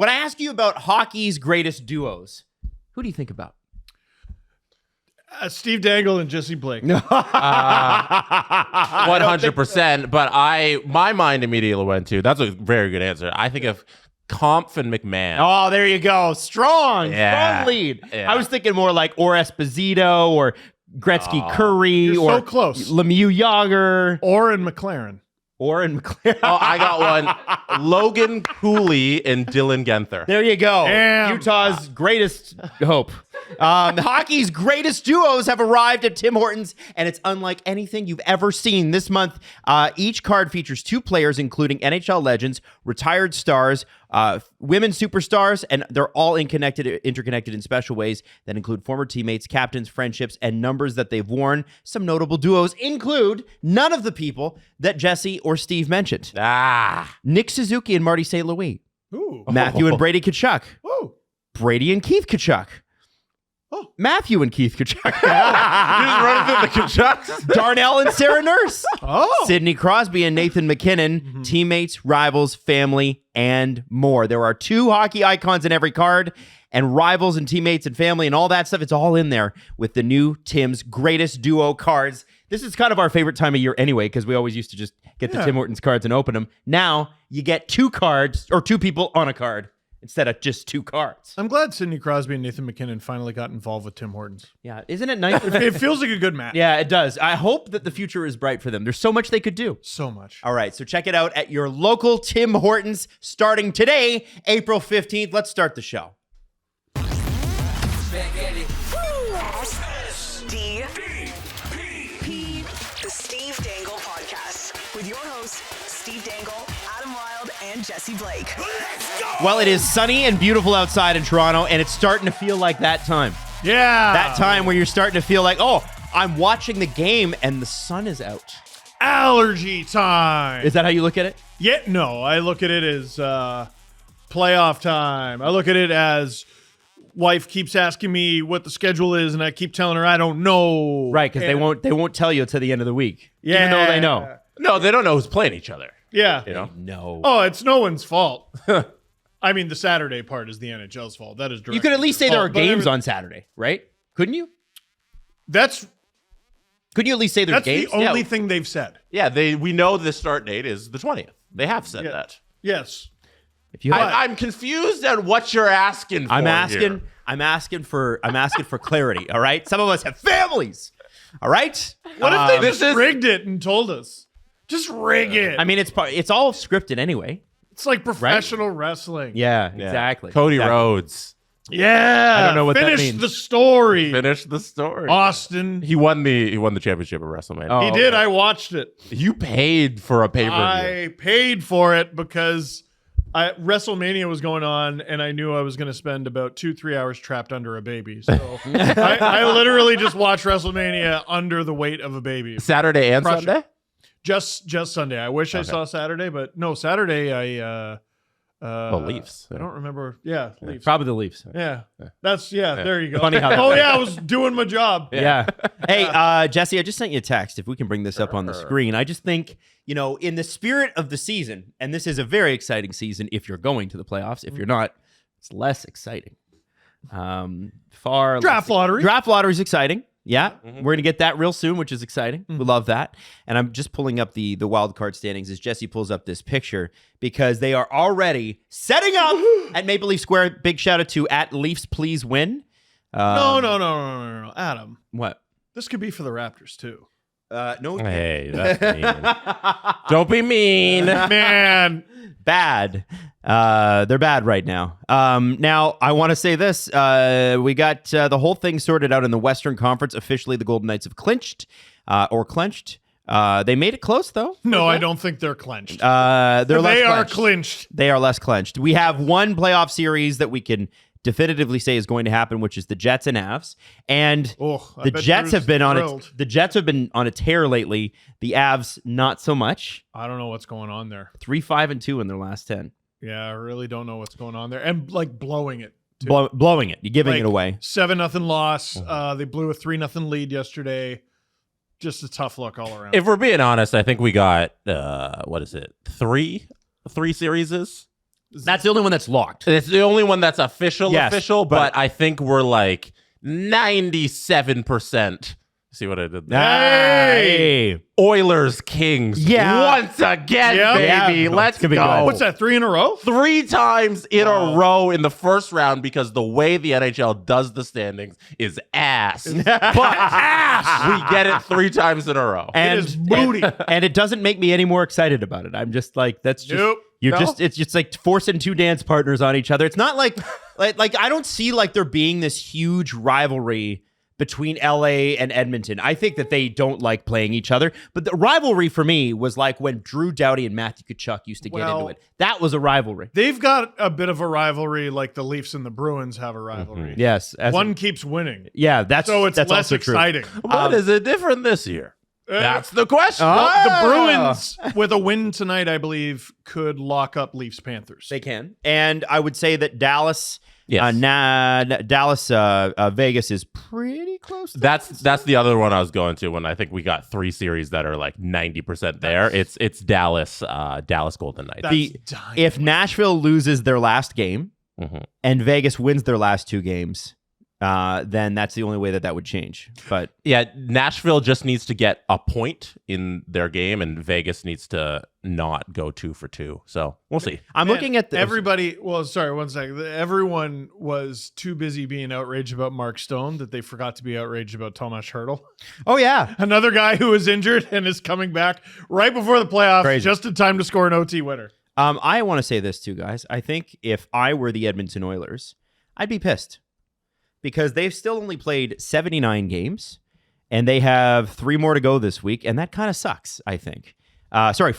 When I ask you about hockey's greatest duos, who do you think about? Steve Dangle and Jesse Blake. 100%. But my mind immediately went to, that's a very good answer. I think of Kampf and McMahon. Oh, there you go. Strong lead. Yeah. I was thinking more like or Esposito or Gretzky Curry or so close. Lemieux Yager. Oren McLaren. Oren McLaren. Oh, I got one. Logan Cooley and Dylan Genther. There you go. Damn. Utah's greatest hope. Hockey's greatest duos have arrived at Tim Hortons, and it's unlike anything you've ever seen. This month, each card features 2 players, including NHL legends, retired stars, women superstars, and they're all interconnected in special ways that include former teammates, captains, friendships, and numbers that they've worn. Some notable duos include none of the people that Jesse or Steve mentioned. Nick Suzuki and Marty St. Louis. Ooh. Matthew and Brady Tkachuk. Ooh. Brady and Keith Tkachuk. Oh. Matthew and Keith Tkachuk. You just run through the Tkachuks? Darnell and Sarah Nurse. Oh. Sidney Crosby and Nathan McKinnon, teammates, rivals, family, and more. There are 2 hockey icons in every card, and rivals and teammates and family and all that stuff. It's all in there with the new Tim's greatest duo cards. This is kind of our favorite time of year anyway, because we always used to just get the Tim Hortons cards and open them. Now you get 2 cards or 2 people on a card instead of just 2 cards. I'm glad Sidney Crosby and Nathan McKinnon finally got involved with Tim Hortons. Yeah, isn't it nice? It feels like a good match. Yeah, it does. I hope that the future is bright for them. There's so much they could do. So much. All right, so check it out at your local Tim Hortons starting today, April 15th. Let's start the show. SDP, the Steve Dangle Podcast, with your hosts, Steve Dangle, Adam Wilde, and Jesse Blake. Well, it is sunny and beautiful outside in Toronto, and it's starting to feel like that time. Yeah. That time where you're starting to feel like, oh, I'm watching the game and the sun is out. Allergy time. Is that how you look at it? Yeah, no. I look at it as playoff time. I look at it as wife keeps asking me what the schedule is, and I keep telling her I don't know. Right, because they won't tell you till the end of the week. Yeah. Even though they know. No, they don't know who's playing each other. Yeah. You know? No. Oh, it's no one's fault. I mean, the Saturday part is the NHL's fault. That is direct. You could at least say there are But games on Saturday, right? Couldn't you? That's Couldn't you at least say there's the games? only Yeah. thing they've said. Yeah, we know the start date is the 20th. They have said Yeah. that. Yes. If you had, I'm confused at what you're asking for. I'm asking here. for clarity, all right? Some of us have families. All right? What if they this just is- rigged it and told us? Just rig it. I mean, it's all scripted anyway. It's like professional wrestling. Yeah, Yeah. exactly. Cody Exactly. Rhodes. Yeah. I don't know what that Finish means. the story. Finish the story. Austin. He won the championship at WrestleMania. Oh. He did. I watched it. You paid for a pay-per-view. I paid for it because WrestleMania was going on, and I knew I was going to spend about 2-3 hours trapped under a baby. So I literally just watched WrestleMania under the weight of a baby. Saturday and Crush it. Sunday? Just Sunday. I wish I saw Saturday, but no, Saturday Leafs. I don't remember. Yeah, Leafs. Probably the Leafs. Yeah. That's there you go. Funny how that oh yeah, I was doing my job. Yeah. Hey, Jesse, I just sent you a text. If we can bring this up on the screen, I just think, in the spirit of the season, and this is a very exciting season if you're going to the playoffs. If you're not, it's less exciting. Draft lottery. Draft lottery is exciting. Yeah, we're going to get that real soon, which is exciting. We love that. And I'm just pulling up the wild card standings as Jesse pulls up this picture because they are already setting up at Maple Leaf Square. Big shout out to @Leafs Please Win. No, Adam. What? This could be for the Raptors too. No. Hey, that's mean. Don't be mean. Man, Bad. They're bad right now. Now, I want to say this. We got the whole thing sorted out in the Western Conference. Officially, the Golden Knights have clinched. They made it close, though. no, I don't think they're clenched. They are clinched. They are less clenched. We have one playoff series that we can definitively say is going to happen, which is the Jets and Avs. And the Jets have been on a tear lately. The Avs not so much. I don't know wwhat's going on there. 3-5-2 in their last 10. Yeah, I really don't know what's going on there, and blowing it. Too. Blowing it. You're giving it away. 7-0 loss. They blew a 3-0 lead yesterday. Just a tough look all around. If we're being honest, I think we got, 3 series? That's the only one that's locked. It's the only one that's official, Yes, but I think we're like 97%. See what I did there? Hey. Oilers Kings. Yeah. Once again, Yep. baby. Yeah. Let's It's gonna be go. good. What's that, 3 in a row? 3 times in a row in the first round because the way the NHL does the standings is ass. But we get it 3 times in a row. And, is booty. and it doesn't make me any more excited about it. I'm just like, that's just Nope. you're No. just it's just like forcing 2 dance partners on each other. It's not like I don't see like there being this huge rivalry between LA and Edmonton. I think that they don't like playing each other. But the rivalry for me was like when Drew Doughty and Matthew Tkachuk used to get into it. That was a rivalry. They've got a bit of a rivalry like the Leafs and the Bruins have a rivalry. Yes. One keeps winning. Yeah, that's So it's that's less also true. exciting. What is it different this year? That's the question. The Bruins, with a win tonight, I believe, could lock up Leafs Panthers. They can. And I would say that Dallas Yes. Vegas is pretty close. To That's the other one I was going to when I think we got 3 series that are like 90% there. It's Dallas Golden Knights. That's if Nashville loses their last game Mhm. and Vegas wins their last 2 games, then that's the only way that would change. But Yeah, Nashville just needs to get a point in their game, and Vegas needs to not go 2 for 2. So we'll see. I'm looking at everybody. Well, sorry, one second. Everyone was too busy being outraged about Mark Stone that they forgot to be outraged about Tomas Hertl. Oh yeah, Another guy who was injured and is coming back right before the playoffs, Crazy. just in time to score an OT winner. I want to say this too, guys. I think if I were the Edmonton Oilers, I'd be pissed because they've still only played 79 games and they have 3 more to go this week, and that kind of sucks, I think. So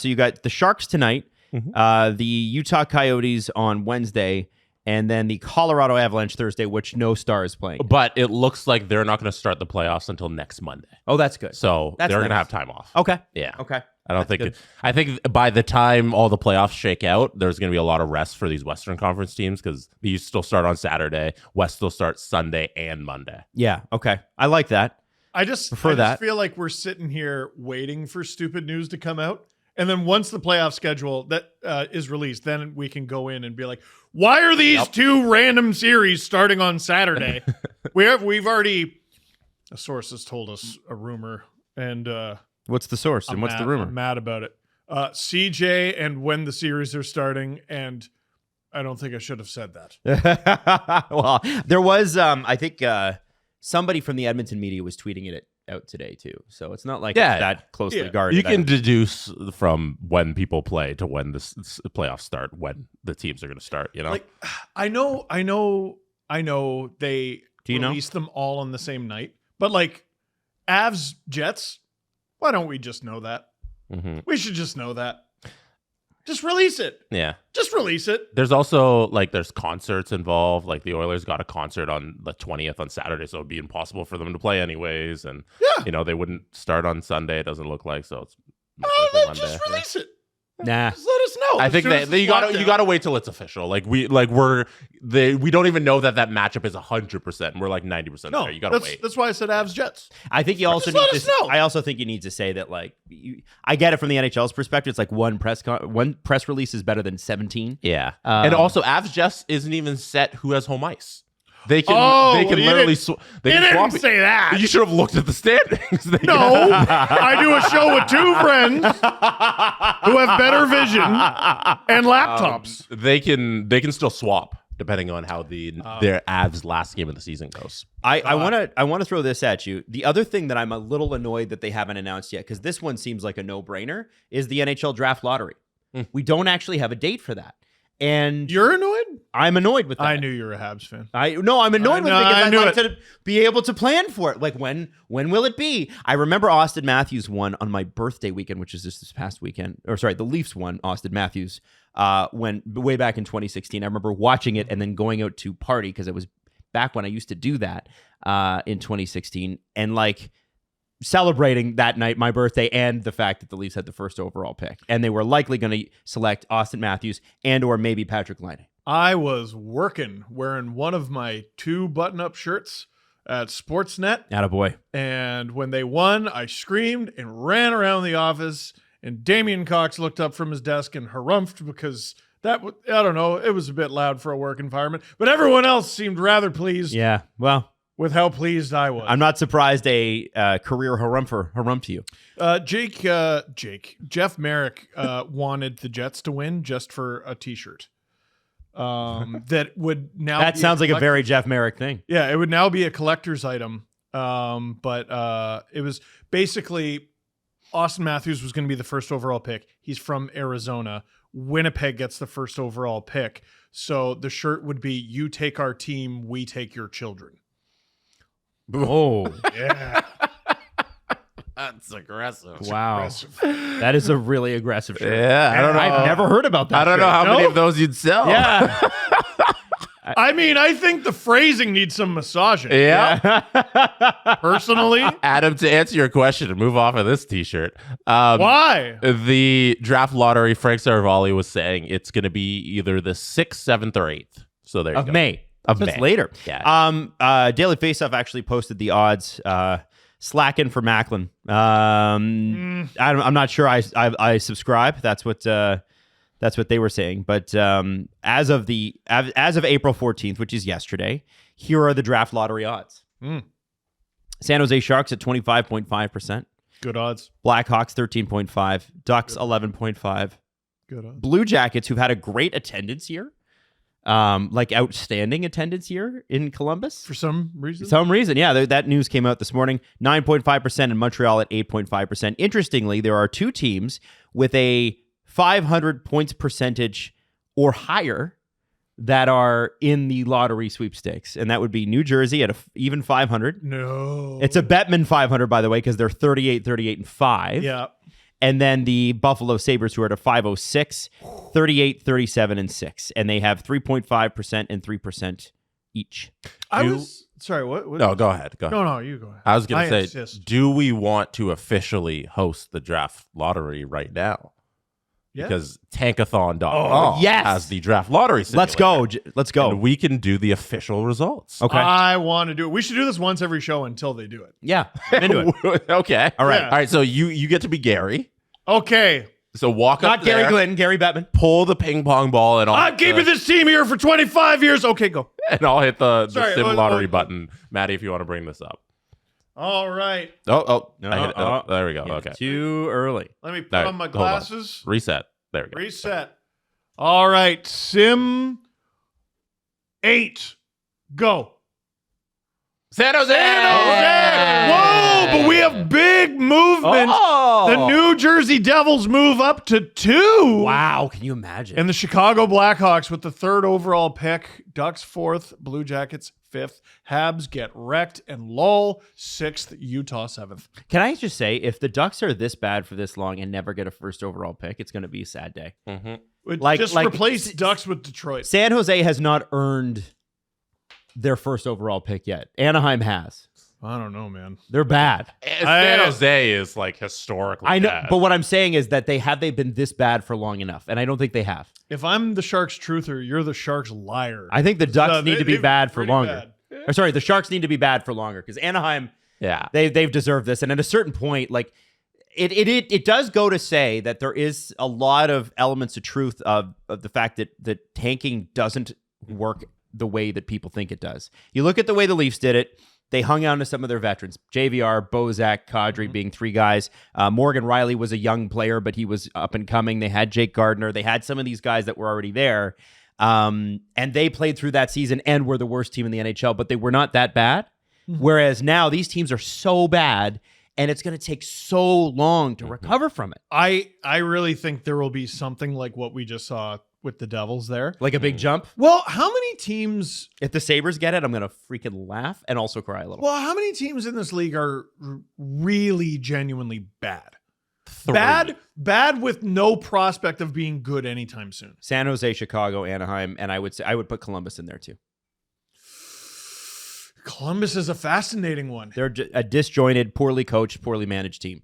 you got the Sharks tonight, the Utah Coyotes on Wednesday, and then the Colorado Avalanche Thursday, which no star is playing. But it looks like they're not going to start the playoffs until next Monday. Oh, that's good. So That's they're going to nice. have time off. Okay. Yeah. Okay. I don't think. good. I think by the time all the playoffs shake out, there's going to be a lot of rest for these Western Conference teams because the East still start on Saturday, West still starts Sunday and Monday. Yeah. Okay. I like that. I just feel like we're sitting here waiting for stupid news to come out. And then once the playoff schedule that is released, then we can go in and be like, why are these 2 random series starting on Saturday? We've already, a source has told us a rumor, and What's the source and what's the rumor? I'm mad about it. CJ and when the series are starting, and I don't think I should have said that. Well, there was, I think somebody from the Edmonton media was tweeting it out today too. So it's not like it's that closely guarded. You can deduce from when people play to when the playoffs start, when the teams are going to start. You know, Like, I know they Do you know? release them all on the same night, but like Avs Jets, why don't we just know that? Mhm. We should just know that. Just release it. Yeah. Just release it. There's also there's concerts involved. Like the Oilers got a concert on the 20th on Saturday, so it'd be impossible for them to play anyways. And they wouldn't start on Sunday. It doesn't look like so. It's most likely Monday. Just release it. Nah. Just let us know. I As think soon as that you it's locked got down. to wait till it's official. We don't even know that matchup is 100%. We're like 90% No, there. You got to that's, wait. that's why I said Avs Jets. I think you also Just let need us to. know. I also think you need to say that, I get it from the NHL's perspective. It's like one press release is better than 17. Yeah, and also Avs Jets isn't even set who has home ice. They can you literally didn't- they You can swap didn't it. say that. You should have looked at the standings. No, I do a show with 2 friends who have better vision and laptops. They can still swap depending on how their Avs last game of the season goes. I want to throw this at you. The other thing that I'm a little annoyed that they haven't announced yet, because this one seems like a no-brainer, is the NHL draft lottery. We don't actually have a date for that. And You're annoyed? I'm annoyed with that. I knew you were a Habs fan. I'm annoyed with it I because knew I'd like it. to be able to plan for it. Like when will it be? I remember Austin Matthews won on my birthday weekend, which is this past weekend. Or sorry, the Leafs won. Austin Matthews when way back in 2016. I remember watching it and then going out to party because it was back when I used to do that in 2016 and celebrating that night, my birthday, and the fact that the Leafs had the first overall pick, and they were likely going to select Austin Matthews or maybe Patrick Laine. I was working wearing one of my 2 button-up shirts at Sportsnet, Attaboy. and when they won, I screamed and ran around the office, and Damian Cox looked up from his desk and harumphed because I don't know. It was a bit loud for a work environment, but everyone else seemed rather pleased Yeah, well, with how pleased I was. I'm not surprised a career harumphed you. Jeff Merrick wanted the Jets to win just for a T-shirt. That would now. That sounds like a very Jeff Merrick thing. Yeah, it would now be a collector's item. But it was basically Austin Matthews was going to be the first overall pick. He's from Arizona. Winnipeg gets the first overall pick. So the shirt would be, "You take our team, we take your children." Oh, Yeah. That's aggressive. wow. Aggressive. That is a really aggressive shirt. Yeah, I don't know. I've never heard about that. I don't know how many No? of those you'd sell. Yeah. I mean, I think the phrasing needs some massaging. Yeah. Personally. Adam, to answer your question and move off of this T-shirt, Why? the draft lottery, Frank Saravalli was saying it's going to be either the 6th, 7th, or 8th. So there you Of go. May. Of So it's May. later. Yeah. Daily Faceoff actually posted the odds. Slacking for Macklin. I'm not sure I subscribe. That's what they were saying. But as of April 14th, which is yesterday, here are the draft lottery odds. San Jose Sharks at 25.5%. Good odds. Blackhawks 13.5. Ducks 11.5. Good odds. Blue Jackets, who've had a great attendance year, like outstanding attendance year in Columbus. For some reason. Some reason, yeah. That news came out this morning. 9.5% in Montreal at 8.5%. Interestingly, there are two teams with a 500 points percentage or higher that are in the lottery sweepstakes, and that would be New Jersey at even 500. No. It's a Bettman 500, by the way, because they're 38, 38, and 5. Yeah. And then the Buffalo Sabres, who are at a 506, 38, 37, and 6. And they have 3.5% and 3% each. Sorry, what? No, go ahead. Go ahead. No, you go ahead. I was going to say, insist. do we want to officially host the draft lottery right now? Yeah. Because tankathon.com Oh, yes. has the draft lottery simulator. Let's go. And we can do the official results. Okay. I want to do it. We should do this once every show until they do it. Yeah, I'm into it. Okay. All right. Yeah. All right. So you get to be Gary. Okay. So walk up Not there, Gary Glenn, Gary Bettman. pull the ping pong ball, and I'm keeping this team here for 25 years. Okay, go. and I'll hit the Sorry, sim what- lottery what- button. Maddie, if you want to bring this up. All right. I hit it. Uh-uh. There we go. Yeah, Okay. Too early. Let me put All right, on my hold on. glasses. Reset. There we go. Reset. All right. Sim 8. Go. San Jose! Whoa, but we have big movement. Oh! The New Jersey Devils move up to 2. Wow, can you imagine? And the Chicago Blackhawks with the 3rd overall pick. Ducks 4th. Blue Jackets 5th. Habs get wrecked and lull 6th. Utah 7th. Can I just say, if the Ducks are this bad for this long and never get a first overall pick, it's going to be a sad day. Just replace Ducks with Detroit. San Jose has not earned their first overall pick yet. Anaheim has. I don't know, man. They're bad. San Jose is like historically I know, bad. but what I'm saying is that they've been this bad for long enough, and I don't think they have. If I'm the Sharks truther, you're the Sharks liar. I think the Ducks need to be they've bad for pretty longer. bad. Or sorry, the Sharks need to be bad for longer because Anaheim, yeah. they've deserved this, and at a certain point, like it does go to say that there is a lot of elements of truth of the fact that tanking doesn't work the way that people think it does. You look at the way the Leafs did it. They hung on to some of their veterans. JVR, Bozak, Kadri being 3 guys. Morgan Riley was a young player, but he was up and coming. They had Jake Gardner. They had some of these guys that were already there. And they played through that season and were the worst team in the NHL, but they were not that bad. Whereas now these teams are so bad, and it's going to take so long to recover from it. I really think there will be something like what we just saw with the Devils there. Like a big jump. Well, how many teams? If the Sabres get it, I'm going to freaking laugh and also cry a little. Well, how many teams in this league are really genuinely bad? 3. Bad with no prospect of being good anytime soon. San Jose, Chicago, Anaheim, and I would put Columbus in there too. Columbus is a fascinating one. They're a disjointed, poorly coached, poorly managed team.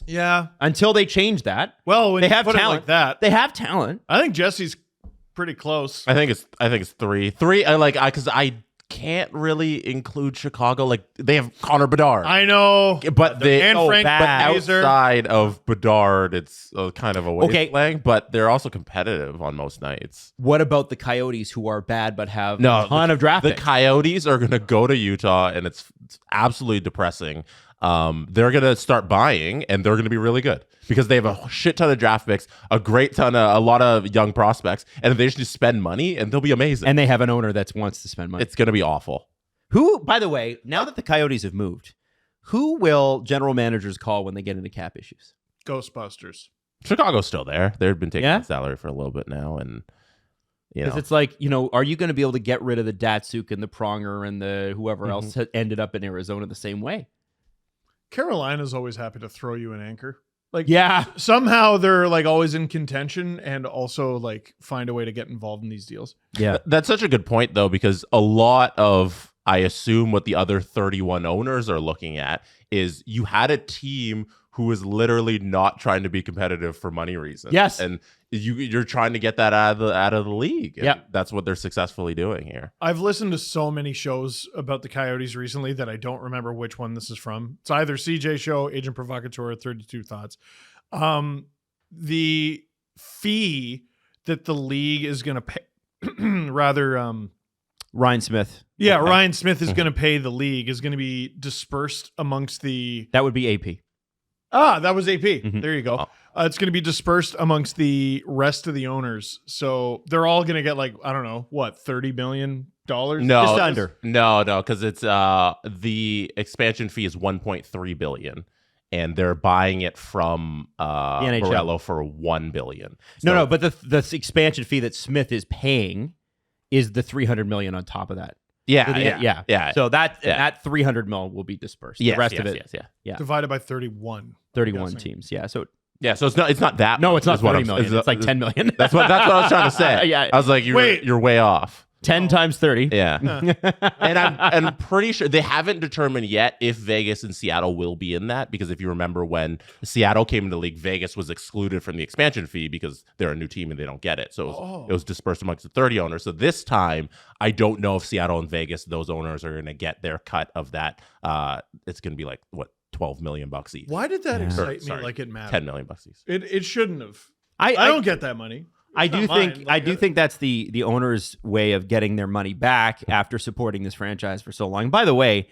Yeah. Until they change that, Well, when they you have put it talent. like that, They have talent. I think Jesse's pretty close. I think it's 3. 3. Because I can't really include Chicago. Like they have Connor Bedard. I know, but and Frank Fraser. outside of Bedard, it's kind of a Okay. wasteland. But they're also competitive on most nights. What about the Coyotes, who are bad but have No, a ton of draft The picks? Coyotes are going to go to Utah, and it's absolutely depressing. They're going to start buying, and they're going to be really good because they have a shit ton of draft picks, a lot of young prospects, and if they just spend money, and they'll be amazing. And they have an owner that wants to spend money. It's going to be awful. Who, by the way, now that the Coyotes have moved, who will general managers call when they get into cap issues? Ghostbusters. Chicago's still there. They've been taking Yeah? salary for a little bit now, and Because it's like, are you going to be able to get rid of the Datsuk and the Pronger and the whoever else had ended up in Arizona the same way? Carolina's always happy to throw you an anchor. Like, Yeah. somehow they're like always in contention and also like find a way to get involved in these deals. Yeah. That's such a good point, though, because a lot of, I assume, what the other 31 owners are looking at is you had a team who is literally not trying to be competitive for money reasons. Yes. And you're trying to get that out of the league. And Yeah. that's what they're successfully doing here. I've listened to so many shows about the Coyotes recently that I don't remember which one this is from. It's either CJ Show, Agent Provocateur, or 32 Thoughts. The fee that the league is going to pay, Ryan Smith. yeah, Ryan Smith is going to pay the league is going to be dispersed amongst the. That would be AP. That was AP. Mhm. There you go. Oh. It's going to be dispersed amongst the rest of the owners. So they're all going to get like, I don't know, what, $30 million? No, Just under. No, because it's the expansion fee is 1.3 billion, and they're buying it from NHL. Borrello for 1 billion. No, but the expansion fee that Smith is paying is the $300 million on top of that. Yeah. So that 300 mil will be dispersed. Yes, the rest yes, of it, yes. Divided by 31. 31 guessing. teams. Yeah. So Yeah, so it's not that. no, much, it's not is what 30 I'm- million. It's like 10 million. That's what I was trying to say. Yeah. I was like, Wait. you're way off. 10 times 30. Yeah. And I'm pretty sure they haven't determined yet if Vegas and Seattle will be in that, because if you remember when Seattle came into the league, Vegas was excluded from the expansion fee because they're a new team and they don't get it. So it was dispersed amongst the 30 owners. So this time, I don't know if Seattle and Vegas, those owners, are going to get their cut of that. It's going to be like, what, $12 million each? Why did that excite me Sorry, like it mattered? 10 million bucks each. It shouldn't have. I don't get that money. I It's do not think mine. I do think that's the owner's way of getting their money back after supporting this franchise for so long. By the way,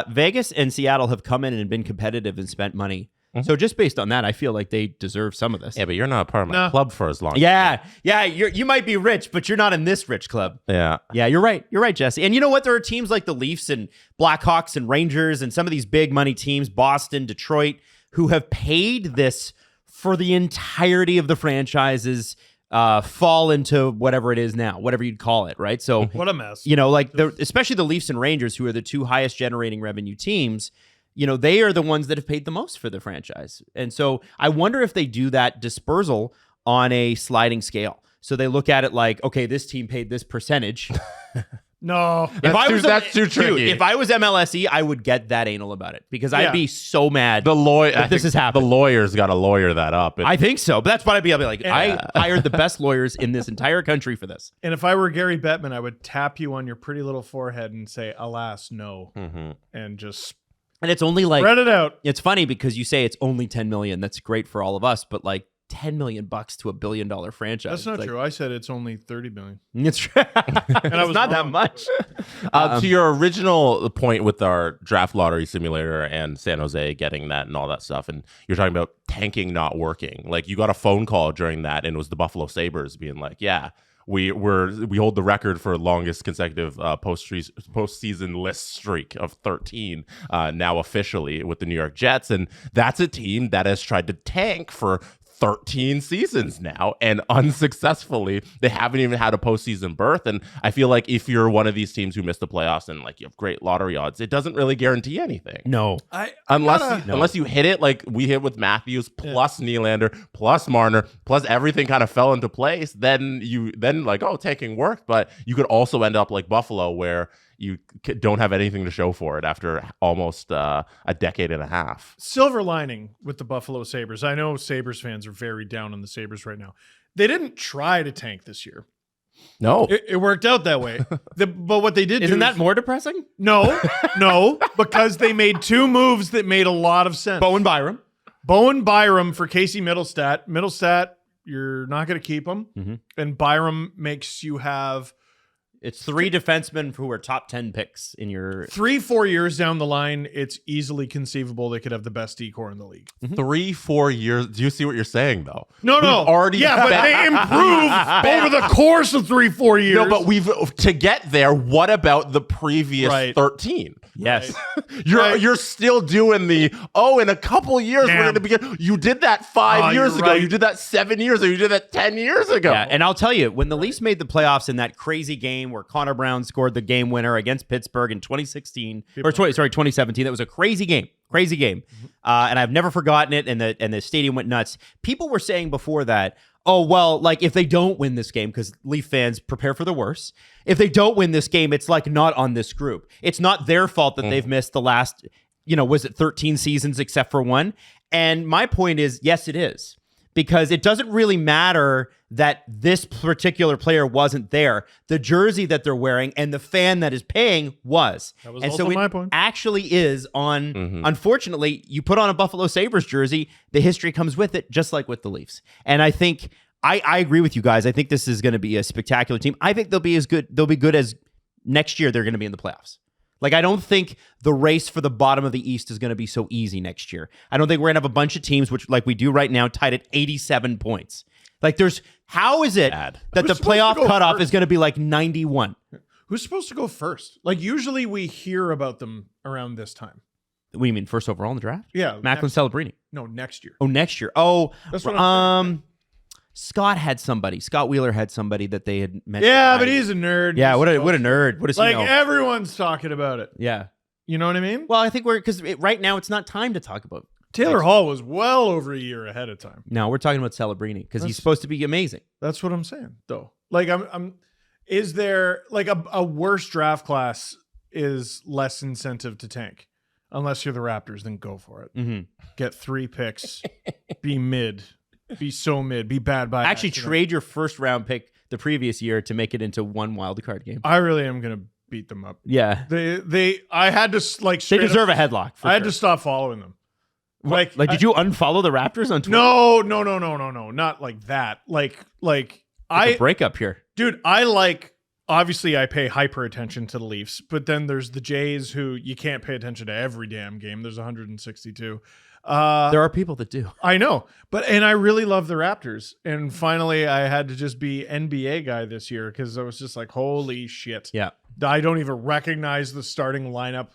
Vegas and Seattle have come in and been competitive and spent money. So just based on that, I feel like they deserve some of this. Yeah, but you're not a part of my No. club for as long. Yeah. You might be rich, but you're not in this rich club. Yeah. Yeah, you're right. You're right, Jesse. And you know what? There are teams like the Leafs and Blackhawks and Rangers and some of these big money teams, Boston, Detroit, who have paid this for the entirety of the franchise's fall into whatever it is now, whatever you'd call it, right? So, What a mess. especially the Leafs and Rangers, who are the two highest generating revenue teams, they are the ones that have paid the most for the franchise. And so I wonder if they do that dispersal on a sliding scale. So they look at it like, okay, this team paid this percentage. No. That's too tricky. Dude, if I was MLSE, I would get that anal about it because Yeah. I'd be so mad The lawyer. that this has happened. The lawyer's got to lawyer that up. I think so, but that's what I'd be like, I hired the best lawyers in this entire country for this. And if I were Gary Bettman, I would tap you on your pretty little forehead and say, alas, no. And just And it's only like, spread it out. it's funny because you say it's only 10 million. That's great for all of us, but like $10 million to $1 billion franchise. That's not It's like, true. I said it's only 30 million. It's true. And I It's was not that wrong. much. To your original point with our draft lottery simulator and San Jose getting that and all that stuff, and you're talking about tanking not working. Like you got a phone call during that, and it was the Buffalo Sabres being like, "Yeah, we hold the record for longest consecutive postseason list streak of 13 now officially with the New York Jets, and that's a team that has tried to tank for 13 seasons now, and unsuccessfully. They haven't even had a postseason berth. And I feel like if you're one of these teams who missed the playoffs and like you have great lottery odds, it doesn't really guarantee anything. No. Unless you hit it like we hit with Matthews plus Nylander plus Marner plus everything kind of fell into place, then tanking worked. But you could also end up like Buffalo, where you don't have anything to show for it after almost a decade and a half. Silver lining with the Buffalo Sabres. I know Sabres fans are very down on the Sabres right now. They didn't try to tank this year. No. It worked out that way. But what they did Isn't do that is, more depressing? No, because they made two moves that made a lot of sense. Bowen Byram. Bowen Byram for Casey Middlestat. Middlestat, you're not going to keep him. Mm-hmm. And Byram makes you have It's 3 defensemen who are top 10 picks in your 3-4 years down the line. It's easily conceivable they could have the best D-core in the league. 3-4 years. Do you see what you're saying, though? No. already Yeah, but they improved over the course of 3-4 years. No, but to get there, what about the previous Right. 13? yes. You're still doing in a couple years we're Damn. going to begin. You did that 5 years you're ago. right. You did that 7 years ago. You did that 10 years ago. Yeah, and I'll tell you, when the Leafs made the playoffs in that crazy game where Connor Brown scored the game winner against Pittsburgh in 2017, that was a crazy game. And I've never forgotten it, and the stadium went nuts. People were saying before that, oh, well, like if they don't win this game, because Leaf fans prepare for the worst, if they don't win this game, it's like not on this group. It's not their fault that they've missed the last, was it 13 seasons except for one? And my point is, yes, it is. Because it doesn't really matter that this particular player wasn't there. The jersey that they're wearing and the fan that is paying was. That was and also so it my point. actually is on, unfortunately, you put on a Buffalo Sabres jersey, the history comes with it, just like with the Leafs. And I think, I agree with you guys. I think this is going to be a spectacular team. I think they'll be good as next year they're going to be in the playoffs. Like, I don't think the race for the bottom of the East is going to be so easy next year. I don't think we're going to have a bunch of teams, which like we do right now, tied at 87 points. Like, how is it that Who's the supposed to playoff go cutoff first? is going to be like 91? Who's supposed to go first? Like, usually we hear about them around this time. What do you mean, first overall in the draft? Yeah. Macklin Celebrini. No, next year. Oh, next year. Oh, That's what I'm Scott Wheeler had somebody that they had mentioned. Yeah, but he's a nerd. Yeah, He's what a supposed- nerd. What does Like, he know? everyone's talking about it. Yeah. You know what I mean? Well, I think right now it's not time to talk about. Taylor Hall was well over a year ahead of time. No, we're talking about Celebrini because he's supposed to be amazing. That's what I'm saying, though. Like, is there like a worse draft class is less incentive to tank? Unless you're the Raptors, then go for it. Mm-hmm. Get 3 picks, be mid, be so mid, be bad by Actually, accident. trade your first round pick the previous year to make it into one wild card game. I really am gonna beat them up. Yeah, I had to like. they straight up- deserve a headlock. I had to stop following them. Like, did you unfollow the Raptors on Twitter? No, not like that. Like A breakup here. dude, obviously I pay hyper attention to the Leafs, but then there's the Jays who you can't pay attention to every damn game. There's 162. There are people that do. I know, and I really love the Raptors. And finally, I had to just be NBA guy this year because I was just like, holy shit. Yeah. I don't even recognize the starting lineup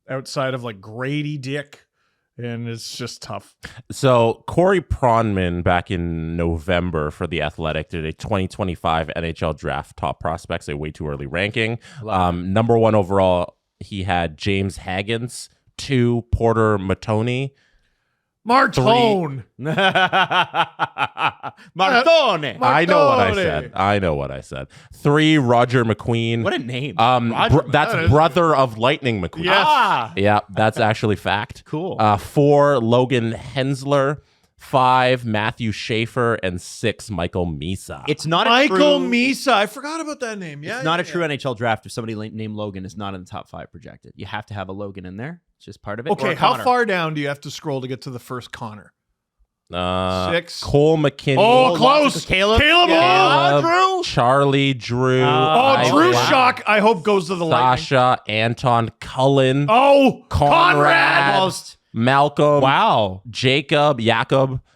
outside of like Grady Dick. And it's just tough. So Corey Pronman back in November for The Athletic did a 2025 NHL draft top prospects, a way too early ranking. Number 1 overall, he had James Haggins, 2 Porter Matone, Martone. Martone. I know what I said. 3 Roger McQueen. What a name. That's brother of Lightning McQueen. Yes. Yeah, that's actually fact. Cool. 4 Logan Hensler, 5 Matthew Schaefer, and 6 Michael Misa. It's not Michael a true, Misa. I forgot about that name. Yeah, It's not a true NHL draft if somebody named Logan is not in the top 5 projected. You have to have a Logan in there. It's just part of it. Or Okay, a how Connor. far down do you have to scroll to get to the first Connor? 6. Cole McKinney. Oh, close. Caleb. Caleb. Yeah. Drew. Charlie Drew. Oh, Drew Wow. Shock. I hope goes to the Lightning. Sasha, Anton Cullen. Oh, Conrad. Almost. Malcolm. Wow. Jacob.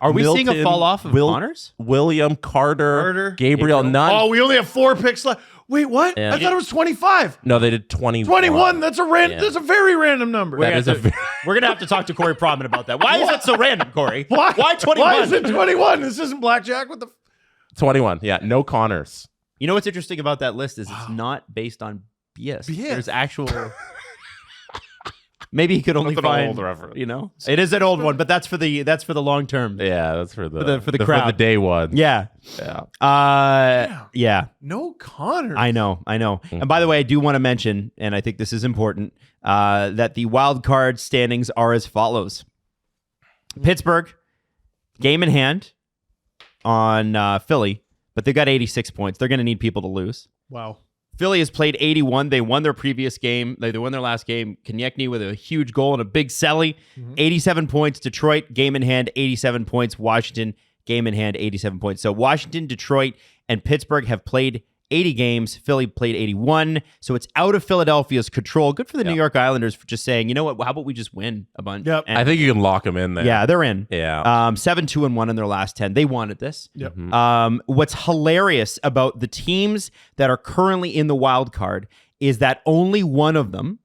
Are we seeing a Milton, fall off of Connors? William Carter. Gabriel Nunn. Oh, we only have 4 picks left. Wait, what? Yeah. I thought it was 25. No, they did 21. 21. That's a Yeah. That's a very random number. That is a very- We're going to have to talk to Corey Pronman about that. Why is that so random, Corey? Why 21? Why is it 21? This isn't blackjack. What the? 21. Yeah, no Connors. You know what's interesting about that list is it's not based on BS. There's actual... Maybe he could only That's an find, old reference. it is an old one, but that's for the long term. Yeah, that's for the crowd. for the day one. Yeah. Yeah. No Connor. I know. And by the way, I do want to mention, and I think this is important, that the wild card standings are as follows. Pittsburgh, game in hand on Philly, but they've got 86 points. They're going to need people to lose. Wow. Philly has played 81. They won their previous game. They won their last game. Konechny with a huge goal and a big celly. 87 points. Detroit, game in hand, 87 points. Washington, game in hand, 87 points. So Washington, Detroit, and Pittsburgh have played 80 games. Philly played 81. So it's out of Philadelphia's control. Good for the New York Islanders for just saying, you know what, how about we just win a bunch? Yep. And I think you can lock them in there. yeah, they're in. Yeah. 7-2-1 in their last 10. They wanted this. Yep. What's hilarious about the teams that are currently in the wild card is that only one of them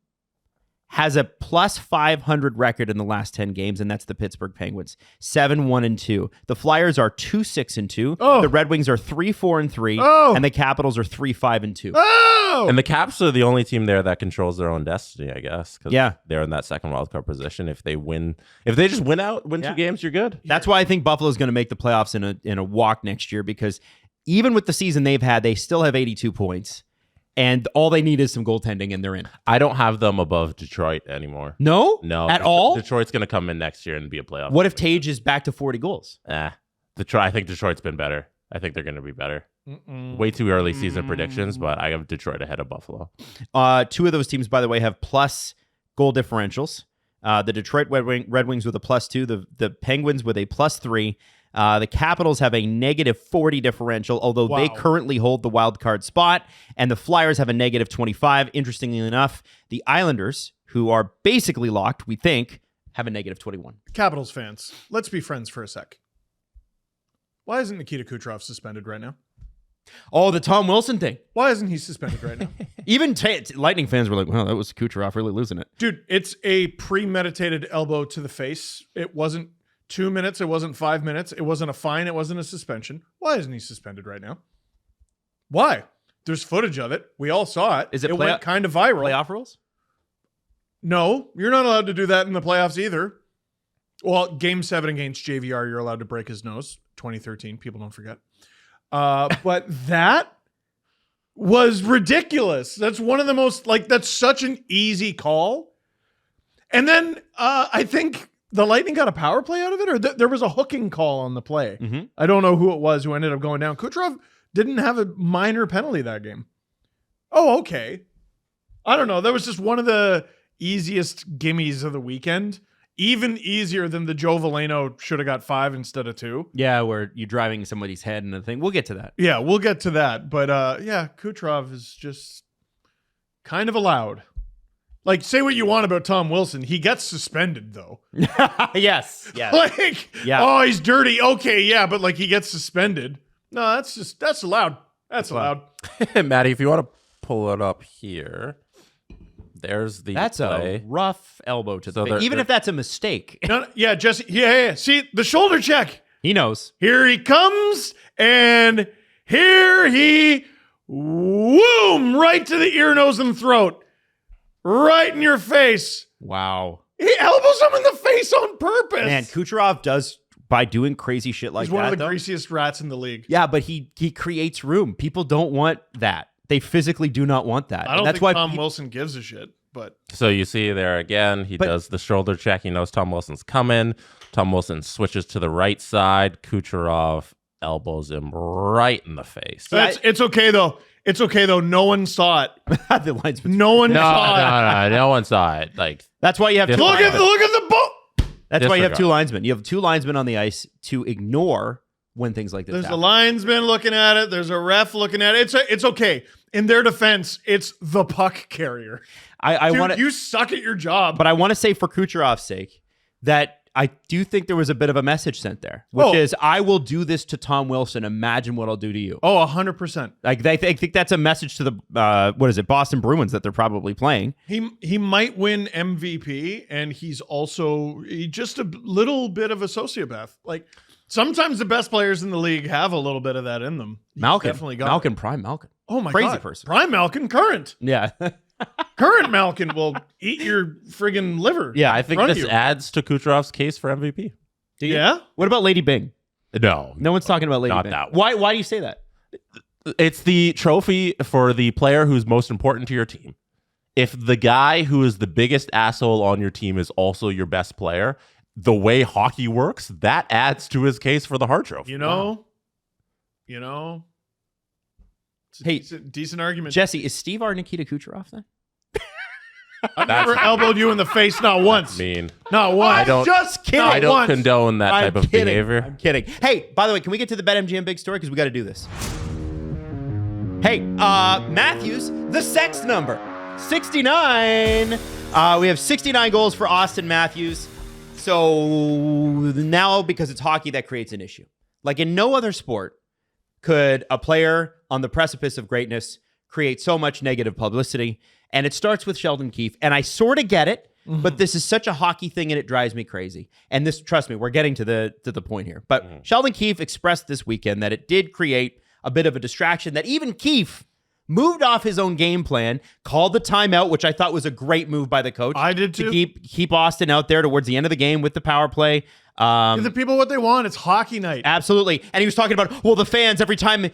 has a plus 500 record in the last 10 games, and that's the Pittsburgh Penguins. 7-1-2. The Flyers are 2-6-2. Oh. The Red Wings are 3-4-3. Oh. And the Capitals are 3-5-2. Oh! And the Caps are the only team there that controls their own destiny, I guess. 'Cause Yeah. they're in that second wildcard position. If they just win 2 games, you're good. That's why I think Buffalo's going to make the playoffs in a walk next year, because even with the season they've had, they still have 82 points. And all they need is some goaltending, and they're in. I don't have them above Detroit anymore. No? No. At all? Detroit's going to come in next year and be a playoff. What if Tage is back to 40 goals? I think Detroit's been better. I think they're going to be better. Way too early season predictions, but I have Detroit ahead of Buffalo. 2 of those teams, by the way, have plus goal differentials. The Detroit Red Wings with a +2, the Penguins with a +3. The Capitals have a -40 differential, although they currently hold the wild card spot, and the Flyers have a -25. Interestingly enough, the Islanders, who are basically locked, we think, have a -21. Capitals fans, let's be friends for a sec. Why isn't Nikita Kucherov suspended right now? Oh, the Tom Wilson thing. Why isn't he suspended right now? Even Lightning fans were like, well, that was Kucherov really losing it. Dude, it's a premeditated elbow to the face. It wasn't 2 minutes. It wasn't 5 minutes. It wasn't a fine. It wasn't a suspension. Why isn't he suspended right now? Why? There's footage of it. We all saw it. Is it went kind of viral. Playoff rules? No, you're not allowed to do that in the playoffs either. Well, Game 7 against JVR, you're allowed to break his nose. 2013, people don't forget. But that was ridiculous. That's one of the most, that's such an easy call. And then I think the Lightning got a power play out of it, or there was a hooking call on the play. Mm-hmm. I don't know who it was who ended up going down. Kucherov didn't have a minor penalty that game. Oh, okay. I don't know. That was just one of the easiest gimmies of the weekend. Even easier than the Joe Veleno should have got 5 instead of 2. Yeah, where you're driving somebody's head and the thing. We'll get to that. Yeah, we'll get to that. But Kucherov is just kind of allowed. Say what you want about Tom Wilson. He gets suspended, though. Yes. Oh, he's dirty. Okay, yeah, but he gets suspended. No, that's allowed. That's allowed. Maddie, if you want to pull it up here. There's the That's play. a rough elbow to the face. Even they're- if that's a mistake. No, yeah, Jesse. Yeah. See, the shoulder check. He knows. Here he comes, and here he, whoom, right to the ear, nose, and throat. Right in your face. Wow. He elbows him in the face on purpose. Man, Kucherov does, by doing crazy shit like He's one that, of the though. greasiest rats in the league. Yeah, but he creates room. People don't want that. They physically do not want that. I don't that's think why Tom Wilson gives a shit, but So you see there again, he does the shoulder check. He knows Tom Wilson's coming. Tom Wilson switches to the right side. Kucherov elbows him right in the face. it's okay though. It's okay though. No one saw it. the linesman. No one saw it. No one saw it. That's why you have two. Look at the boat. That's why you have Disregard. two linesmen. You have two linesmen on the ice to ignore when things like this There's a happen. linesman looking at it. There's a ref looking at it. It's okay. In their defense, it's the puck carrier. I Dude, want to, you suck at your job. but I want to say for Kucherov's sake that I do think there was a bit of a message sent there, which is I will do this to Tom Wilson. Imagine what I'll do to you. Oh, 100%. I think that's a message to the Boston Bruins that they're probably playing. He might win MVP, and he's also just a little bit of a sociopath. Sometimes the best players in the league have a little bit of that in them. He's Malkin, definitely got it. prime Malkin. Oh my crazy God. person. Prime Malkin, current. Yeah. Current Malkin will eat your friggin' liver. Yeah, I in think front of this you. adds to Kucherov's case for MVP. Do you? Yeah? What about Lady Bing? No, No one's talking about Lady Not Bing. that one. Why do you say that? it's the trophy for the player who's most important to your team. If the guy who is the biggest asshole on your team is also your best player, the way hockey works, that adds to his case for the Hart Trophy. You know, Hey, decent argument. Jesse, is Steve our Nikita Kucherov then? I've never elbowed you in the face, not once. Mean. Not once. I don't. Just kidding. I don't once. condone that type of kidding. behavior. I'm kidding. Hey, by the way, can we get to the BetMGM big story? Because we got to do this. Hey, Matthews, the sex number, 69. We have 69 goals for Austin Matthews. So now, because it's hockey, that creates an issue. Like in no other sport could a player on the precipice of greatness create so much negative publicity. And it starts with Sheldon Keefe. And I sort of get it, but this is such a hockey thing and it drives me crazy. And this, trust me, we're getting to the point here. But Sheldon Keefe expressed this weekend that it did create a bit of a distraction, that even Keefe moved off his own game plan, called the timeout, which I thought was a great move by the coach. I did too. To keep Austin out there towards the end of the game with the power play. Give the people what they want. It's hockey night. Absolutely. And he was talking about, well, the fans, every time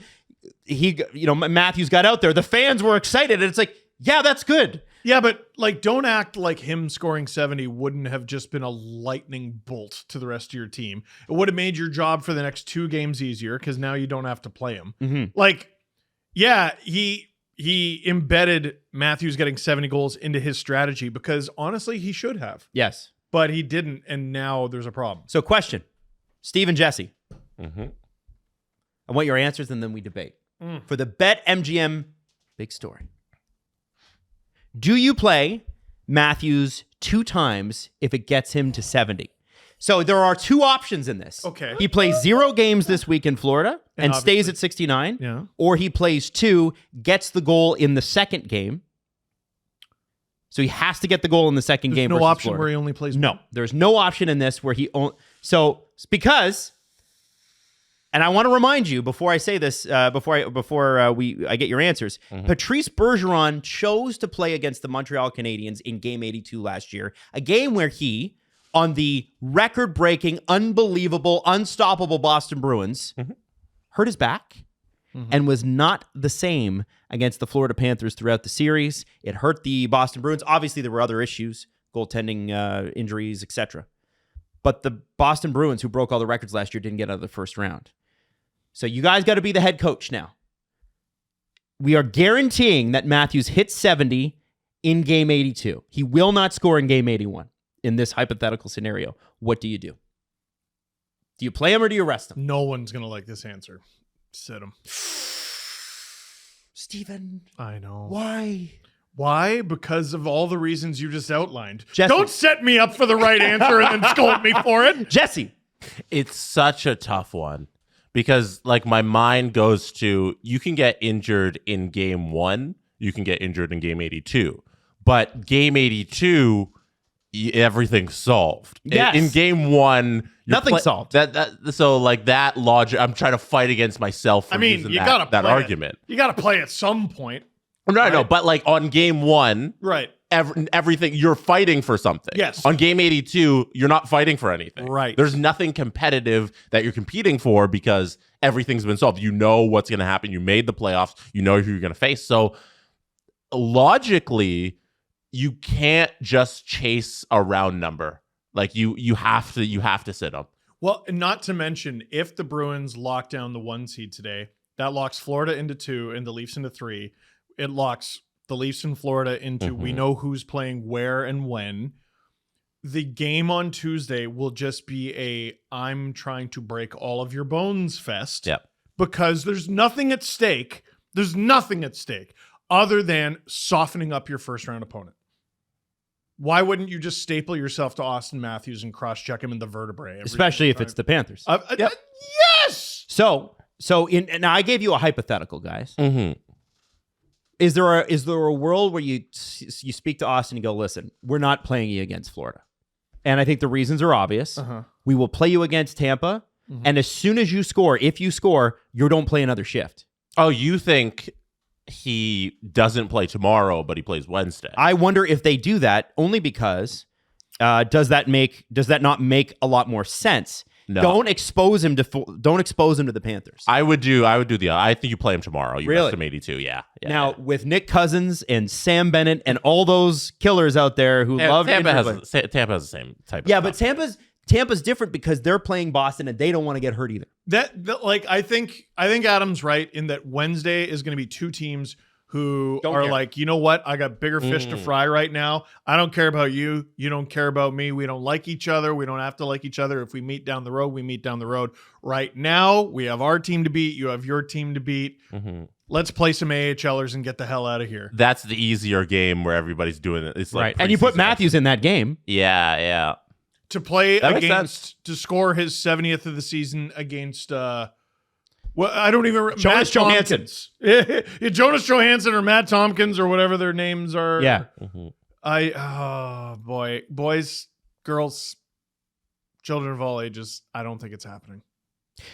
Matthews got out there, the fans were excited. And it's like, yeah, that's good. Yeah, but like, don't act like him scoring 70 wouldn't have just been a lightning bolt to the rest of your team. It would have made your job for the next 2 games easier because now you don't have to play him. Like, yeah, he embedded Matthews getting 70 goals into his strategy because honestly, he should have. Yes. But he didn't, and now there's a problem. So question, Steve and Jesse. I want your answers and then we debate. For the BetMGM big story. Do you play Matthews 2 times if it gets him to 70? So there are 2 options in this. Okay. He plays 0 games this week in Florida and stays at 69. Yeah. Or he plays 2, gets the goal in the second game. So he has to get the goal in the second game. There's no option Florida. where he only plays No, one. there's no option in this where he only. So because, and I want to remind you before I say this, before I get your answers, Patrice Bergeron chose to play against the Montreal Canadiens in Game 82 last year, a game where he, on the record-breaking, unbelievable, unstoppable Boston Bruins, hurt his back and was not the same against the Florida Panthers throughout the series. It hurt the Boston Bruins. Obviously, there were other issues, goaltending injuries, etc. But the Boston Bruins, who broke all the records last year, didn't get out of the first round. So you guys got to be the head coach now. We are guaranteeing that Matthews hits 70 in Game 82. He will not score in Game 81 in this hypothetical scenario. What do you do? Do you play him or do you rest him? No one's going to like this answer. Sit him. Steven. I know. Why? Why? Because of all the reasons you just outlined. Jesse. Don't set me up for the right answer and then scold me for it. Jesse. It's such a tough one because like my mind goes to, you can get injured in Game 1, you can get injured in Game 82, but Game 82, everything's solved. Yes. In Game 1, Nothing's solved. So like that logic, I'm trying to fight against myself for I mean, using you got to that play argument. You got to play at some point. No, I know, but like on Game 1, Right. everything, you're fighting for something. Yes. On Game 82, you're not fighting for anything. Right. There's nothing competitive that you're competing for because everything's been solved. You know what's going to happen. You made the playoffs. You know who you're going to face. So logically, you can't just chase a round number. Like you have to sit them. Well, and not to mention, if the Bruins lock down the 1 seed today, that locks Florida into 2 and the Leafs into 3. It locks the Leafs in Florida into we know who's playing where and when. The game on Tuesday will just be I'm trying to break all of your bones fest. Yep. Because there's nothing at stake. There's nothing at stake other than softening up your first round opponent. Why wouldn't you just staple yourself to Austin Matthews and cross-check him in the vertebrae? Especially if it's the Panthers. Yes! So now I gave you a hypothetical, guys. Is there a world where you speak to Austin and go, listen, we're not playing you against Florida? And I think the reasons are obvious. We will play you against Tampa. And as soon as you score, if you score, you don't play another shift. Oh, you think he doesn't play tomorrow, but he plays Wednesday? I wonder if they do that only because does that not make a lot more sense? No. Don't expose him to the Panthers. I think you play him tomorrow. You rest him 82. Yeah. Now with Nick Cousins and Sam Bennett and all those killers out there who love Tampa has the same type of but stuff. Tampa's different because they're playing Boston and they don't want to get hurt either. I think Adam's right in that Wednesday is going to be two teams who Don't are care. like, you know what? I got bigger fish to fry right now. I don't care about you. You don't care about me. We don't like each other. We don't have to like each other. If we meet down the road, we meet down the road. Right now, we have our team to beat. You have your team to beat. Let's play some AHLers and get the hell out of here. That's the easier game where everybody's doing it. It's like Right. And you put preseason. Matthews in that game. Yeah. To play That makes against, to score his 70th of the season against, I don't even remember. Jonas Johansson. Jonas Johansson or Matt Tompkins or whatever their names are. Yeah. Boys, girls, children of all ages. I don't think it's happening.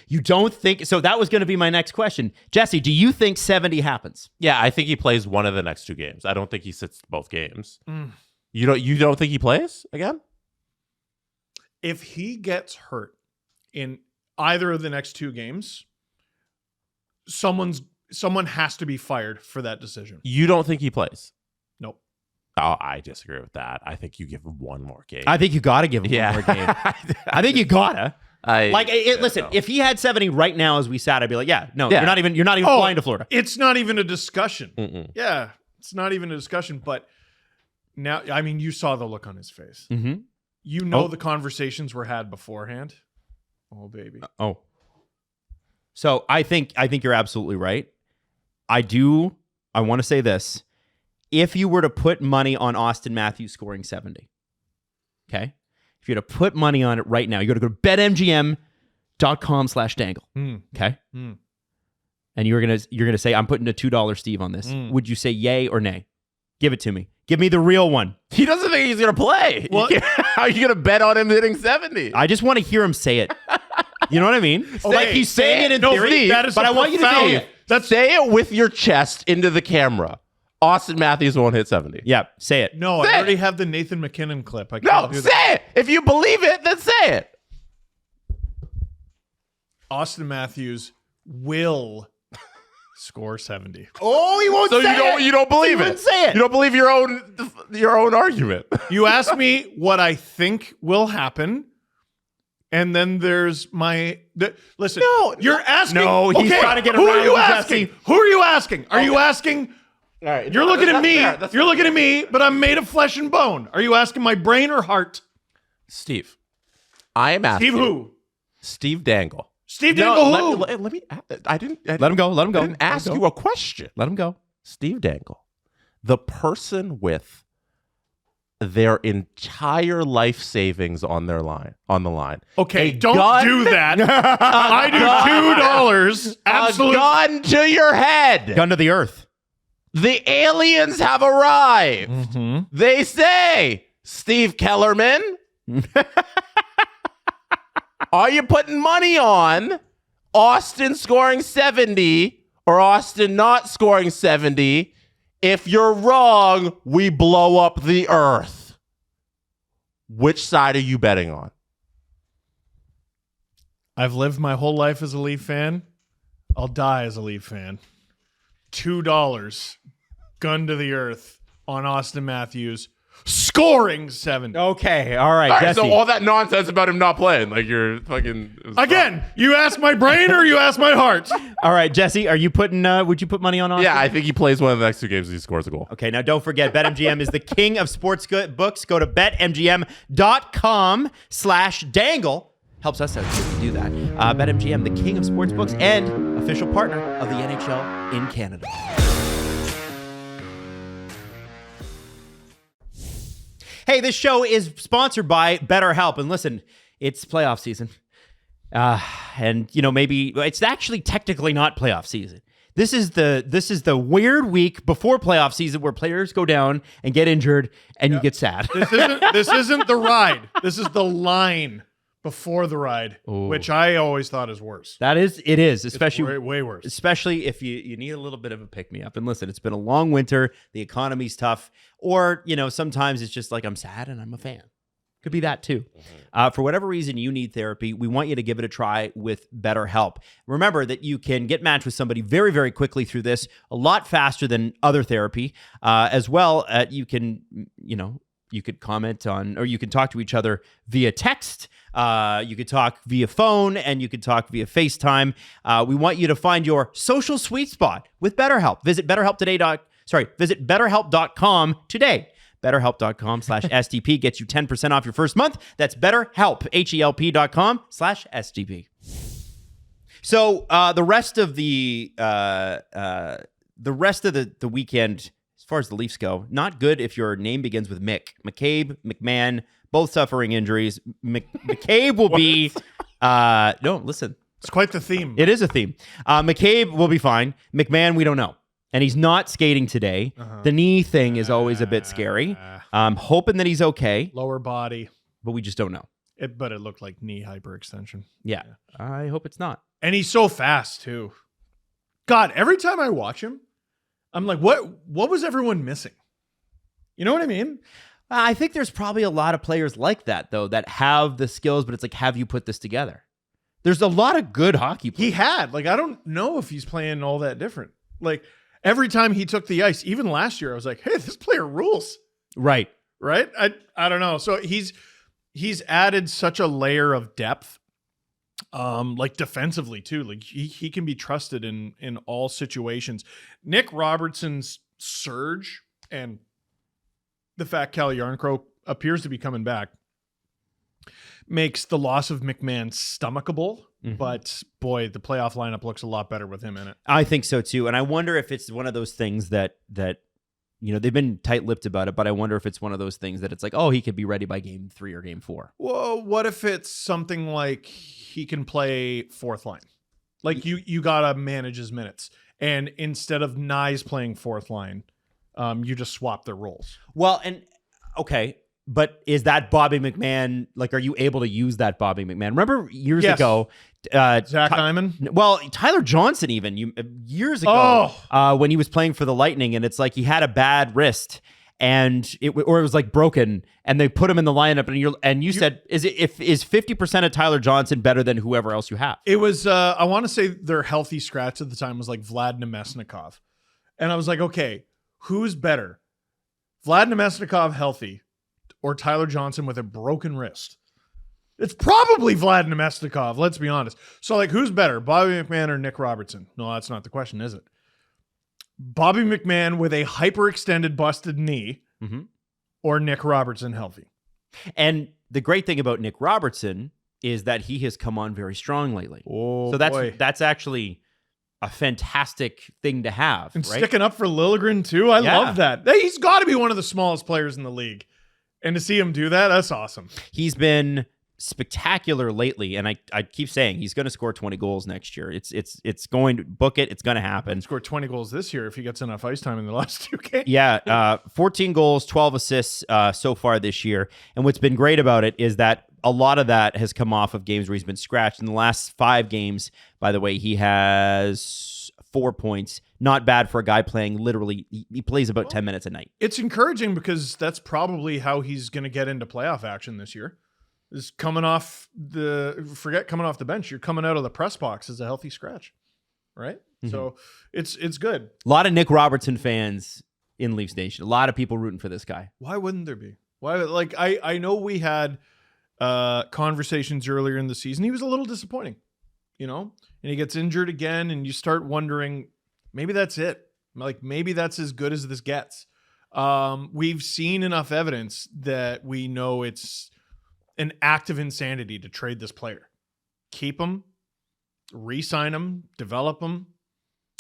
You don't think so? That was going to be my next question. Jesse, do you think 70 happens? Yeah, I think he plays one of the next 2 games. I don't think he sits both games. You don't think he plays again? If he gets hurt in either of the next 2 games, someone has to be fired for that decision. You don't think he plays? Nope. Oh, I disagree with that. I think you give him one more game. I think you got to give him one more game. I think you got to. Listen, if he had 70 right now as we sat, I'd be like, you're not even flying to Florida. It's not even a discussion. Yeah, it's not even a discussion. But now, I mean, you saw the look on his face. Mm-hmm. You know the conversations were had beforehand. Oh, baby. So I think you're absolutely right. I want to say this. If you were to put money on Austin Matthews scoring 70, okay? If you were to put money on it right now, you got to go to betmgm.com/dangle, okay? And you're gonna say, I'm putting a $2 Steve on this. Would you say yay or nay? Give it to me. Give me the real one. He doesn't think he's going to play. Well, how are you going to bet on him hitting 70? I just want to hear him say it. You know what I mean? Like he's saying it in theory, Steve, but I want you to say it. Say it with your chest into the camera. Austin Matthews won't hit 70. Yeah, say it. No, Say I already it. have the Nathan McKinnon clip. I No, can't do say that. it. If you believe it, then say it. Austin Matthews will score 70. Oh, he won't So say it. you don't believe He it. wouldn't say it. You don't believe your own argument. You ask me what I think will happen, and then there's listen. No, you're asking. No, he's trying to get Who around are you to asking? Jesse. Who are you asking? Are you asking? All right, You're looking at that's me. fair. That's You're fair. looking at me, but I'm made of flesh and bone. Are you asking my brain or heart? Steve, I am asking. Steve who? Steve Dangle. Steve Dangle who? Let me. I didn't. Let him go. Let him go. I didn't ask you a question. Let him go. Steve Dangle, the person with their entire life savings on the line. Okay, A don't gun- do that. I do $2. Absolutely. A gun to your head. Gun to the earth. The aliens have arrived. They say, Steve Kellerman, are you putting money on Austin scoring 70 or Austin not scoring 70? If you're wrong, we blow up the earth. Which side are you betting on? I've lived my whole life as a Leaf fan. I'll die as a Leaf fan. $2. Gun to the earth on Austin Matthews scoring 70. Okay. All right, All right, Jesse. so all that nonsense about him not playing, like you're fucking... Again, you ask my brain or you ask my heart? All right, Jesse, are you putting? Would you put money on Austin? Yeah, I think he plays one of the next 2 games and he scores a goal. Okay, now don't forget, BetMGM is the king of sports books. Go to betmgm.com/dangle. Helps us out if you do that. BetMGM, the king of sports books and official partner of the NHL in Canada. Hey, this show is sponsored by BetterHelp. And listen, it's playoff season. And, maybe it's actually technically not playoff season. This is the weird week before playoff season where players go down and get injured and you get sad. This isn't the ride. This is the line before the ride, which I always thought is worse. It is, especially Way worse. Especially if you need a little bit of a pick-me-up. And listen, it's been a long winter. The economy's tough. Or, sometimes it's just like I'm sad and I'm a fan. Could be that too. For whatever reason you need therapy, we want you to give it a try with BetterHelp. Remember that you can get matched with somebody very, very quickly through this, a lot faster than other therapy. As well, you can, you could comment on, or you can talk to each other via text. You could talk via phone and you could talk via FaceTime. We want you to find your social sweet spot with BetterHelp. Visit BetterHelp.com today. BetterHelp.com/STP gets you 10% off your first month. That's BetterHelp, HELP.com/STP. So the rest of the weekend, as far as the Leafs go, not good if your name begins with Mick. McCabe, McMahon, both suffering injuries. McCabe will be no, listen. It's quite the theme. It is a theme. McCabe will be fine. McMahon, we don't know. And he's not skating today. The knee thing is always a bit scary. I'm hoping that he's okay, Lower body. but we just don't know. But it looked like knee hyperextension. Yeah. I hope it's not. And he's so fast too. God, every time I watch him, I'm like, what was everyone missing? You know what I mean? I think there's probably a lot of players like that, though, that have the skills, but it's like, have you put this together? There's a lot of good hockey players. I don't know if he's playing all that different. Like, every time he took the ice, even last year, I was like, hey, this player rules. Right. Right? I don't know. So he's added such a layer of depth, like defensively too. Like he can be trusted in all situations. Nick Robertson's surge and the fact Cal Yarncroke appears to be coming back makes the loss of McMahon stomachable. But boy, the playoff lineup looks a lot better with him in it. I think so too. And I wonder if it's one of those things that they've been tight-lipped about it, but I wonder if it's one of those things that it's like, oh, he could be ready by game 3 or game 4. Well, what if it's something like he can play fourth line? Like you gotta manage his minutes. And instead of Nyes playing fourth line, you just swap their roles. Well, and okay, but is that Bobby McMahon? Like, are you able to use that Bobby McMahon? Remember years ago, Zach Hyman? Well, Tyler Johnson even years ago when he was playing for the Lightning, and it's like he had a bad wrist and it was like broken, and they put him in the lineup, and you said, is 50% of Tyler Johnson better than whoever else you have? It was I want to say their healthy scratch at the time was like Vlad Nemesnikov, and I was like, okay, who's better, Vlad Nemesnikov healthy or Tyler Johnson with a broken wrist? It's probably Vlad Nemesnikov, let's be honest. So, like, who's better, Bobby McMahon or Nick Robertson? No, that's not the question, is it? Bobby McMahon with a hyperextended busted knee or Nick Robertson healthy? And the great thing about Nick Robertson is that he has come on very strong lately. Oh, so boy. that's actually a fantastic thing to have. And right? sticking up for Liljegren, too. I love that. He's got to be one of the smallest players in the league. And to see him do that, that's awesome. He's been spectacular lately, and I keep saying he's going to score 20 goals next year. It's going to book it. It's going to happen. Score 20 goals this year if he gets enough ice time in the last 2 games. Yeah, 14 goals, 12 assists so far this year. And what's been great about it is that a lot of that has come off of games where he's been scratched. In the last 5 games, by the way, he has 4 points. Not bad for a guy playing literally, he plays about 10 minutes a night. It's encouraging because that's probably how he's going to get into playoff action this year. Is coming off coming off the bench. You're coming out of the press box as a healthy scratch, right? So it's good. A lot of Nick Robertson fans in Leafs Nation. A lot of people rooting for this guy. Why wouldn't there be? Why? Like I know we had conversations earlier in the season. He was a little disappointing, and he gets injured again, and you start wondering, maybe that's it. Like maybe that's as good as this gets. We've seen enough evidence that we know it's an act of insanity to trade this player. Keep him, re-sign him, develop him.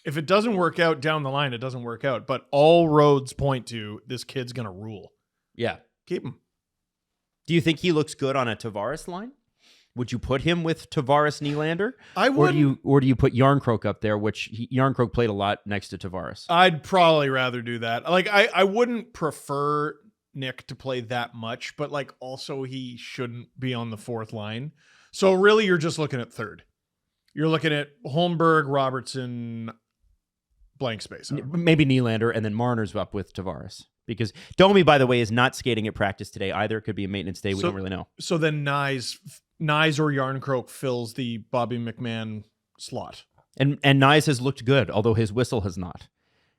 If it doesn't work out down the line, it doesn't work out. But all roads point to this kid's going to rule. Yeah. Keep him. Do you think he looks good on a Tavares line? Would you put him with Tavares Nylander? I would. Or do you put Yarncroke up there, which Yarncroke played a lot next to Tavares? I'd probably rather do that. Like I wouldn't prefer Nick to play that much, but like also he shouldn't be on the fourth line. So really you're just looking at third. You're looking at Holmberg, Robertson, blank space. Maybe Nylander, and then Marner's up with Tavares. Because Domi, by the way, is not skating at practice today either. It could be a maintenance day. We don't really know. So then Nyes or Yarncroke fills the Bobby McMahon slot. And Nyes has looked good, although his whistle has not.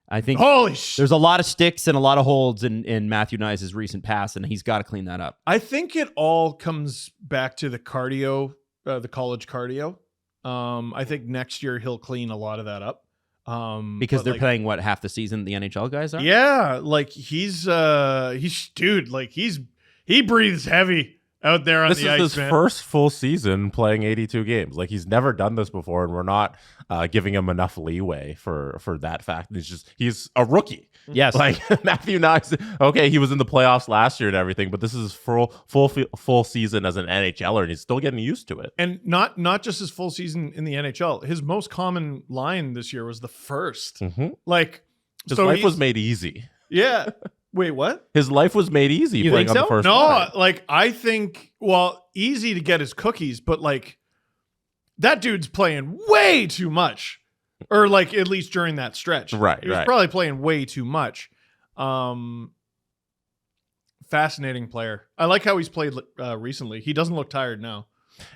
I think Holy shit. there's a lot of sticks and a lot of holds in Matthew Nyes' recent pass, and he's got to clean that up. I think it all comes back to the cardio, the college cardio. I think next year he'll clean a lot of that up. Because they're playing half the season the NHL guys are? Yeah, like he's dude, like he breathes heavy out there on This the is ice. his Man. first full season playing 82 games. Like he's never done this before, and we're not giving him enough leeway for that fact. He's a rookie. Yes. Like Matthew Nyes. Okay, he was in the playoffs last year and everything, but this is his full season as an NHLer, and he's still getting used to it. And not just his full season in the NHL. His most common line this year was the first. Mm-hmm. Like His so life he's- was made easy. Yeah. Wait, what? His life was made easy You playing think on the so? first No, line. like I think easy to get his cookies, but like that dude's playing way too much. Or like at least during that stretch. Right, He was right. probably playing way too much. Fascinating player. I like how he's played recently. He doesn't look tired now.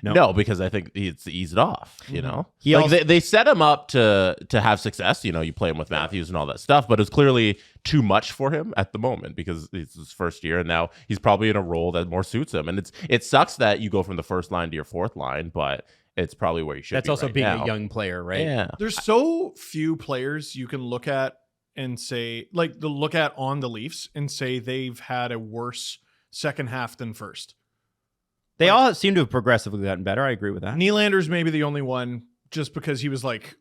No, because I think it's eased off, you know? He Like also- they set him up to have success. You know, you play him with Matthews and all that stuff, but it's clearly too much for him at the moment because it's his first year, and now he's probably in a role that more suits him. And it sucks that you go from the first line to your fourth line, but it's probably where you should That's be also right being now. a young player, right? Yeah. There's so few players you can look at and say, like, look at on the Leafs and say they've had a worse second half than first. They all seem to have progressively gotten better. I agree with that. Nylander's maybe the only one just because he was like,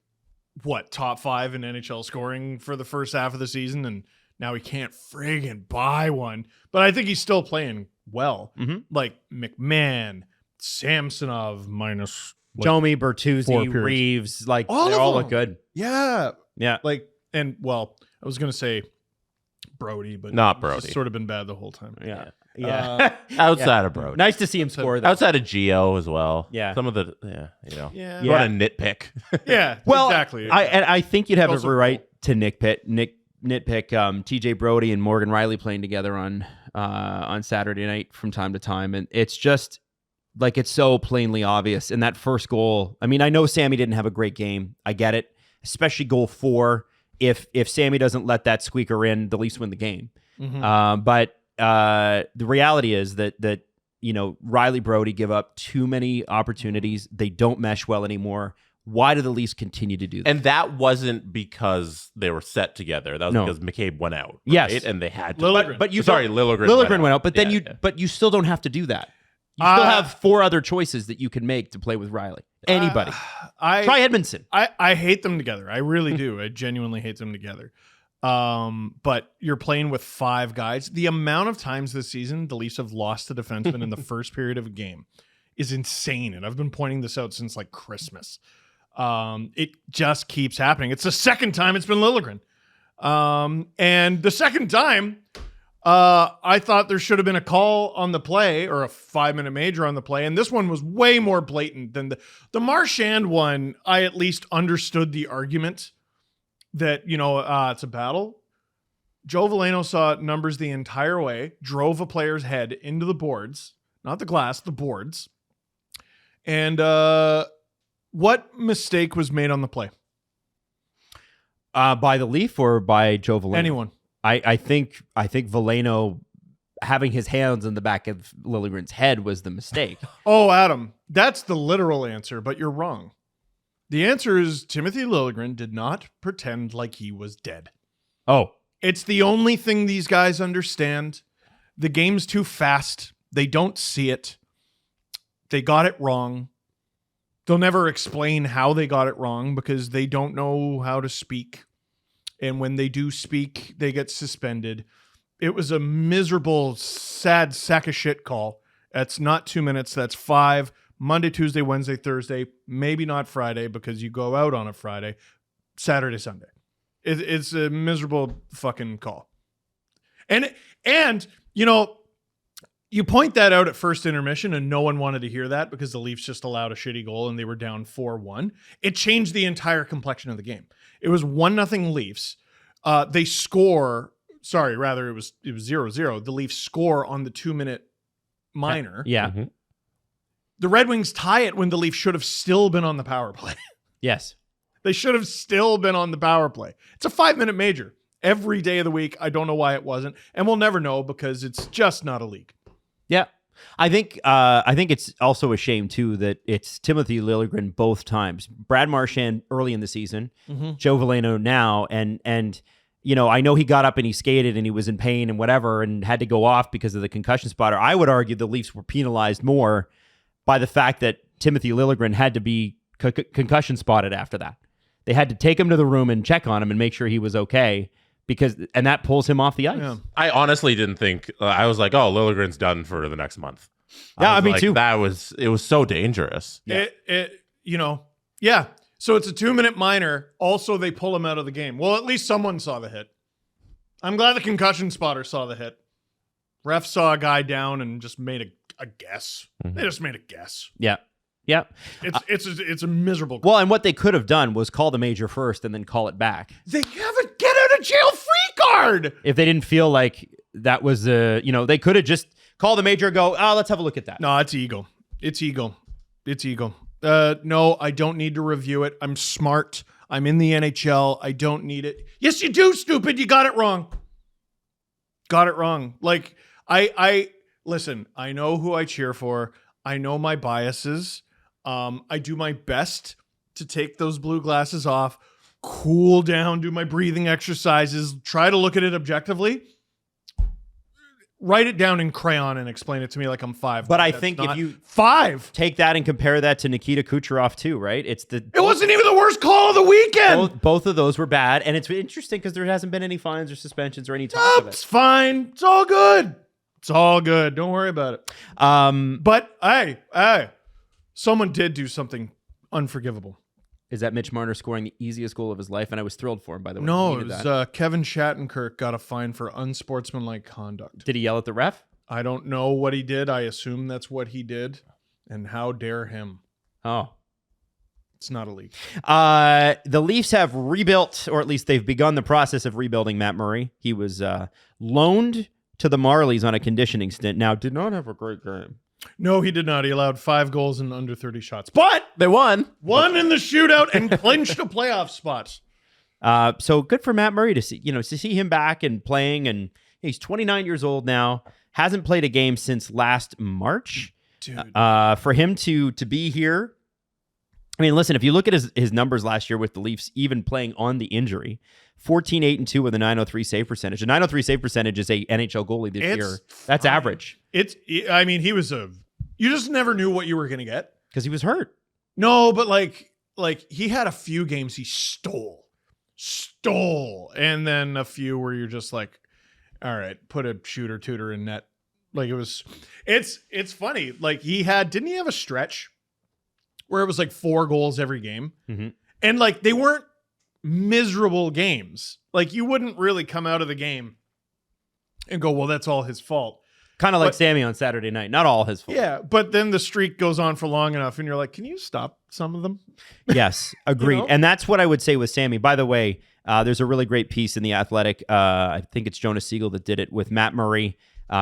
top 5 in NHL scoring for the first half of the season, and now he can't friggin' buy one. But I think he's still playing well. Mhm. Like McMahon, Samsonov minus. Like, Jomi, 4 Bertuzzi, periods. Reeves, like All they of all them. look good. yeah. Yeah. Like, and well, I was going to say Brody, but Not he's Brody. just sort of been bad the whole time. Yeah. Yeah. Outside of Brody. Nice to see him score though. Outside of Geo as well. Yeah. Some of the, you know. Yeah. You want to nitpick. Yeah. Well, exactly. I think you'd have Also every right to nitpick TJ Brody and Morgan Riley playing together on Saturday night from time to time, and it's just like it's so plainly obvious. In that first goal, I mean, I know Sammy didn't have a great game. I get it, especially goal 4. If Sammy doesn't let that squeaker in, the Leafs win the game. Mhm. But the reality is that Riley Brody give up too many opportunities. They don't mesh well anymore. Why do the Leafs continue to do that? And that wasn't because they were set together. That was No. because McCabe went out. Yes. Right? And they had to. Liljegren. But you Sorry, don't- Liljegren went out. But then Yeah, but you still don't have to do that. You still have 4 other choices that you can make to play with Riley. Anybody. Try Edmondson. I hate them together. I really do. I genuinely hate them together. But you're playing with 5 guys. The amount of times this season the Leafs have lost a defenseman in the first period of a game is insane. And I've been pointing this out since like Christmas. It just keeps happening. It's the second time it's been Liljegren. And the second time, I thought there should have been a call on the play or a 5-minute major on the play. And this one was way more blatant than the Marchand one. I at least understood the argument that, it's a battle. Joe Veleno saw numbers the entire way, drove a player's head into the boards, not the glass, the boards. And what mistake was made on the play? By the Leaf or by Joe Veleno? Anyone. I think Veleno having his hands in the back of Liljegren's head was the mistake. Oh, Adam, that's the literal answer, but you're wrong. The answer is Timothy Liljegren did not pretend like he was dead. Oh. It's the only thing these guys understand. The game's too fast. They don't see it. They got it wrong. They'll never explain how they got it wrong because they don't know how to speak. And when they do speak, they get suspended. It was a miserable, sad sack of shit call. That's not 2 minutes. That's 5. Monday, Tuesday, Wednesday, Thursday. Maybe not Friday because you go out on a Friday. Saturday, Sunday. It's a miserable fucking call. And you point that out at first intermission and no one wanted to hear that because the Leafs just allowed a shitty goal and they were down 4-1. It changed the entire complexion of the game. It was 1-0 Leafs. They score. Sorry, rather it was 0-0. The Leafs score on the 2-minute minor. Yeah. Mm-hmm. The Red Wings tie it when the Leafs should have still been on the power play. Yes. They should have still been on the power play. It's a 5-minute major. every day of the week. I don't know why it wasn't. And we'll never know because it's just not a league. Yeah. I think it's also a shame too that it's Timothy Liljegren both times. Brad Marchand early in the season, Joe Veleno now, and you know, I know he got up and he skated and he was in pain and whatever and had to go off because of the concussion spotter. I would argue the Leafs were penalized more by the fact that Timothy Liljegren had to be concussion spotted after that. They had to take him to the room and check on him and make sure he was okay. And that pulls him off the ice. Yeah. I honestly didn't think. I was like, "Oh, Liljegren's done for the next month." Yeah, me like, too. It was so dangerous. Yeah. Yeah. So it's a 2-minute minor. Also, they pull him out of the game. Well, at least someone saw the hit. I'm glad the concussion spotter saw the hit. Ref saw a guy down and just made a guess. They just made a guess. Yeah. Yeah. It's a miserable. Well, and what they could have done was call the major first and then call it back. They have a get out of jail free card. If they didn't feel like that was they could have just called the major and go, oh, let's have a look at that. No, it's ego. It's ego. No, I don't need to review it. I'm smart. I'm in the NHL. I don't need it. Yes, you do, stupid. You got it wrong. Like, I listen, I know who I cheer for. I know my biases. I do my best to take those blue glasses off, cool down, do my breathing exercises, try to look at it objectively. Write it down in crayon and explain it to me like I'm 5. But I think if you 5 take that and compare that to Nikita Kucherov too, right? It wasn't even the worst call of the weekend. Both of those were bad, and it's interesting because there hasn't been any fines or suspensions or any talk of it. It's fine. It's all good. Don't worry about it. But hey, someone did do something unforgivable. Is that Mitch Marner scoring the easiest goal of his life? And I was thrilled for him, by the way. No, it was Kevin Shattenkirk got a fine for unsportsmanlike conduct. Did he yell at the ref? I don't know what he did. I assume that's what he did. And how dare him? Oh. It's not a league. The Leafs have rebuilt, or at least they've begun the process of rebuilding Matt Murray. He was loaned to the Marlies on a conditioning stint. Now, did not have a great game. No, he did not. He allowed 5 goals in under 30 shots. But They won. in the shootout and clinched a playoff spot. So good for Matt Murray to see him back and playing. And he's 29 years old now. Hasn't played a game since last March. Dude. For him to be here. I mean, listen, if you look at his numbers last year with the Leafs, even playing on the injury, 14-8-2 with a 903 save percentage. A 903 save percentage is a NHL goalie this year. That's average. He was you just never knew what you were going to get. Because he was hurt. No, but like he had a few games he stole. And then a few where you're just like, all right, put a shooter tutor in net. Like it's funny. Like didn't he have a stretch where it was like 4 goals every game? Mm-hmm. And like they weren't miserable games. Like you wouldn't really come out of the game and go, well, that's all his fault. Kind of like Sammy on Saturday night. Not all his fault. Yeah, but then the streak goes on for long enough and you're like, can you stop some of them? Yes, agreed. You know? And that's what I would say with Sammy. By the way, there's a really great piece in The Athletic. I think it's Jonas Siegel that did it with Matt Murray,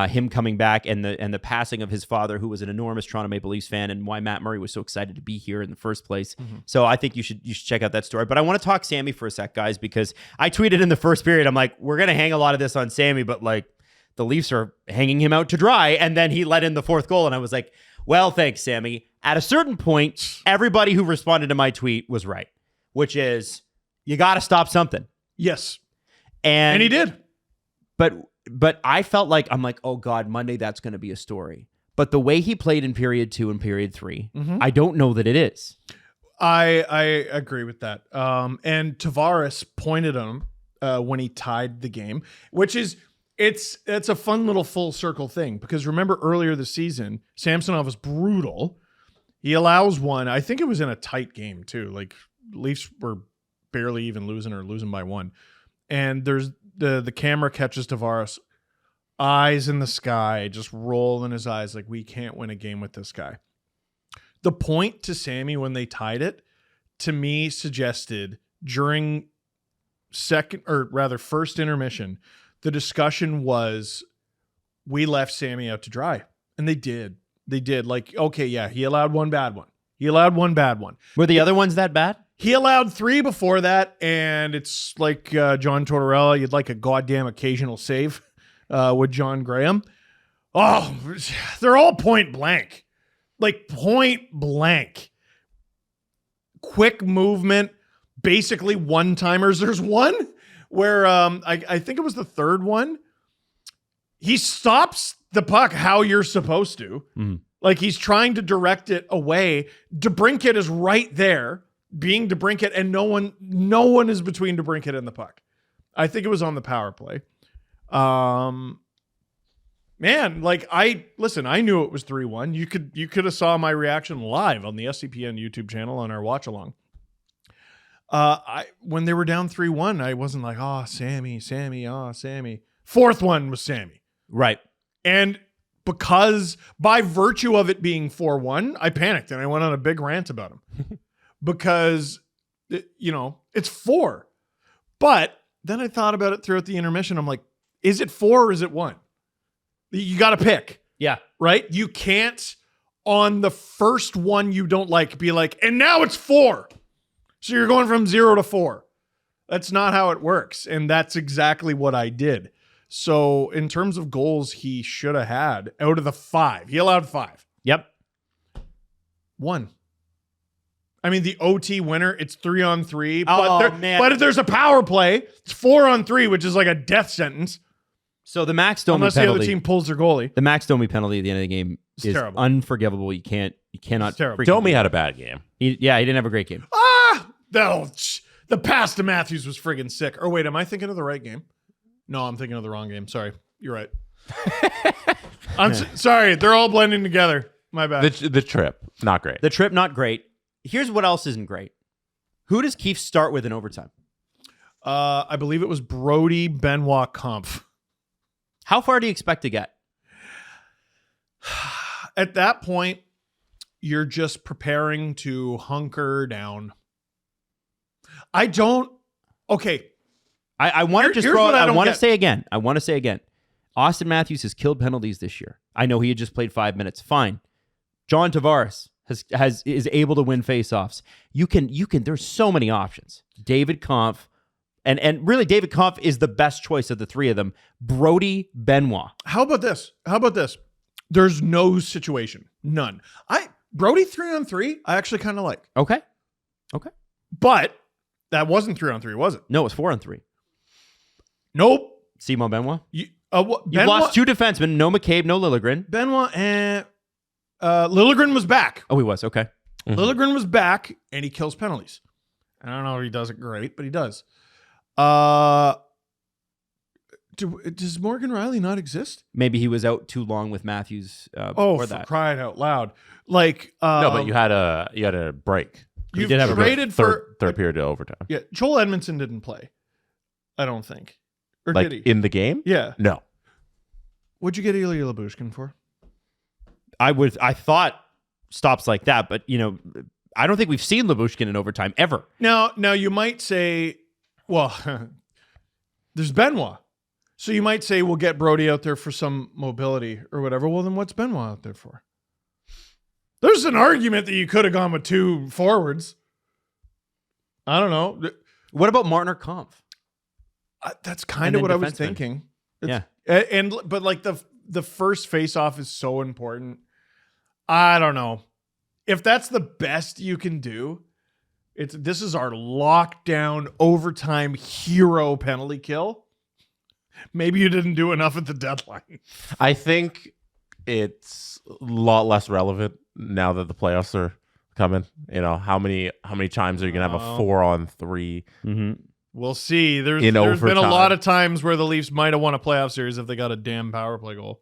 him coming back and the passing of his father, who was an enormous Toronto Maple Leafs fan, and why Matt Murray was so excited to be here in the first place. Mm-hmm. So I think you should check out that story. But I want to talk Sammy for a sec, guys, because I tweeted in the first period, I'm like, we're going to hang a lot of this on Sammy, but like the Leafs are hanging him out to dry. And then he let in the 4th goal. And I was like, well, thanks, Sammy. At a certain point, everybody who responded to my tweet was right, which is you got to stop something. Yes. And he did. But I felt like, I'm like, oh God, Monday, that's going to be a story. But the way he played in period 2 and period 3, I don't know that it is. I agree with that. And Tavares pointed on him when he tied the game, which is, it's a fun little full circle thing, because remember earlier this season, Samsonov was brutal. He allows one. I think it was in a tight game too. Like Leafs were barely even losing or losing by 1. And there's the camera catches Tavares, eyes in the sky, just rolling his eyes like, we can't win a game with this guy. The point to Sammy when they tied it, to me, suggested during first intermission, the discussion was, we left Sammy out to dry. And they did. Like, okay, yeah, he allowed one bad one. Were the other ones that bad? He allowed 3 before that, and it's like John Tortorella, you'd like a goddamn occasional save with John Graham. Oh, they're all point blank. Like point blank. Quick movement, basically one-timers. There's one where I think it was the third one. He stops the puck how you're supposed to. Mm-hmm. Like he's trying to direct it away. DeBrincat is right there, being DeBrincat, and no one is between DeBrincat and the puck. I think it was on the power play. Man, like I knew it was 3-1. You could have saw my reaction live on the SCPN YouTube channel on our watch along. When they were down 3-1, I wasn't like, oh, Sammy. Fourth one was Sammy. Right. And because by virtue of it being 4-1, I panicked and I went on a big rant about him because, it's 4. But then I thought about it throughout the intermission. I'm like, is it 4 or is it 1? You got to pick. Yeah. Right? You can't, on the first one you don't like, be like, and now it's 4. So you're going from 0 to 4. That's not how it works. And that's exactly what I did. So in terms of goals he should have had, out of the 5, he allowed 5. Yep. 1. I mean, the OT winner, it's 3-on-3. Man. But if there's a power play, it's 4-on-3, which is like a death sentence. So the Max Domi unless penalty, the other team pulls their goalie. The Max Domi penalty at the end of the game is terrible. Unforgivable. You cannot. Domi had a bad game. He didn't have a great game. No, the pass to Matthews was friggin' sick. Or wait, am I thinking of the right game? No, I'm thinking of the wrong game. Sorry. You're right. I'm sorry. They're all blending together. My bad. The trip, not great. The trip, not great. Here's what else isn't great. Who does Keefe start with in overtime? I believe it was Brody, Benoit, Kampf. How far do you expect to get? At that point, you're just preparing to hunker down. Okay. I want to just throw. I want to say again. Austin Matthews has killed penalties this year. I know he had just played 5 minutes. Fine. John Tavares is able to win faceoffs. You can. There's so many options. David Kampf, and really David Kampf is the best choice of the 3 of them. Brody, Benoit. How about this? There's no situation. None. Brody 3-on-3. I actually kind of like. Okay. But that wasn't 3-on-3, was it? No, it was 4-on-3. Nope. Simon Benoit. You've lost 2 defensemen. No McCabe, no Liljegren. Benoit and Liljegren was back. Oh, he was. Okay. Mm-hmm. Liljegren was back, and he kills penalties. I don't know if he does it great, but he does. Does Morgan Riley not exist? Maybe he was out too long with Matthews before that. Crying out loud. Like no, but you had a break. You did have traded for third period to overtime. Yeah, Joel Edmondson didn't play. I don't think. Or like did he? In the game? Yeah. No. What'd you get Ilya Lyubushkin for? I thought stops like that, but I don't think we've seen Lyubushkin in overtime ever. Now you might say, well, there's Benoit. So you might say we'll get Brody out there for some mobility or whatever. Well, then what's Benoit out there for? There's an argument that you could have gone with 2 forwards. I don't know. What about Martin or Kampf? That's kind of what I was thinking. Yeah. But like the first face-off is so important. I don't know. If that's the best you can do, this is our lockdown overtime hero penalty kill. Maybe you didn't do enough at the deadline. I think it's a lot less relevant now that the playoffs are coming. How many times are you gonna have a 4-on-3? Mm-hmm. We'll see. There's been a lot of times where the Leafs might have won a playoff series if they got a damn power play goal.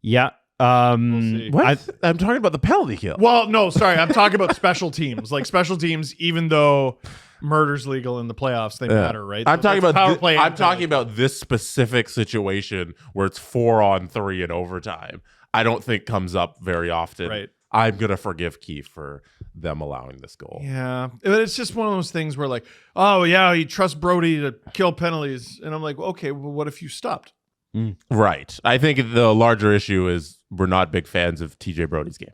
Yeah. We'll see. What? I'm talking about the penalty kill. Well, no, sorry. I'm talking about special teams. Like special teams, even though murder's legal in the playoffs, they matter, right? I'm talking about power play. I'm talking about this specific situation where it's 4-on-3 in overtime. I don't think comes up very often. Right. I'm gonna forgive Keefe for them allowing this goal. Yeah, but it's just one of those things where like, oh yeah, you trust Brody to kill penalties, and I'm like, okay, well, what if you stopped? Right. I think the larger issue is we're not big fans of TJ Brody's game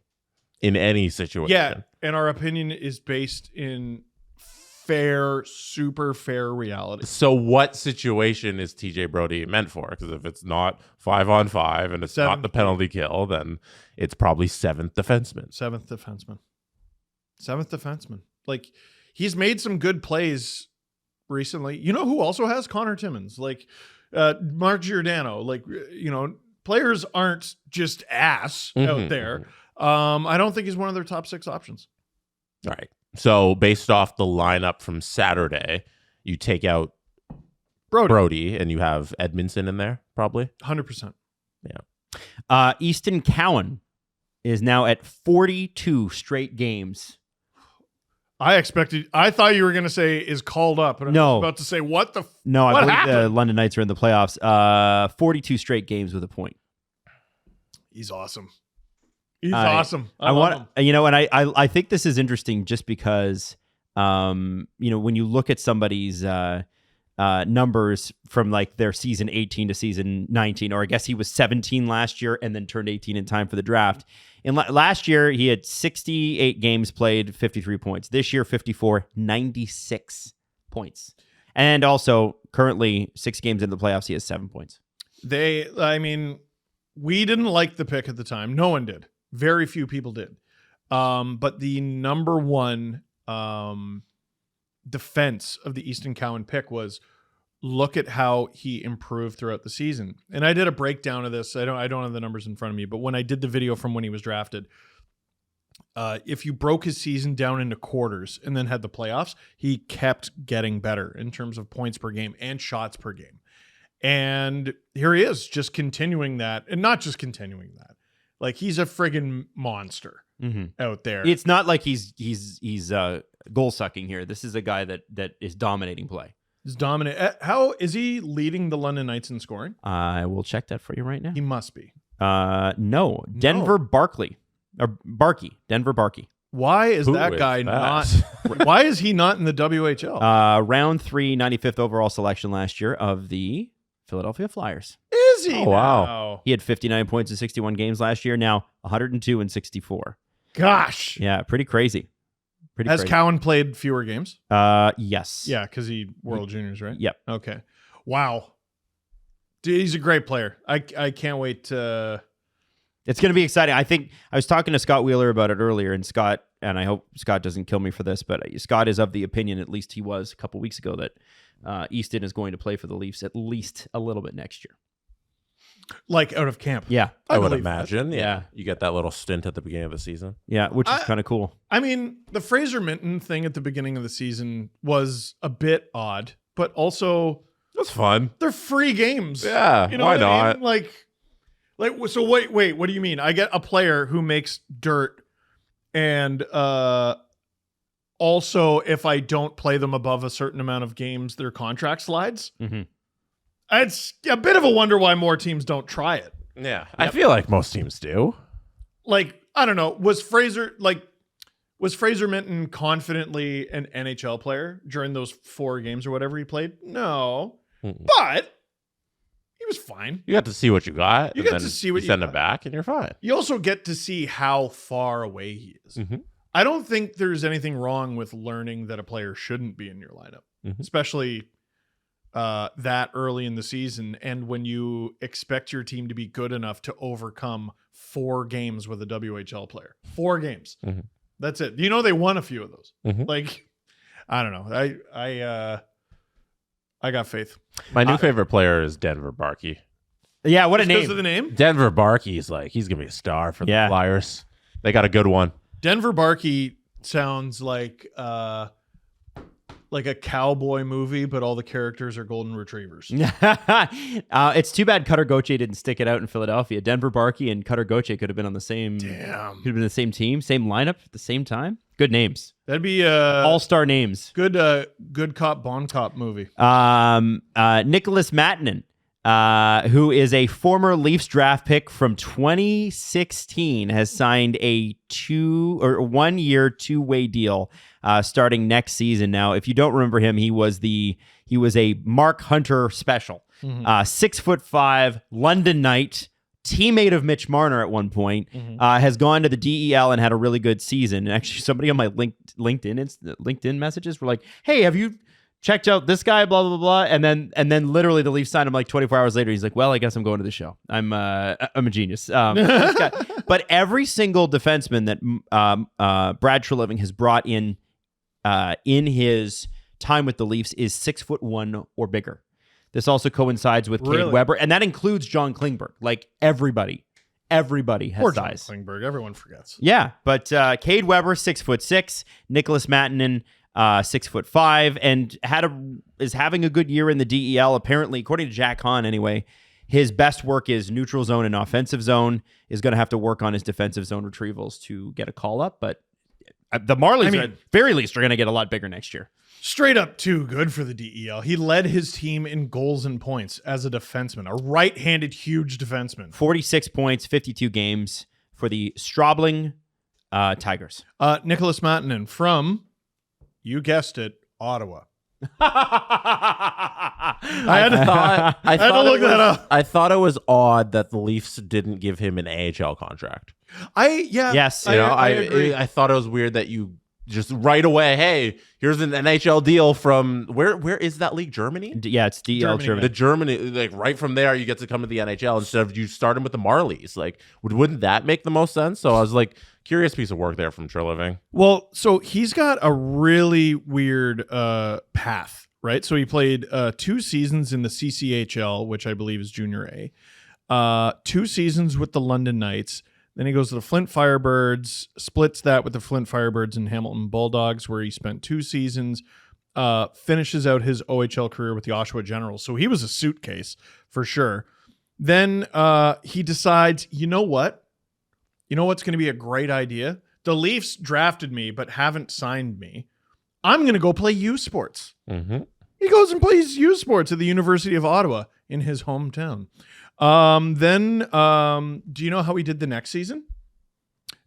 in any situation. Yeah, and our opinion is based in super fair reality. So what situation is TJ Brody meant for? Because if it's not 5-on-5 and it's not the penalty kill, then it's probably seventh defenseman. Seventh defenseman. Like, he's made some good plays recently. You know who also has Connor Timmins? Like, Mark Giordano. Like, players aren't just ass out there. I don't think he's one of their top 6 options. All right. So based off the lineup from Saturday, you take out Brody and you have Edmondson in there, probably? 100%. Yeah. Easton Cowan is now at 42 straight games. I thought you were going to say is called up. And No. I was about to say, what the No, I what believe happened? the London Knights are in the playoffs. 42 straight games with a point. He's awesome. He's awesome. I want love him. and I think this is interesting just because when you look at somebody's numbers from like their season 18 to season 19, or I guess he was 17 last year and then turned 18 in time for the draft. And last year he had 68 games played, 53 points. This year 54, 96 points. And also currently 6 games in the playoffs he has 7 points. We didn't like the pick at the time. No one did. Very few people did. But the number one defense of the Easton Cowan pick was, look at how he improved throughout the season. And I did a breakdown of this. I don't have the numbers in front of me, but when I did the video from when he was drafted, if you broke his season down into quarters and then had the playoffs, he kept getting better in terms of points per game and shots per game. And here he is, just continuing that, and not just continuing that. Like, he's a friggin' monster out there. It's not like he's goal sucking here. This is a guy that is dominating play. He's dominant. How is he leading the London Knights in scoring? I will check that for you right now. He must be. No, Denver Barkey. Why is Who that is guy that? not? Why is he not in the WHL? Round 3, 95th overall selection last year of the Philadelphia Flyers. Is he? Oh, wow. now? He had 59 points in 61 games last year. Now 102 in 64. Gosh. Yeah, pretty crazy. Has crazy. Cowan played fewer games? Yes. Yeah, because he World Juniors, right? Yep. Okay. Wow. Dude, he's a great player. I can't wait to. It's going to be exciting. I think I was talking to Scott Wheeler about it earlier, and I hope Scott doesn't kill me for this, but Scott is of the opinion, at least he was a couple weeks ago, that Easton is going to play for the Leafs at least a little bit next year. Like out of camp. Yeah. I would believe that. imagine. Yeah. You get that little stint at the beginning of the season. Yeah, which is kind of cool. I mean, the Fraser Minton thing at the beginning of the season was a bit odd, but also That's fun. they're free games. Yeah, You know why what I not? mean? Like, so wait, what do you mean? I get a player who makes dirt, and also if I don't play them above a certain amount of games, their contract slides. Mm-hmm. It's a bit of a wonder why more teams don't try it. Yeah. I feel like most teams do. Like, I don't know, was Fraser Minton confidently an NHL player during those 4 games or whatever he played? No. Mm-mm. But he was fine. You got to see what you got. You and get then to see what you you send got. it back and you're fine. You also get to see how far away he is. Mm-hmm. I don't think there's anything wrong with learning that a player shouldn't be in your lineup, especially that early in the season, and when you expect your team to be good enough to overcome 4 games with a WHL player. 4 games. Mm-hmm. That's it. You know, they won a few of those. Mhm. Like, I don't know. I got faith. My new favorite player is Denver Barkey. Yeah, what a Because name. of the name? Denver Barkey is he's going to be a star for Yeah. the Flyers. They got a good one. Denver Barkey sounds like a cowboy movie, but all the characters are golden retrievers. It's too bad Cutter Gauthier didn't stick it out in Philadelphia. Denver Barkey and Cutter Gauthier could have been on the same. Damn. Could have been the same team, same lineup at the same time. Good names, That'd be all-star names. good cop, bon cop movie. Nicholas Mattinen, who is a former Leafs draft pick from 2016, has signed a 1-year, 2-way deal starting next season. Now, if you don't remember him, he was a Mark Hunter special. 6'5" London Knight, teammate of Mitch Marner at one point, has gone to the DEL and had a really good season. And actually, somebody on my LinkedIn messages were like, "Hey, have you checked out this guy?" Blah blah blah. And then literally the Leafs signed him like 24 hours later. He's like, "Well, I guess I'm going to the show. I'm a genius." This guy. But every single defenseman that Brad Treliving has brought in his time with the Leafs is 6'1" or bigger. This also coincides with Cade Weber, and that includes John Klingberg. Like everybody has Poor size. John Klingberg, everyone forgets. Yeah, but Cade Weber 6'6", Nicholas Mattinen 6'5", and is having a good year in the DEL. Apparently, according to Jack Hahn, anyway, his best work is neutral zone and offensive zone. Is going to have to work on his defensive zone retrievals to get a call up, but the Marlies, at very least, are going to get a lot bigger next year. Straight up too good for the DEL. He led his team in goals and points as a defenseman, a right-handed huge defenseman. 46 points, 52 games for the Strabling Tigers. Nicholas Mattinen from, you guessed it, Ottawa. I had to look that up. I thought it was odd that the Leafs didn't give him an AHL contract. Yes. I agree. I thought it was weird that you just right away, hey, here's an NHL deal from where is that league? Germany? Yeah, it's DL Germany. The Germany, like right from there, you get to come to the NHL instead of you starting with the Marlies. Like, wouldn't that make the most sense? So I was like, curious piece of work there from Treliving. Well, so he's got a really weird path, right? So he played 2 seasons in the CCHL, which I believe is Junior A, 2 seasons with the London Knights. Then he goes to the Flint Firebirds, splits that with the Flint Firebirds and Hamilton Bulldogs, where he spent 2 seasons, finishes out his OHL career with the Oshawa Generals. So he was a suitcase for sure. Then he decides, you know what? You know what's going to be a great idea? The Leafs drafted me but haven't signed me. I'm going to go play U Sports. Mm-hmm. He goes and plays U Sports at the University of Ottawa in his hometown. Then do you know how he did the next season?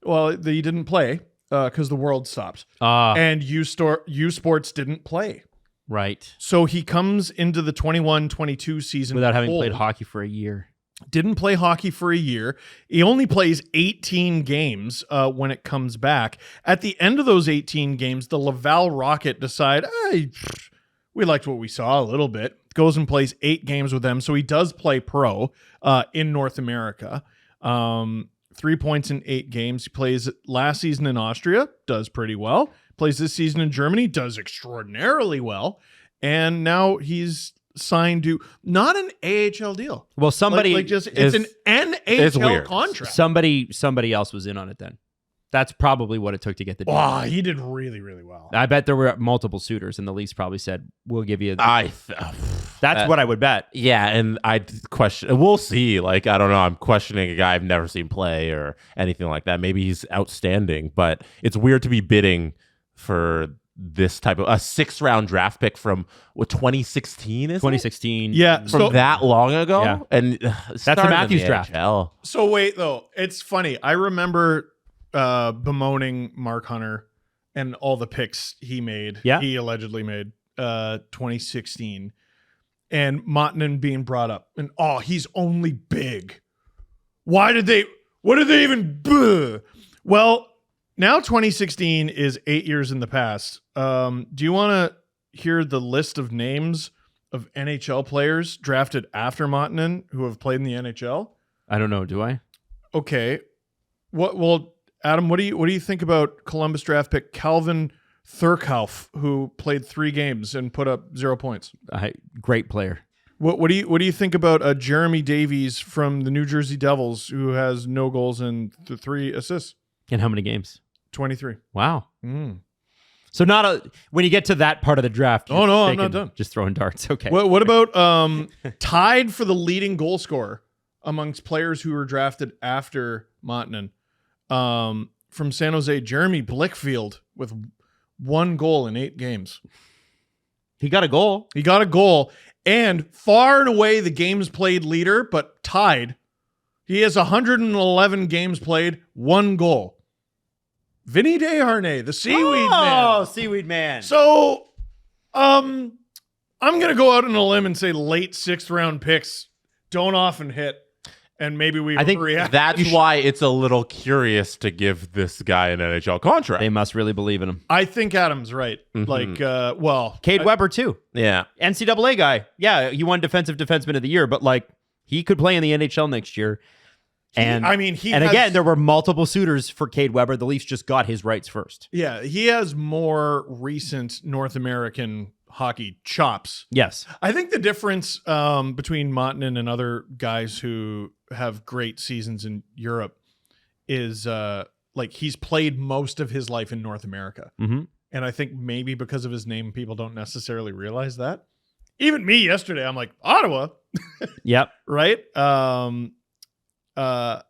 Well, he didn't play because the world stopped. And U Sports didn't play. Right. So he comes into the 21-22 season without having played hockey for a year. Didn't play hockey for a year. He only plays 18 games when it comes back. At the end of those 18 games, the Laval Rocket decide, hey, we liked what we saw a little bit. Goes and plays 8 games with them. So he does play pro in North America. 3 points in 8 games. He plays last season in Austria, does pretty well. Plays this season in Germany, does extraordinarily well. And now he's signed to not an AHL deal. Well, somebody it's an NHL contract. Somebody else was in on it then. That's probably what it took to get the deal. Wow, he did really, really well. I bet there were multiple suitors, and the Leafs probably said, "We'll give you." That's what I would bet. Yeah, and I question. We'll see. Like, I don't know. I'm questioning a guy I've never seen play or anything like that. Maybe he's outstanding, but it's weird to be bidding for this type of a 6th-round draft pick from 2016. Is 2016? Yeah, from that long ago. Yeah. And that's the Matthews draft. So wait, though, it's funny. I remember bemoaning Mark Hunter and all the picks he made. Yeah. He allegedly made 2016, and Mottinen being brought up, and he's only big. What did they even? Well, now 2016 is 8 years in the past. Do you want to hear the list of names of NHL players drafted after Mottinen who have played in the NHL? I don't know. Do I? Okay. Well, Adam, what do you think about Columbus draft pick Calvin Thurkauf, who played 3 games and put up 0 points? Great player. What do you think about Jeremy Davies from the New Jersey Devils, who has no goals and 3 assists? In how many games? 23. Wow. So when you get to that part of the draft. Oh no, I'm not done. Just throwing darts. Okay. What about tied for the leading goal scorer amongst players who were drafted after Mottinen? From San Jose, Jeremy Blickfield with 1 goal in 8 games. He got a goal. And far and away the games played leader, but tied. He has 111 games played, 1 goal. Vinny Desharnais, the Seaweed Man. Oh, Seaweed Man. So, I'm going to go out on a limb and say late 6th round picks don't often hit. and maybe we I think overreact. That's why it's a little curious to give this guy an NHL contract. They must really believe in him. I think Adam's right. Like, Cade Weber too. Yeah. NCAA guy. Yeah, he won Defensive Defenseman of the Year, but like he could play in the NHL next year. And again, there were multiple suitors for Cade Weber. The Leafs just got his rights first. Yeah, he has more recent North American hockey chops. Yes. I think the difference between Montanen and other guys who have great seasons in Europe is like he's played most of his life in North America. Mm-hmm. And I think maybe because of his name, people don't necessarily realize that. Even me yesterday, I'm like, Ottawa. Yep. Right? Yeah,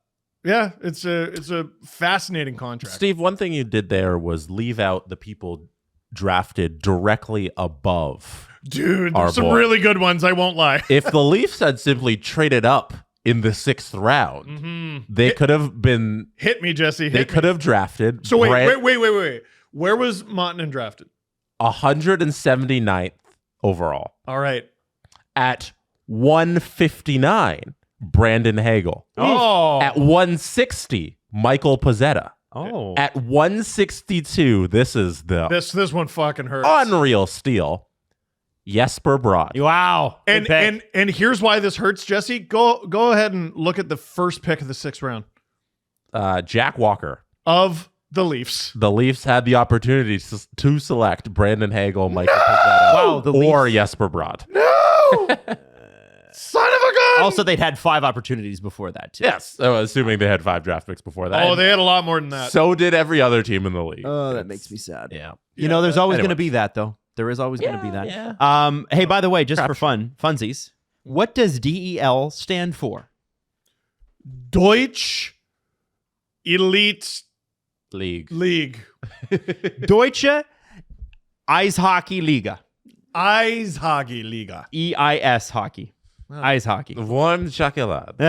it's a fascinating contract. Steve, one thing you did there was leave out the people drafted directly above. Dude, our there's some boy. really good ones, I won't lie. If the Leafs had simply traded up in the 6th round, they could have been. Hit me, Jesse. They could have drafted. So wait. Where was Montanen drafted? 179th overall. All right. At 159, Brandon Hagel. Oh. At 160, Michael Pezzetta. Oh. At 162, this is the This one fucking hurts. unreal steal. Jesper Bratt. Wow. And here's why this hurts, Jesse. Go ahead and look at the first pick of the 6th round Jack Walker. of the Leafs. The Leafs had the opportunity to select Brandon Hagel, Michael Pezzetta, Wow, the or Jesper Bratt. No! Son of a gun! Also, they'd had 5 opportunities before that, too. Yes, assuming they had 5 draft picks before that. Oh, they had a lot more than that. So did every other team in the league. Oh, that makes me sad. Yeah. You know, there's always Anyway. going to be that, though. There is always going to be that. Yeah. Hey, by the way, just for funsies, what does DEL stand for? Deutsche Elite League. Deutsche Eishockey Liga. Eishockey Liga. EIS hockey. Ice hockey. One chocolate.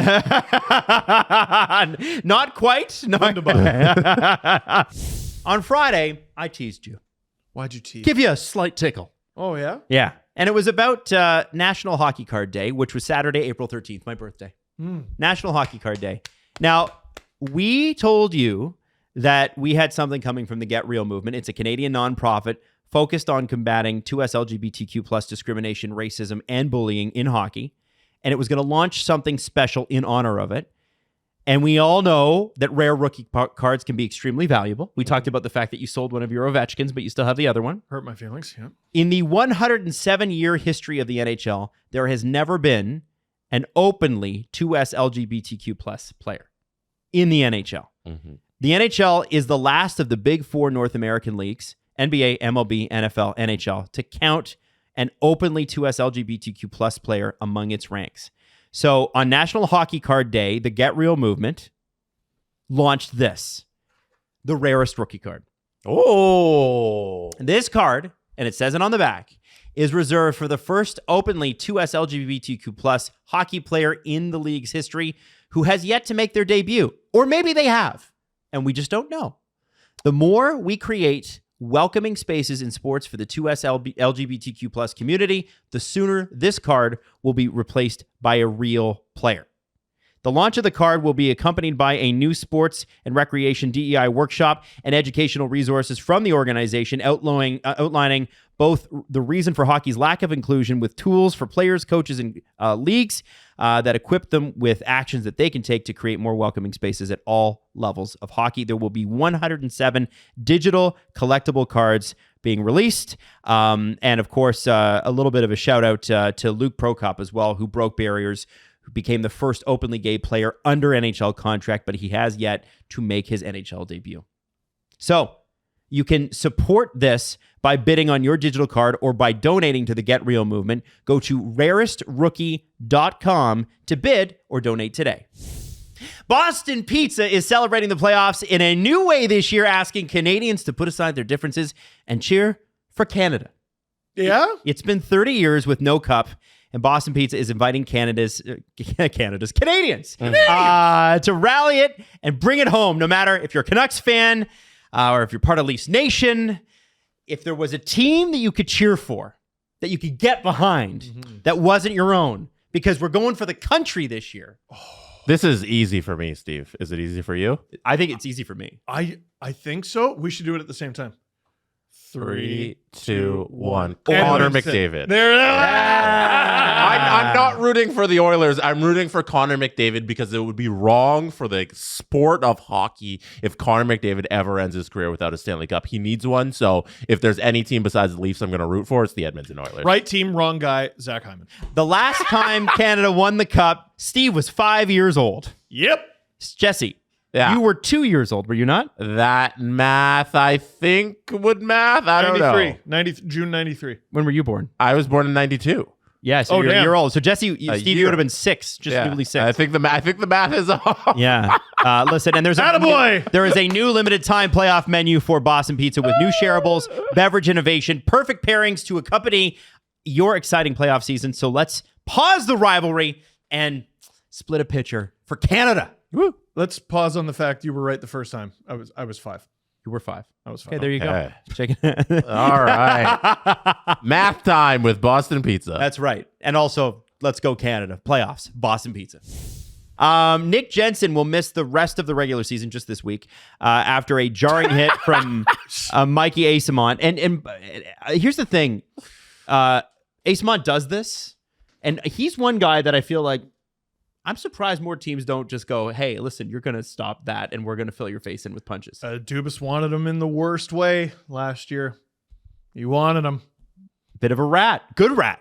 Not quite. On Friday, I teased you. Why'd you tease? Give you a slight tickle. Oh, yeah? Yeah. And it was about National Hockey Card Day, which was Saturday, April 13th, my birthday. National Hockey Card Day. Now, we told you that we had something coming from the Get Real movement. It's a Canadian nonprofit focused on combating 2S LGBTQ plus discrimination, racism, and bullying in hockey. And it was going to launch something special in honor of it. And we all know that rare rookie cards can be extremely valuable. We talked about the fact that you sold one of your Ovechkins, but you still have the other one. Hurt my feelings, yeah. In the 107-year history of the NHL, there has never been an openly 2S LGBTQ plus player in the NHL. Mm-hmm. The NHL is the last of the big 4 North American leagues, NBA, MLB, NFL, NHL, to count an openly 2S LGBTQ plus player among its ranks. So on National Hockey Card Day, the Get Real movement launched this, the rarest rookie card. Oh. This card, and it says it on the back, is reserved for the first openly 2S LGBTQ plus hockey player in the league's history who has yet to make their debut. Or maybe they have, and we just don't know. The more we create welcoming spaces in sports for the 2S LGBTQ plus community, the sooner this card will be replaced by a real player. The launch of the card will be accompanied by a new sports and recreation DEI workshop and educational resources from the organization outlining both the reason for hockey's lack of inclusion with tools for players, coaches, and leagues that equip them with actions that they can take to create more welcoming spaces at all levels of hockey. There will be 107 digital collectible cards being released. And of course, a little bit of a shout out to Luke Prokop as well, who broke barriers, who became the first openly gay player under NHL contract, but he has yet to make his NHL debut. So you can support this by bidding on your digital card or by donating to the Get Real movement. Go to rarestrookie.com to bid or donate today. Boston Pizza is celebrating the playoffs in a new way this year, asking Canadians to put aside their differences and cheer for Canada. Yeah? It's been 30 years with no cup, and Boston Pizza is inviting Canadians to rally it and bring it home, no matter if you're a Canucks fan or if you're part of Leafs Nation. If there was a team that you could cheer for, that you could get behind, that wasn't your own, because we're going for the country this year. This is easy for me, Steve. Is it easy for you? I think it's easy for me. I think so. We should do it at the same time. 3, 2, 1. And Connor Jensen. McDavid. There. I'm not rooting for the Oilers. I'm rooting for Connor McDavid because it would be wrong for the sport of hockey if Connor McDavid ever ends his career without a Stanley Cup. He needs one. So if there's any team besides the Leafs I'm going to root for, it's the Edmonton Oilers. Right team, wrong guy. Zach Hyman. The last time Canada won the cup, Steve was 5 years old. Yep. Jesse, Yeah. you were 2 years old, were you not? That math, I think, would math. I don't know. June 93. When were you born? I was born in 92. Yeah, so Oh, you're a damn. year old. So Jesse, Steve, you year. would have been 6, just newly 6. I think the math is off. Yeah. Listen, and Attaboy! there is a new limited time playoff menu for Boston Pizza with new shareables, beverage innovation, perfect pairings to accompany your exciting playoff season. So let's pause the rivalry and split a pitcher for Canada. Woo. Let's pause on the fact you were right the first time. I was 5. You were 5. I was 5. Okay, there you Okay. go. Check it. All right. Math time with Boston Pizza. That's right. And also, let's go Canada. Playoffs. Boston Pizza. Nick Jensen will miss the rest of the regular season just this week after a jarring hit from Mikey Asamont. And here's the thing. Asamont does this, and he's one guy that I feel like I'm surprised more teams don't just go, hey, listen, you're going to stop that, and we're going to fill your face in with punches. Dubas wanted him in the worst way last year. He wanted him. Bit of a rat. Good rat.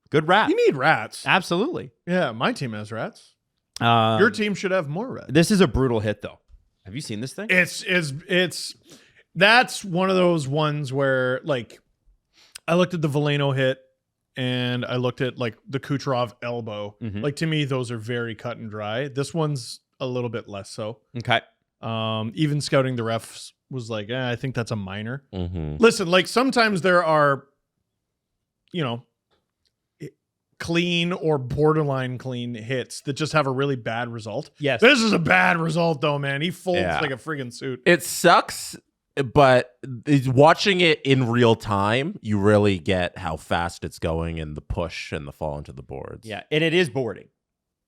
Good rat. You need rats. Absolutely. Yeah, my team has rats. Your team should have more rats. This is a brutal hit, though. Have you seen this thing? It's that's one of those ones where, like, I looked at the Veleno hit and I looked at, like, the Kucherov elbow. Mhm. Like, to me, those are very cut and dry. This one's a little bit less so. Okay. Even scouting the refs was like, I think that's a minor. Mm-hmm. Listen, like, sometimes there are, you know, clean or borderline clean hits that just have a really bad result. Yes. This is a bad result, though, man. He folds Yeah. like a friggin' suit. It sucks, but watching it in real time, you really get how fast it's going and the push and the fall into the boards. Yeah, and it is boarding.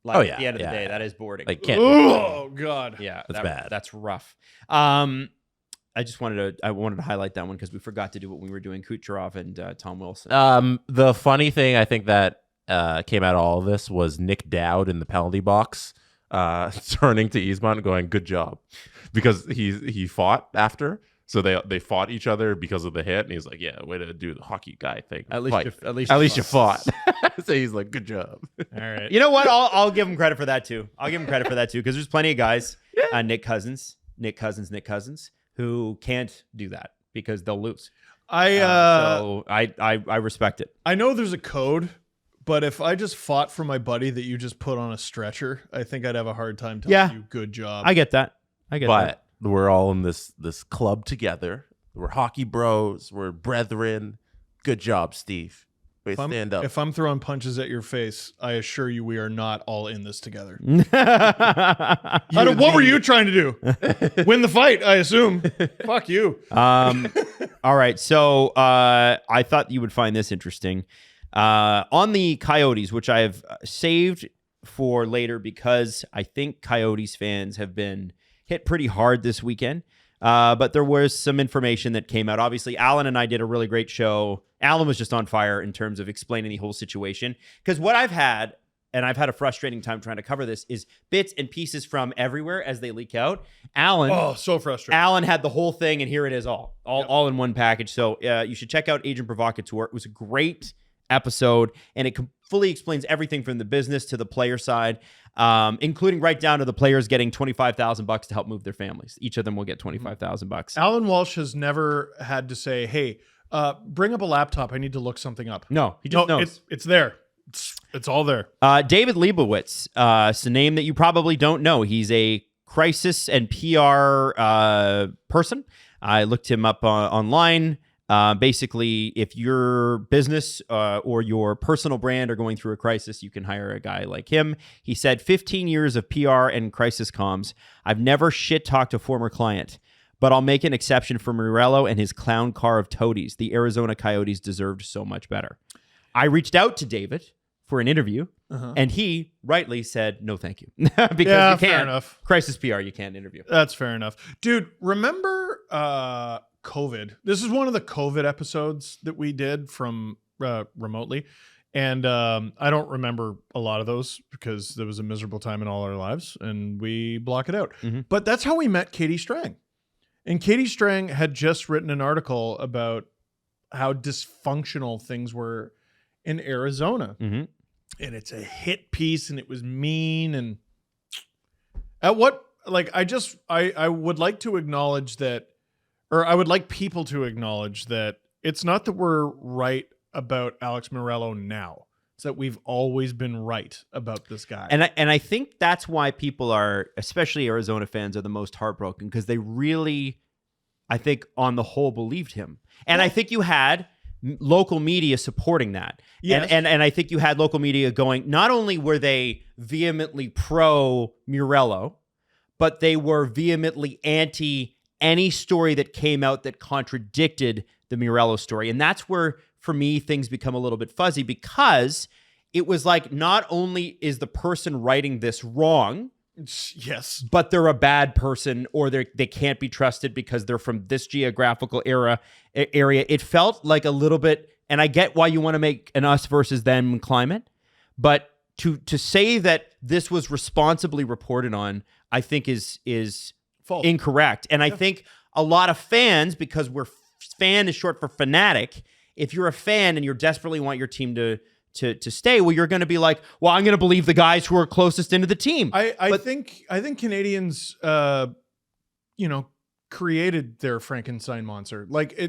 Like, Oh, at yeah, the end of the yeah. day, that is boarding. Like, can't. Oh, God. yeah, That's bad. That's rough. I just wanted to highlight that one because we forgot to do what we were doing. Kucherov and Tom Wilson. The funny thing I think that came out of all of this was Nick Dowd in the penalty box turning to Eastmont and going, "Good job," because he fought after. So they fought each other because of the hit, and he's like, "Yeah, way to do the hockey guy thing. At least Fight. you, At least you fought." So he's like, "Good job." All right. You know what? I'll give him credit for that too. Because there's plenty of guys, Nick Cousins, who can't do that because they'll lose. So I respect it. I know there's a code, but if I just fought for my buddy that you just put on a stretcher, I think I'd have a hard time telling you good job. I get that. But we're all in this club together. We're hockey bros. We're brethren. Good job, Steve. Wait, stand up. If I'm throwing punches at your face, I assure you we are not all in this together. What were you trying to do? Win the fight, I assume. Fuck you. All right. So I thought you would find this interesting. On the Coyotes, which I have saved for later because I think Coyotes fans have been hit pretty hard this weekend. But there was some information that came out. Obviously, Alan and I did a really great show. Alan was just on fire in terms of explaining the whole situation. Because what I've had, and I've had a frustrating time trying to cover this, is bits and pieces from everywhere as they leak out. Alan, So frustrating. Alan had the whole thing, and here it is all in one package. So you should check out Agent Provocateur. It was a great episode, and it fully explains everything from the business to the player side, including right down to the players getting $25,000 to help move their families. Each of them will get $25,000. Alan Walsh has never had to say, hey, bring up a laptop. I need to look something up. No, he just knows. It's there. It's all there. David Leibowitz, it's a name that you probably don't know. He's a crisis and PR person. I looked him up online. Basically, if your business or your personal brand are going through a crisis, you can hire a guy like him. He said, 15 years of PR and crisis comms. I've never shit-talked a former client, but I'll make an exception for Morello and his clown car of toadies. The Arizona Coyotes deserved so much better. I reached out to David for an interview. And he rightly said, no, thank you. Because you fair can't. enough. Crisis PR, you can't interview. That's fair enough. Dude, remember COVID? This is one of the COVID episodes that we did from remotely. And I don't remember a lot of those because there was a miserable time in all our lives and we block it out. But that's how we met Katie Strang. And Katie Strang had just written an article about how dysfunctional things were in Arizona. And it's a hit piece and it was mean. And at what, like, I would like to acknowledge that, or I would like people to acknowledge that it's not that we're right about Alex Morello now. It's that we've always been right about this guy. And I think that's why people are, especially Arizona fans, are the most heartbroken because they really, I think, on the whole, believed him. And I think you had local media supporting that. Yes. And I think you had local media going, not only were they vehemently pro Morello, but they were vehemently anti any story that came out that contradicted the Morello story. And that's where, for me, things become a little bit fuzzy because it was like, not only is the person writing this wrong, yes, but they're a bad person or they can't be trusted because they're from this geographical area. It felt like a little bit, and I get why you want to make an us versus them climate, but to say that this was responsibly reported on, I think is false, incorrect. And I think a lot of fans, because fan is short for fanatic, if you're a fan and you desperately want your team to stay, well, you're going to be like, well, I'm going to believe the guys who are closest into the team. I think Canadians, created their Frankenstein monster.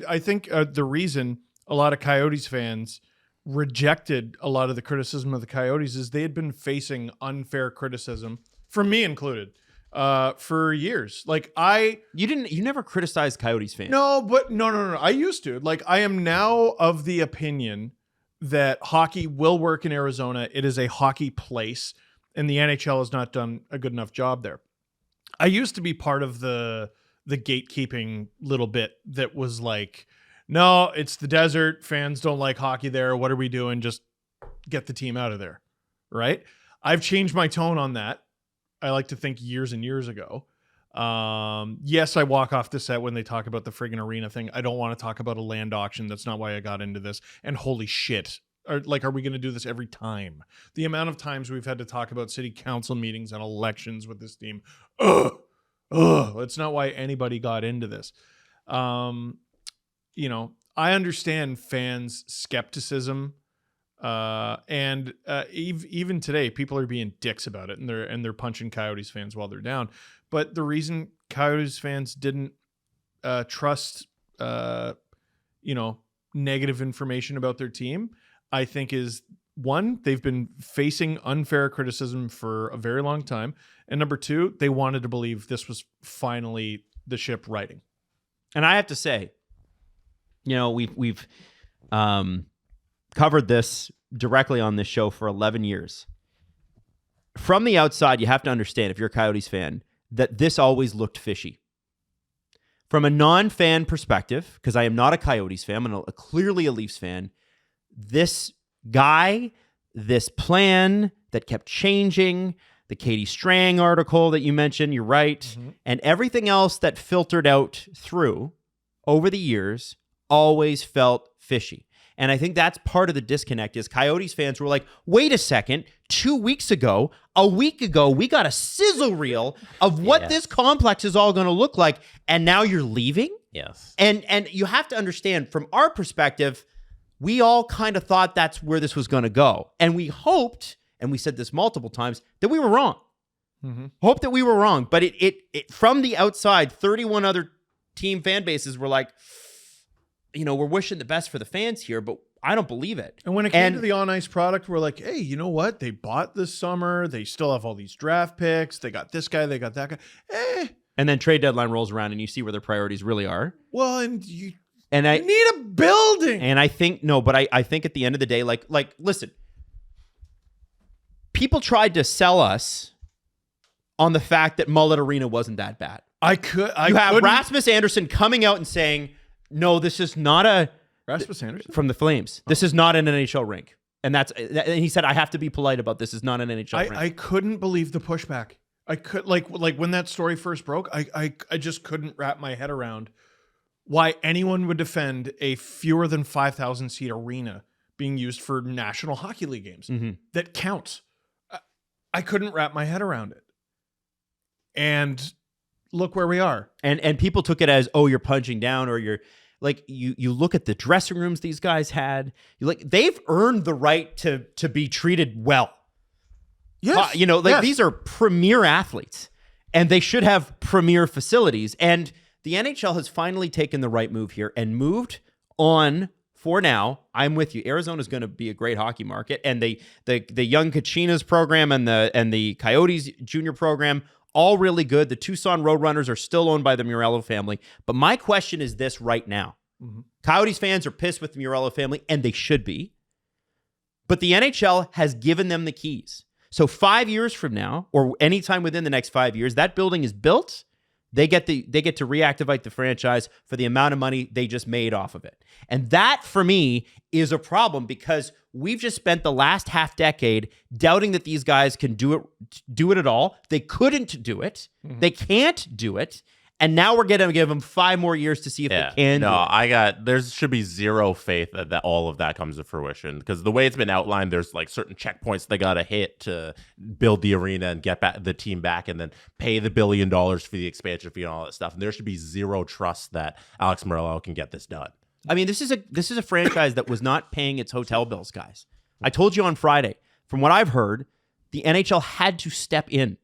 I think the reason a lot of Coyotes fans rejected a lot of the criticism of the Coyotes is they had been facing unfair criticism, from me included, for years. You never criticized Coyotes fans. No, but no. I used to. I am now of the opinion that hockey will work in Arizona. It is a hockey place, and the NHL has not done a good enough job there. I used to be part of the gatekeeping little bit that was like, no, it's the desert. Fans don't like hockey there. What are we doing? Just get the team out of there, right? I've changed my tone on that. I like to think years and years ago. Yes, I walk off the set when they talk about the friggin' arena thing. I don't want to talk about a land auction. That's not why I got into this. And holy shit. Are we going to do this every time? The amount of times we've had to talk about city council meetings and elections with this team. Ugh. That's not why anybody got into this. I understand fans' skepticism. And even today, people are being dicks about it, and they're punching Coyotes fans while they're down. But the reason Coyotes fans didn't trust, negative information about their team, I think is, one, they've been facing unfair criticism for a very long time, and number two, they wanted to believe this was finally the ship righting. And I have to say, we've covered this directly on this show for 11 years. From the outside, you have to understand, if you're a Coyotes fan, that this always looked fishy. From a non-fan perspective, because I am not a Coyotes fan, I'm clearly a Leafs fan, this guy, this plan that kept changing, the Katie Strang article that you mentioned, you're right, and everything else that filtered out through over the years always felt fishy. And I think that's part of the disconnect is Coyotes fans were like, wait a second, 2 weeks ago, a week ago, we got a sizzle reel of what this complex is all going to look like. And now you're leaving? Yes. And you have to understand, from our perspective, we all kind of thought that's where this was going to go. And we hoped, and we said this multiple times, that we were wrong. Hope that we were wrong. But it from the outside, 31 other team fan bases were like, we're wishing the best for the fans here, but I don't believe it. And when it came to the on-ice product, we're like, hey, you know what? They bought this summer. They still have all these draft picks. They got this guy. They got that guy. And then trade deadline rolls around and you see where their priorities really are. Well, and you I need a building. And I think, I think at the end of the day, listen, people tried to sell us on the fact that Mullet Arena wasn't that bad. You have Rasmus Andersson coming out and saying, no, this is not a... Rasmus Andersson? From the Flames. This is not an NHL rink. And and he said, I have to be polite about this. It's not an NHL rink. I couldn't believe the pushback. I could like when that story first broke, I just couldn't wrap my head around why anyone would defend a fewer than 5,000 seat arena being used for National Hockey League games. That counts. I couldn't wrap my head around it. And look where we are. And people took it as, oh, you're punching down, or you're like, you look at the dressing rooms these guys had. They've earned the right to be treated well. Yes. These are premier athletes, and they should have premier facilities. And the NHL has finally taken the right move here and moved on. For now, I'm with you. Arizona's going to be a great hockey market, and the young Kachinas program and the Coyotes junior program, all really good. The Tucson Roadrunners are still owned by the Murello family. But my question is this right now. Coyotes fans are pissed with the Murello family, and they should be. But the NHL has given them the keys. So 5 years from now, or anytime within the next 5 years, that building is built. They get to reactivate the franchise for the amount of money they just made off of it. And that, for me, is a problem, because we've just spent the last half decade doubting that these guys can do it at all. They couldn't do it. They can't do it. And now we're going to give them 5 more years to see if they can. No, there should be zero faith that all of that comes to fruition, because the way it's been outlined, there's like certain checkpoints they got to hit to build the arena and get back the team back, and then pay the $1 billion for the expansion fee and all that stuff. And there should be zero trust that Alex Murello can get this done. I mean, this is a franchise that was not paying its hotel bills, guys. I told you on Friday, from what I've heard, the NHL had to step in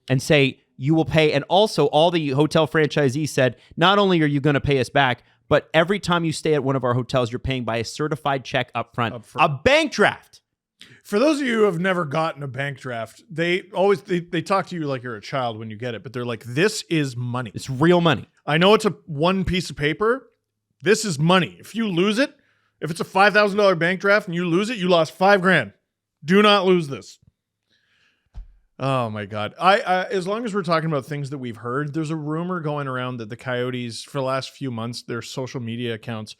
and say, you will pay. And also, all the hotel franchisees said, not only are you going to pay us back, but every time you stay at one of our hotels, you're paying by a certified check up front. A bank draft. For those of you who have never gotten a bank draft, they talk to you like you're a child when you get it, but they're like, this is money. It's real money. I know it's a one piece of paper. This is money. If you lose it, if it's a $5,000 bank draft and you lose it, you lost $5,000. Do not lose this. Oh my God. I as long as we're talking about things that we've heard, there's a rumor going around that the Coyotes, for the last few months, their social media accounts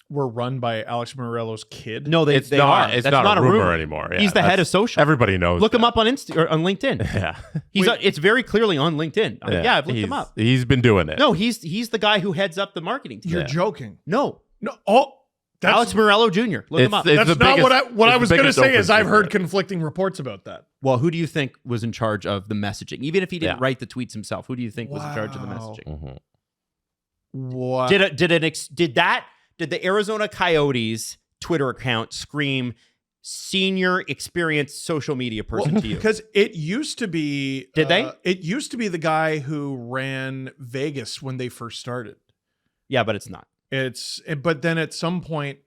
were run by Alex Morello's kid. No, they are. It's That's not a rumor anymore. Yeah, he's the head of social. Everybody knows. Look him up on on LinkedIn. Yeah. It's very clearly on LinkedIn. I've looked him up. He's been doing it. No, he's the guy who heads up the marketing team. You're joking. No. Oh, Alex Morello Jr. Look him up. That's not what I was going to say. Is I've heard conflicting reports about that. Well, who do you think was in charge of the messaging? Even if he didn't write the tweets himself, who do you think was in charge of the messaging? What Did the Arizona Coyotes Twitter account scream senior experienced social media person to you? Because it used to be. Did they? It used to be the guy who ran Vegas when they first started. Yeah, but it's not. But then at some point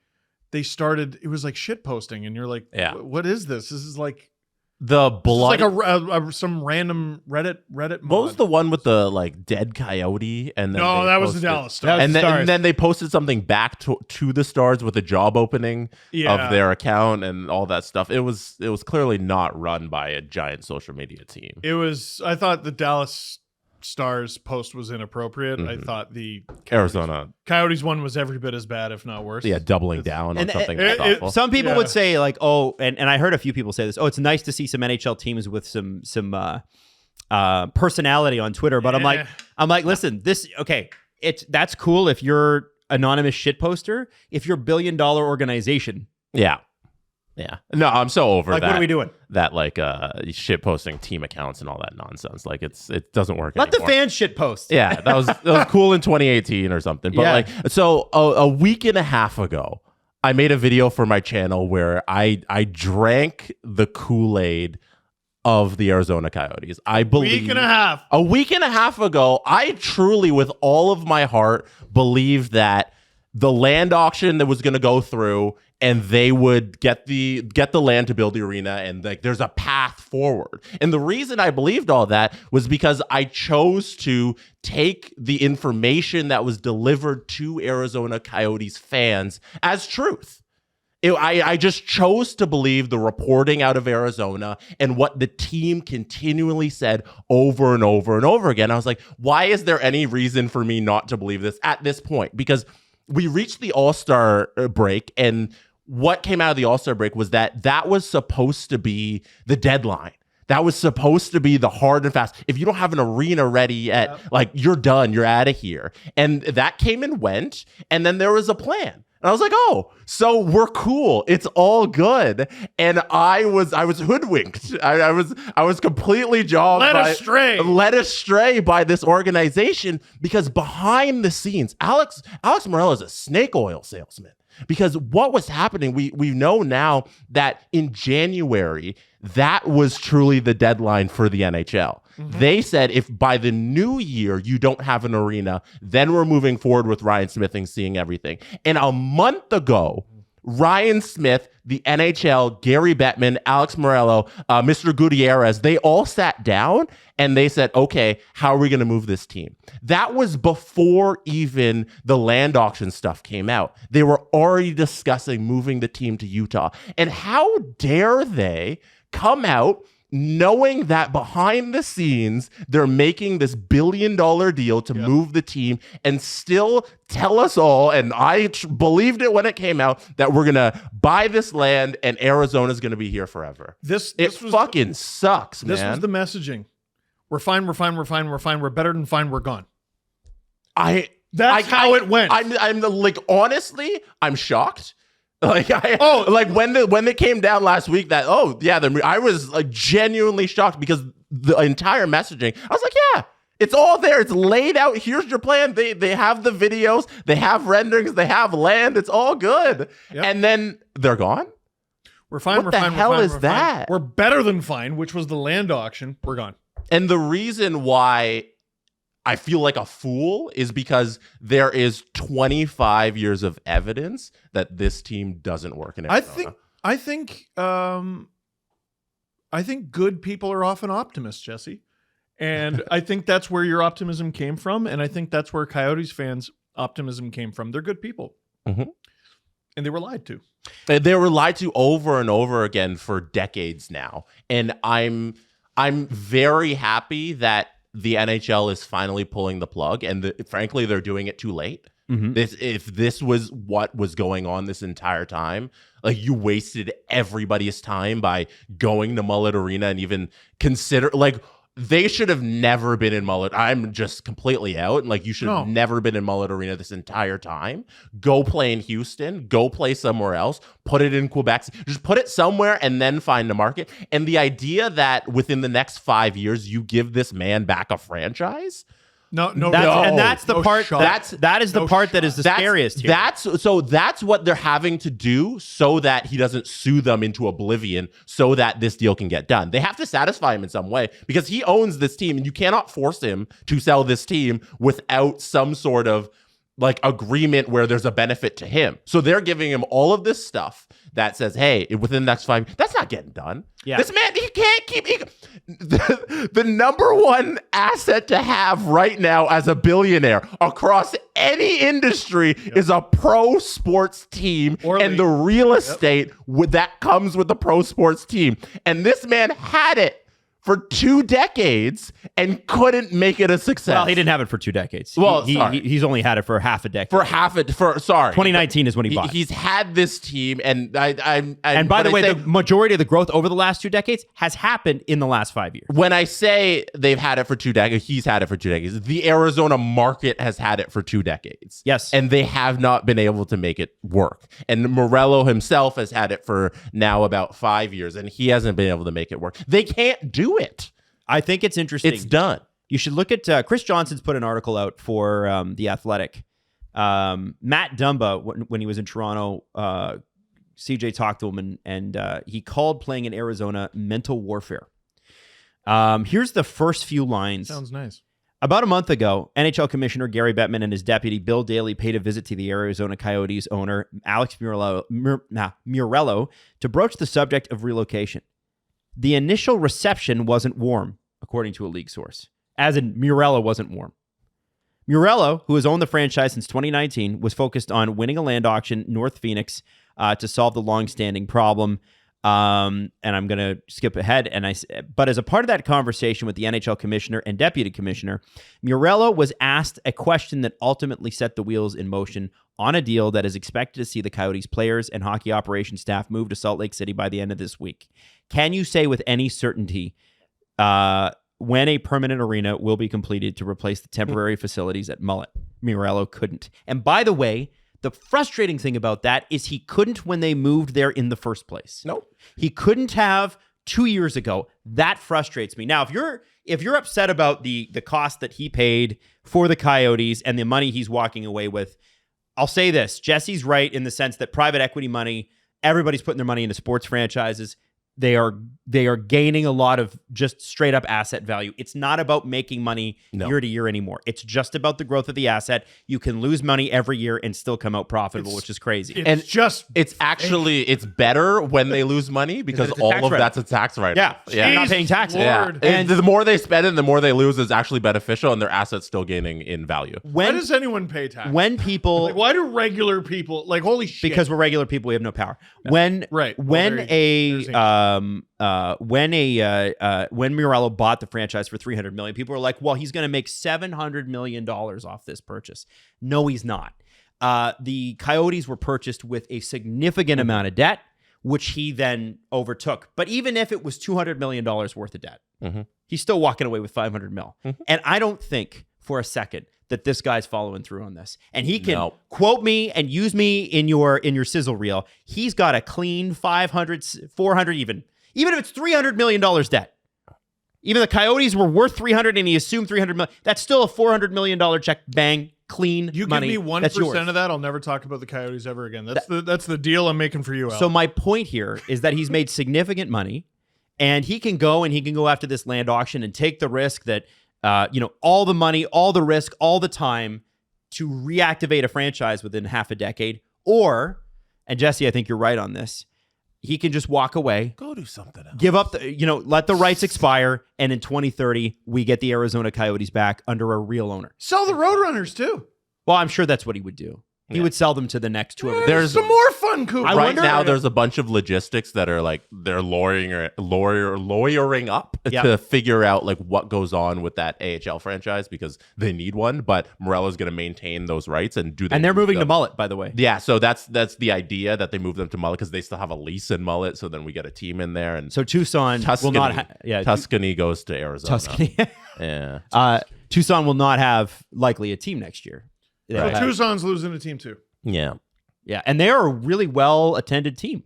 they started. It was like shit posting, and you're like, what is this? This is like the blood. Like some random Reddit. Mod. What was the one with the like dead coyote? And then that was the Dallas Stars. And then they posted something back to the Stars with a job opening of their account and all that stuff. It was clearly not run by a giant social media team. It was. I thought the Dallas Stars post was inappropriate. I thought the Arizona Coyotes one was every bit as bad, if not worse. Yeah, doubling down on something thoughtful. Some people would say like, and I heard a few people say this. Oh, it's nice to see some NHL teams with some personality on Twitter. But I'm like, listen, that's cool if you're anonymous shit poster. If you're $1 billion organization, yeah. No, I'm so over that. Like, what are we doing? That like shit posting team accounts and all that nonsense. Like it doesn't work Let anymore. the fans shit post. Yeah, that was cool in 2018 or something. But so a week and a half ago, I made a video for my channel where I drank the Kool-Aid of the Arizona Coyotes. I believe a week and a half ago, I truly, with all of my heart, believed that the land auction that was going to go through and they would get the land to build the arena, and like there's a path forward. And the reason I believed all that was because I chose to take the information that was delivered to Arizona Coyotes fans as truth. I just chose to believe the reporting out of Arizona and what the team continually said over and over and over again. I was like, why is there any reason for me not to believe this at this point? Because we reached the All-Star break, and what came out of the All-Star break was that was supposed to be the deadline. That was supposed to be the hard and fast. If you don't have an arena ready yet, like, you're done. You're out of here. And that came and went. And then there was a plan. And I was like, oh, so we're cool. It's all good. And I was hoodwinked. I was completely led astray by this organization, because behind the scenes, Alex Morello is a snake oil salesman. Because what was happening, we know now that in January, that was truly the deadline for the NHL. Mm-hmm. They said, if by the new year you don't have an arena, then we're moving forward with Ryan Smith and seeing everything. And a month ago, Ryan Smith, the NHL, Gary Bettman, Alex Morello, Mr. Gutierrez, they all sat down and they said, okay, how are we going to move this team? That was before even the land auction stuff came out. They were already discussing moving the team to Utah. And how dare they come out knowing that behind the scenes, they're making this $1 billion deal to move the team, and still tell us all, and I believed it when it came out, that we're going to buy this land and Arizona's going to be here forever. This fucking sucks, man. This was the messaging. We're fine, we're fine, we're fine, we're fine, we're better than fine, we're gone. That's how it went. I'm like, honestly, I'm shocked. Like when they came down last week, I was like genuinely shocked, because the entire messaging, I was like, yeah, it's all there. It's laid out. Here's your plan. They have the videos, they have renderings, they have land. It's all good. Yep. And then they're gone. We're fine. What the hell is that? We're better than fine, which was the land auction. We're gone. And the reason why I feel like a fool is because there is 25 years of evidence that this team doesn't work in Arizona. I think good people are often optimists, Jesse. And I think that's where your optimism came from. And I think that's where Coyotes fans' optimism came from. They're good people. Mm-hmm. And they were lied to. They were lied to over and over again for decades now. And I'm very happy that the NHL is finally pulling the plug, and frankly, they're doing it too late. Mm-hmm. If this was what was going on this entire time, like, you wasted everybody's time by going to Mullet Arena and even consider, like, they should have never been in Mullet. I'm just completely out. And like, you should have never been in Mullet Arena this entire time. Go play in Houston. Go play somewhere else. Put it in Quebec. Just put it somewhere and then find a market. And the idea that within the next 5 years, you give this man back a franchise. And that's the part. That is the part that is the scariest here. That's what they're having to do, so that he doesn't sue them into oblivion, so that this deal can get done. They have to satisfy him in some way, because he owns this team, and you cannot force him to sell this team without some sort of like agreement where there's a benefit to him. So they're giving him all of this stuff that says, hey, within the next 5 years, that's not getting done. Yeah. This man, he can't keep the number one asset to have right now as a billionaire across any industry is a pro sports team and the real estate that comes with the pro sports team. And this man had it for 2 decades and couldn't make it a success. Well, he didn't have it for 2 decades. Well, he's only had it for half a decade. 2019 is when he bought it. He's had this team, and and by the way, the majority of the growth over the last 2 decades has happened in the last 5 years. When I say they've had it for 2 decades, he's had it for 2 decades. The Arizona market has had it for 2 decades. Yes. And they have not been able to make it work. And Morello himself has had it for now about 5 years, and he hasn't been able to make it work. They can't do it. I think it's interesting. It's done. You should look at Chris Johnson's put an article out for The Athletic. Matt Dumba, when he was in Toronto, CJ talked to him, and he called playing in Arizona mental warfare. Here's the first few lines. Sounds nice. About a month ago, NHL Commissioner Gary Bettman and his deputy Bill Daly paid a visit to the Arizona Coyotes owner Alex Morello to broach the subject of relocation. The initial reception wasn't warm, according to a league source, as in Morello wasn't warm. Morello, who has owned the franchise since 2019, was focused on winning a land auction North Phoenix to solve the long-standing problem. And I'm going to skip ahead. But as a part of that conversation with the NHL commissioner and deputy commissioner, Murello was asked a question that ultimately set the wheels in motion on a deal that is expected to see the Coyotes players and hockey operations staff move to Salt Lake City by the end of this week. Can you say with any certainty when a permanent arena will be completed to replace the temporary facilities at Mullet? Murello couldn't. And by the way, the frustrating thing about that is he couldn't when they moved there in the first place. Nope. He couldn't have 2 years ago. That frustrates me. Now, if you're upset about the cost that he paid for the Coyotes and the money he's walking away with, I'll say this. Jesse's right in the sense that private equity money, everybody's putting their money into sports franchises. They are gaining a lot of just straight up asset value. It's not about making money year to year anymore. It's just about the growth of the asset. You can lose money every year and still come out profitable, which is crazy. It's better when they lose money because all of that's a tax write. Yeah, they're not paying taxes. Yeah. And the more they spend and the more they lose is actually beneficial, and their assets still gaining in value. Why does anyone pay tax? When people, why do regular people holy shit? Because we're regular people, we have no power. Yeah. When Murello bought the franchise for $300 million, people were like, well, he's going to make $700 million off this purchase. No, he's not. The Coyotes were purchased with a significant amount of debt, which he then overtook. But even if it was $200 million worth of debt, he's still walking away with $500 million. And I don't think for a second that this guy's following through on this. And he can quote me and use me in your sizzle reel. He's got a clean 500, 400 even if it's $300 million debt. Even the Coyotes were worth 300 and he assumed 300 million. That's still a $400 million check, bang, clean you money. You give me 1% of that, I'll never talk about the Coyotes ever again. That's the deal I'm making for you, Al. So my point here is that he's made significant money, and he can go after this land auction and take the risk that all the money, all the risk, all the time to reactivate a franchise within half a decade. Or, and Jesse, I think you're right on this, he can just walk away. Go do something else. Give up, let the rights expire, and in 2030, we get the Arizona Coyotes back under a real owner. Sell the Roadrunners, too. Well, I'm sure that's what he would do. He would sell them to the next whoever. There's some more fun, Cooper. Right now, there's a bunch of logistics that are like they're lawyering up to figure out like what goes on with that AHL franchise because they need one. But Morello's going to maintain those rights and do. And they're moving to Mullet, by the way. Yeah, so that's the idea that they move them to Mullet because they still have a lease in Mullet. So then we get a team in there, and so Tucson will not. Tuscany goes to Arizona. Tuscany. Yeah. Tucson will not have likely a team next year. So Tucson's losing a team too. Yeah. Yeah. And they are a really well-attended team.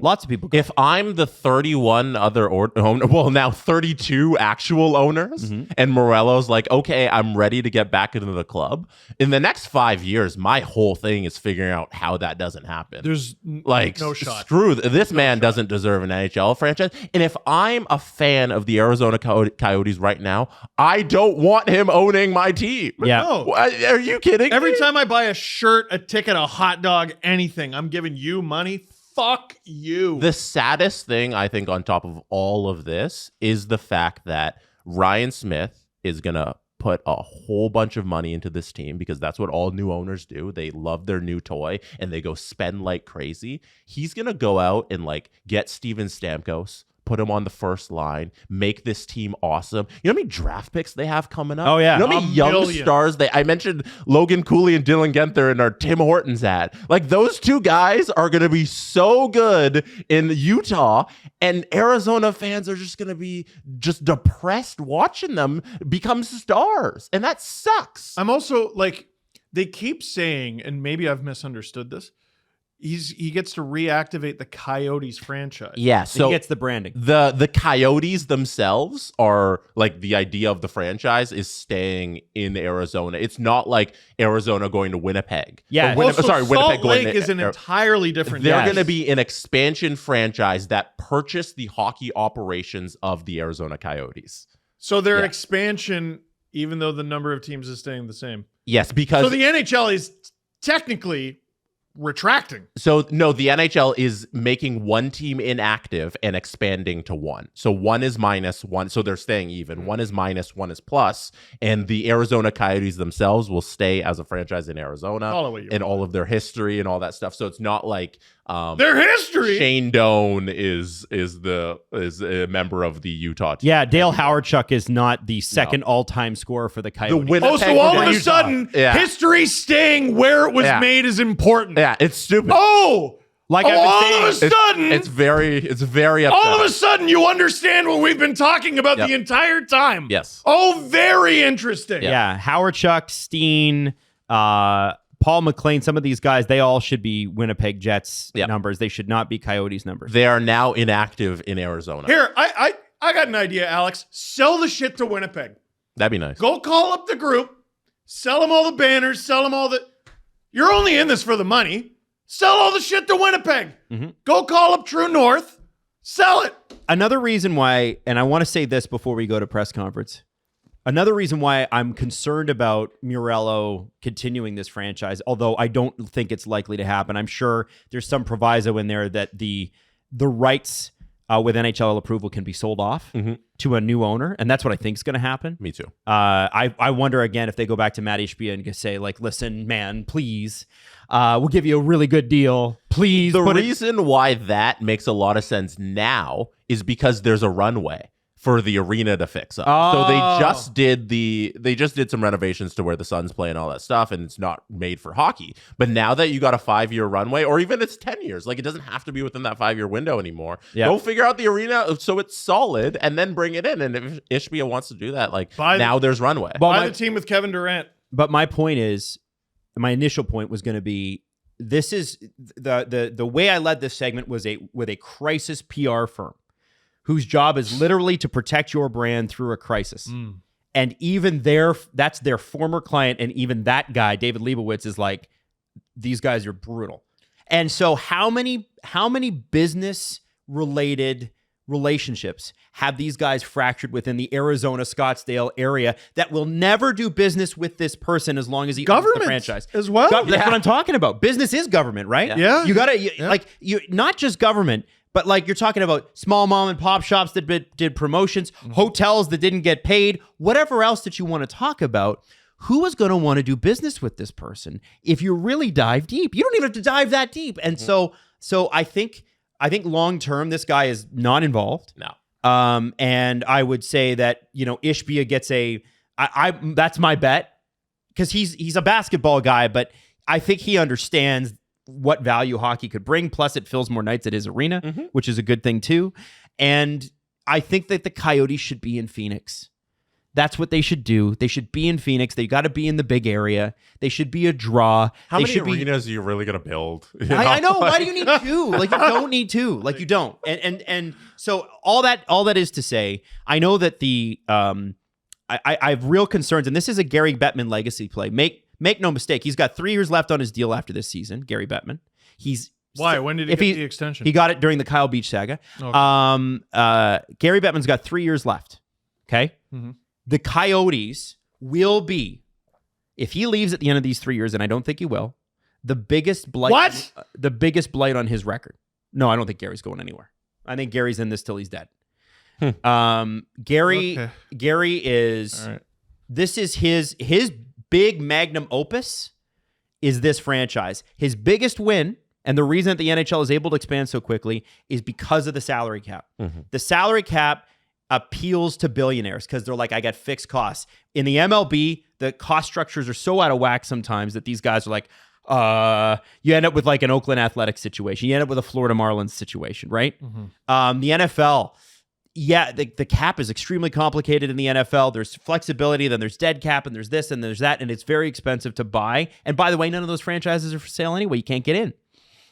Lots of people go. If I'm the 31 other now 32 actual owners, and Morello's like, okay, I'm ready to get back into the club. In the next 5 years, my whole thing is figuring out how that doesn't happen. There's no shot. Screw this man doesn't deserve an NHL franchise. And if I'm a fan of the Arizona Coyotes right now, I don't want him owning my team. Yeah. No. Are you kidding me? Every time I buy a shirt, a ticket, a hot dog, anything, I'm giving you money. Fuck you. The saddest thing, I think, on top of all of this is the fact that Ryan Smith is going to put a whole bunch of money into this team because that's what all new owners do. They love their new toy and they go spend like crazy. He's going to go out and like get Steven Stamkos, put him on the first line, make this team awesome. You know how many draft picks they have coming up? Oh, yeah. You know how many young stars I mentioned Logan Cooley and Dylan Genther in our Tim Hortons ad. Like those two guys are going to be so good in Utah, and Arizona fans are just going to be just depressed watching them become stars. And that sucks. I'm also like, they keep saying, and maybe I've misunderstood this, he gets to reactivate the Coyotes franchise. Yeah, so he gets the branding. The Coyotes themselves are like the idea of the franchise is staying in Arizona. It's not like Arizona going to Winnipeg. Yeah, Winnipeg going Lake to is an entirely different. They're going to be an expansion franchise that purchased the hockey operations of the Arizona Coyotes. So their expansion, even though the number of teams is staying the same. Yes, because so the NHL is technically retracting. So no, the NHL is making one team inactive and expanding to one. So one is minus one. So they're staying even. One is minus, one is plus. And the Arizona Coyotes themselves will stay as a franchise in Arizona and all of their history and all that stuff. So it's not like their history. Shane Doan is a member of the Utah team. Yeah, Dale Howardchuk is not the second all-time scorer for the Coyotes. So all of a sudden, history staying where it was made is important. Yeah, it's stupid. Oh, like all of a sudden, it's very upsetting. All of a sudden, you understand what we've been talking about the entire time. Yes. Oh, very interesting. Yeah, Howardchuk, Steen, Paul McLean, some of these guys, they all should be Winnipeg Jets numbers. They should not be Coyotes numbers. They are now inactive in Arizona. Here, I got an idea, Alex. Sell the shit to Winnipeg. That'd be nice. Go call up the group. Sell them all the banners. Sell them all the... You're only in this for the money. Sell all the shit to Winnipeg. Mm-hmm. Go call up True North. Sell it. Another reason why, and I want to say this before we go to press conference, another reason why I'm concerned about Murillo continuing this franchise, although I don't think it's likely to happen. I'm sure there's some proviso in there that the rights with NHL approval can be sold off to a new owner, and that's what I think is going to happen. Me too. I wonder again if they go back to Matt Ishbia and say like, "Listen, man, please, we'll give you a really good deal. Please." The reason why that makes a lot of sense now is because there's a runway for the arena to fix up. So they just did some renovations to where the Suns play and all that stuff, and it's not made for hockey. But now that you got a 5-year runway, or even it's 10 years, like it doesn't have to be within that 5-year window anymore. Yeah. Go figure out the arena so it's solid and then bring it in. And if Ishbia wants to do that, like now there's runway. Buy the team with Kevin Durant. But my point is, my initial point was going to be, this is the way I led this segment was with a crisis PR firm whose job is literally to protect your brand through a crisis. And even that's their former client. And even that guy, David Leibowitz, is like, these guys are brutal. And so how many business related relationships have these guys fractured within the Arizona Scottsdale area that will never do business with this person as long as he owns the franchise as well? That's what I'm talking about. Business is government, right? Yeah. You gotta like you not just government, but like you're talking about small mom and pop shops that did promotions, hotels that didn't get paid, whatever else that you want to talk about. Who is going to want to do business with this person if you really dive deep? You don't even have to dive that deep. And so I think long term this guy is not involved. No. And I would say that, Ishbia gets that's my bet, because he's a basketball guy, but I think he understands what value hockey could bring. Plus it fills more nights at his arena, which is a good thing too. And I think that the Coyotes should be in Phoenix. That's what they should do. They should be in Phoenix. They got to be in the big area. They should be a draw. How many arenas are you really going to build? I know. Why do you need two? Like, you don't need two. Like, you don't. And so all that is to say, I know that I have real concerns, and this is a Gary Bettman legacy play. Make no mistake. He's got 3 years left on his deal after this season, Gary Bettman. Why? When did he get the extension? He got it during the Kyle Beach saga. Okay. Gary Bettman's got 3 years left. Okay? Mm-hmm. The Coyotes will be, if he leaves at the end of these 3 years, and I don't think he will, the biggest blight. What? The biggest blight on his record. No, I don't think Gary's going anywhere. I think Gary's in this till he's dead. Gary is. Right. This is his big magnum opus. Is this franchise his biggest win? And the reason that the NHL is able to expand so quickly is because of the salary cap. Mm-hmm. The salary cap appeals to billionaires because they're like, I got fixed costs. In the MLB, the cost structures are so out of whack sometimes that these guys are like, you end up with like an Oakland Athletics situation. You end up with a Florida Marlins situation, right? Mm-hmm. The NFL, the cap is extremely complicated in the NFL. There's flexibility, then there's dead cap, and there's this, and there's that, and it's very expensive to buy. And by the way, none of those franchises are for sale anyway. You can't get in.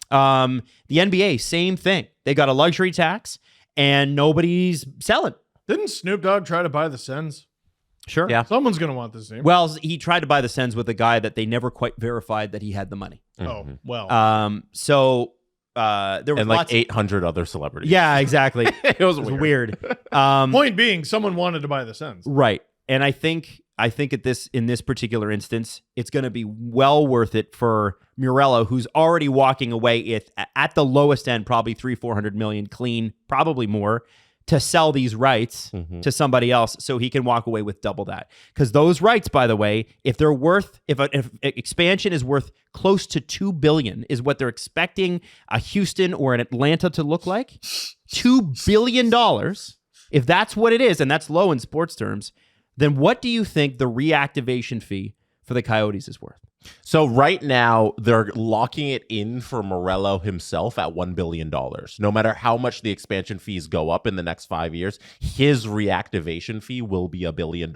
The NBA, same thing. They got a luxury tax, and nobody's selling. Didn't Snoop Dogg try to buy the Sens? Sure. Yeah. Someone's going to want this name. Well, he tried to buy the Sens with a guy that they never quite verified that he had the money. Oh, well. There was like 800 other celebrities. Yeah, exactly. It was weird. Point being, someone wanted to buy the Sens. Right. And I think in this particular instance, it's going to be well worth it for Murello, who's already walking away at the lowest end, probably $300-400 million clean, probably more, to sell these rights to somebody else so he can walk away with double that. Because those rights, by the way, if expansion is worth close to $2 billion, is what they're expecting a Houston or an Atlanta to look like. $2 billion. If that's what it is, and that's low in sports terms, then what do you think the reactivation fee for the Coyotes is worth? So right now, they're locking it in for Morello himself at $1 billion. No matter how much the expansion fees go up in the next 5 years, his reactivation fee will be $1 billion.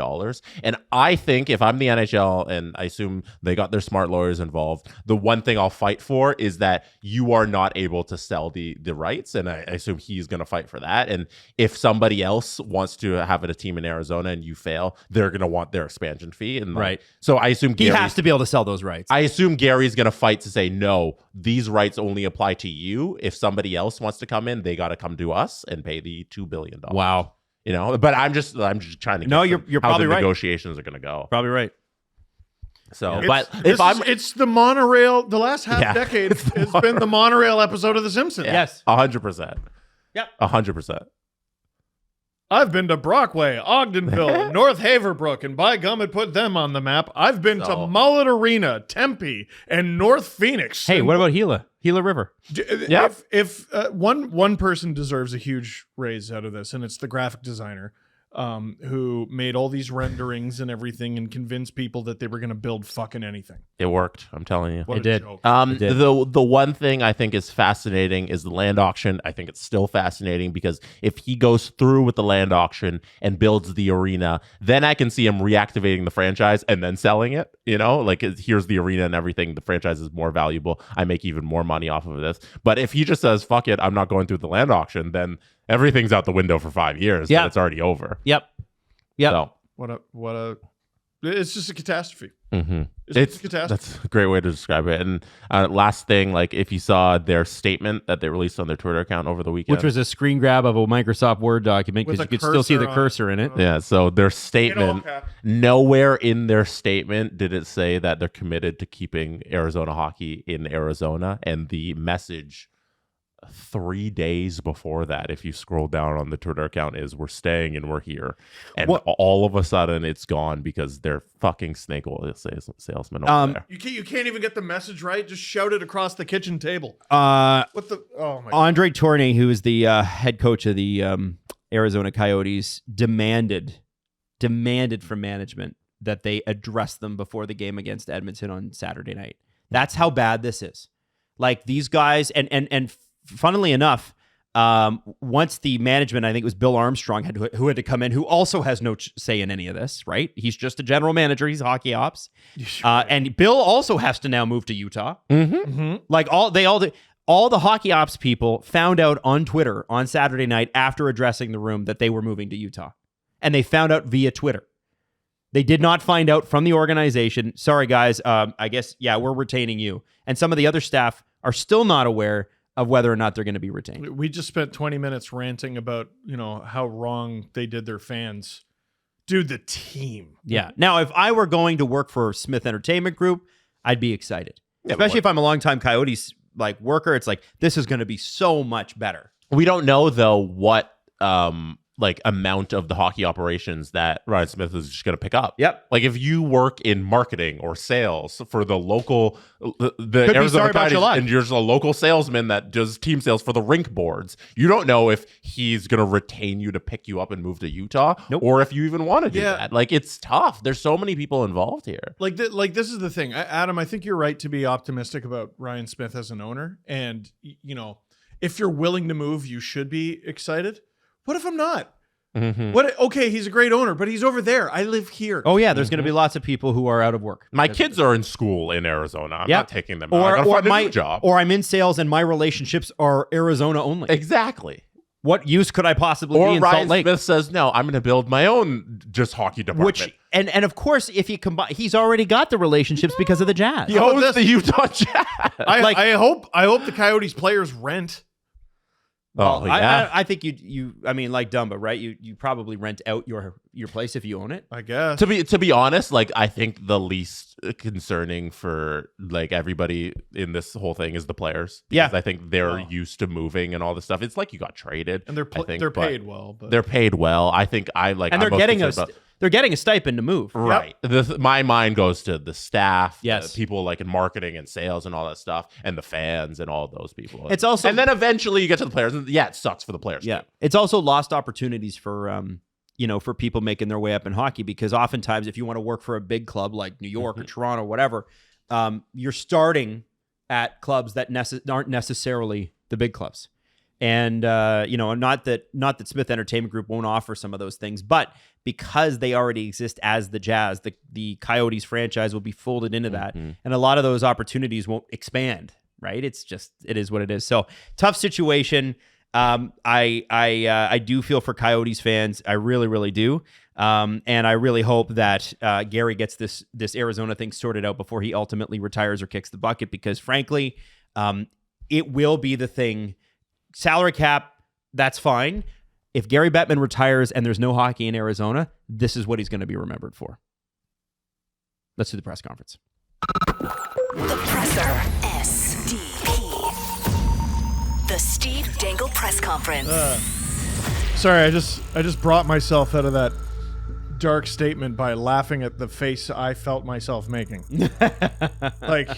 And I think if I'm the NHL, and I assume they got their smart lawyers involved, the one thing I'll fight for is that you are not able to sell the rights. And I assume he's going to fight for that. And if somebody else wants to have a team in Arizona and you fail, they're going to want their expansion fee. And right. So I assume he has to be able to sell those rights. I assume Gary's going to fight to say, no, these rights only apply to you. If somebody else wants to come in, they got to come to us and pay the $2 billion. Wow. You know, but I'm just trying to you're how probably the right. negotiations are going to go. Probably right. So, It's, but it's the monorail. The last half decade has been the monorail episode of The Simpsons. Yes. 100%. Yep. 100%. I've been to Brockway, Ogdenville, North Haverbrook, and by gum, it put them on the map. I've been to Mullet Arena, Tempe, and North Phoenix. Hey, what about Gila River? Yeah. If one person deserves a huge raise out of this, and it's the graphic designer who made all these renderings and everything and convinced people that they were going to build fucking anything. It worked. I'm telling you. What It a did. joke. The one thing I think is fascinating is the land auction. I think it's still fascinating because if he goes through with the land auction and builds the arena, then I can see him reactivating the franchise and then selling it. You know, like here's the arena and everything. The franchise is more valuable. I make even more money off of this. But if he just says, fuck it, I'm not going through the land auction, then everything's out the window for 5 years. Yeah. And it's already over. Yep. So, What a it's just a catastrophe. mm-hmm. It's a catastrophe. That's a great way to describe it. And last thing, like if you saw their statement that they released on their Twitter account over the weekend, Which was a screen grab of a Microsoft Word document With because a you could still see the cursor cursor in it. yeah. So their In all statement, caps. nowhere in their statement did it say that they're committed to keeping Arizona hockey in Arizona. And the message 3 days before that, if you scroll down on the Twitter account, is we're staying and we're here. And all of a sudden it's gone because they're fucking snake oil salesmen over there. You can't even get the message right. Just shout it across the kitchen table. What the? Oh my! Andre Tourney, who is the head coach of the Arizona Coyotes, demanded from management that they address them before the game against Edmonton on Saturday night. That's how bad this is. Like these guys, and funnily enough, once the management, I think it was Bill Armstrong, who had to come in, who also has no say in any of this, right? He's just a general manager. He's hockey ops. And Bill also has to now move to Utah. Mm-hmm. Like all the hockey ops people found out on Twitter on Saturday night after addressing the room that they were moving to Utah. And they found out via Twitter. They did not find out from the organization. Sorry, guys. I guess, we're retaining you. And some of the other staff are still not aware of whether or not they're going to be retained. We just spent 20 minutes ranting about, how wrong they did their fans. Dude, the team. Yeah. Now, if I were going to work for Smith Entertainment Group, I'd be excited. Yeah, especially if I'm a longtime Coyotes worker. It's like, this is going to be so much better. We don't know though what amount of the hockey operations that Ryan Smith is just going to pick up. Yep. Like if you work in marketing or sales for the local, the Could Arizona about your luck. Coyotes, and you're just a local salesman that does team sales for the rink boards, you don't know if he's going to retain you to pick you up and move to Utah, Nope. or if you even want to do Yeah. that. Like it's tough. There's so many people involved here. Like this is the thing. Adam, I think you're right to be optimistic about Ryan Smith as an owner. And, if you're willing to move, you should be excited. What if I'm not? Mm-hmm. Okay, he's a great owner, but he's over there. I live here. Oh, yeah. There's going to be lots of people who are out of work. My kids are in school in Arizona. I'm Yeah. not taking them out. I gotta find a new job. Or I'm in sales and my relationships are Arizona only. Exactly. What use could I possibly be Or in Ryan Salt Lake? Smith says, no, I'm going to build my own just hockey department. Which and of course, if you combine, he's already got the relationships because of the Jazz. he owns the Utah Jazz. I hope the Coyotes players rent. Oh, yeah. I think I mean, like Dumba, right? You probably rent out your place if you own it. I guess. To be honest, like I think the least concerning for like everybody in this whole thing is the players. Because I think they're used to moving and all this stuff. It's like you got traded, and they're paid well. But. They're paid well. I think and they're getting a stipend to move. Right. Yep. My mind goes to the staff, yes, people like in marketing and sales and all that stuff, and the fans and all those people. It's also, and then eventually you get to the players, and it sucks for the players. Yeah, too. it's also lost opportunities for for people making their way up in hockey, because oftentimes if you want to work for a big club like New York or Toronto, whatever, you're starting at clubs that aren't necessarily the big clubs. And not that Smith Entertainment Group won't offer some of those things, but because they already exist as the Jazz, the Coyotes franchise will be folded into that, and a lot of those opportunities won't expand. Right? It is what it is. So tough situation. I do feel for Coyotes fans. I really, really do. And I really hope that Gary gets this Arizona thing sorted out before he ultimately retires or kicks the bucket, because frankly, it will be the thing. Salary cap, that's fine. If Gary Bettman retires and there's no hockey in Arizona, this is what he's going to be remembered for. Let's do the press conference. The Presser. SDP. The Steve Dangle Press Conference. Sorry, I just brought myself out of that dark statement by laughing at the face I felt myself making. Like,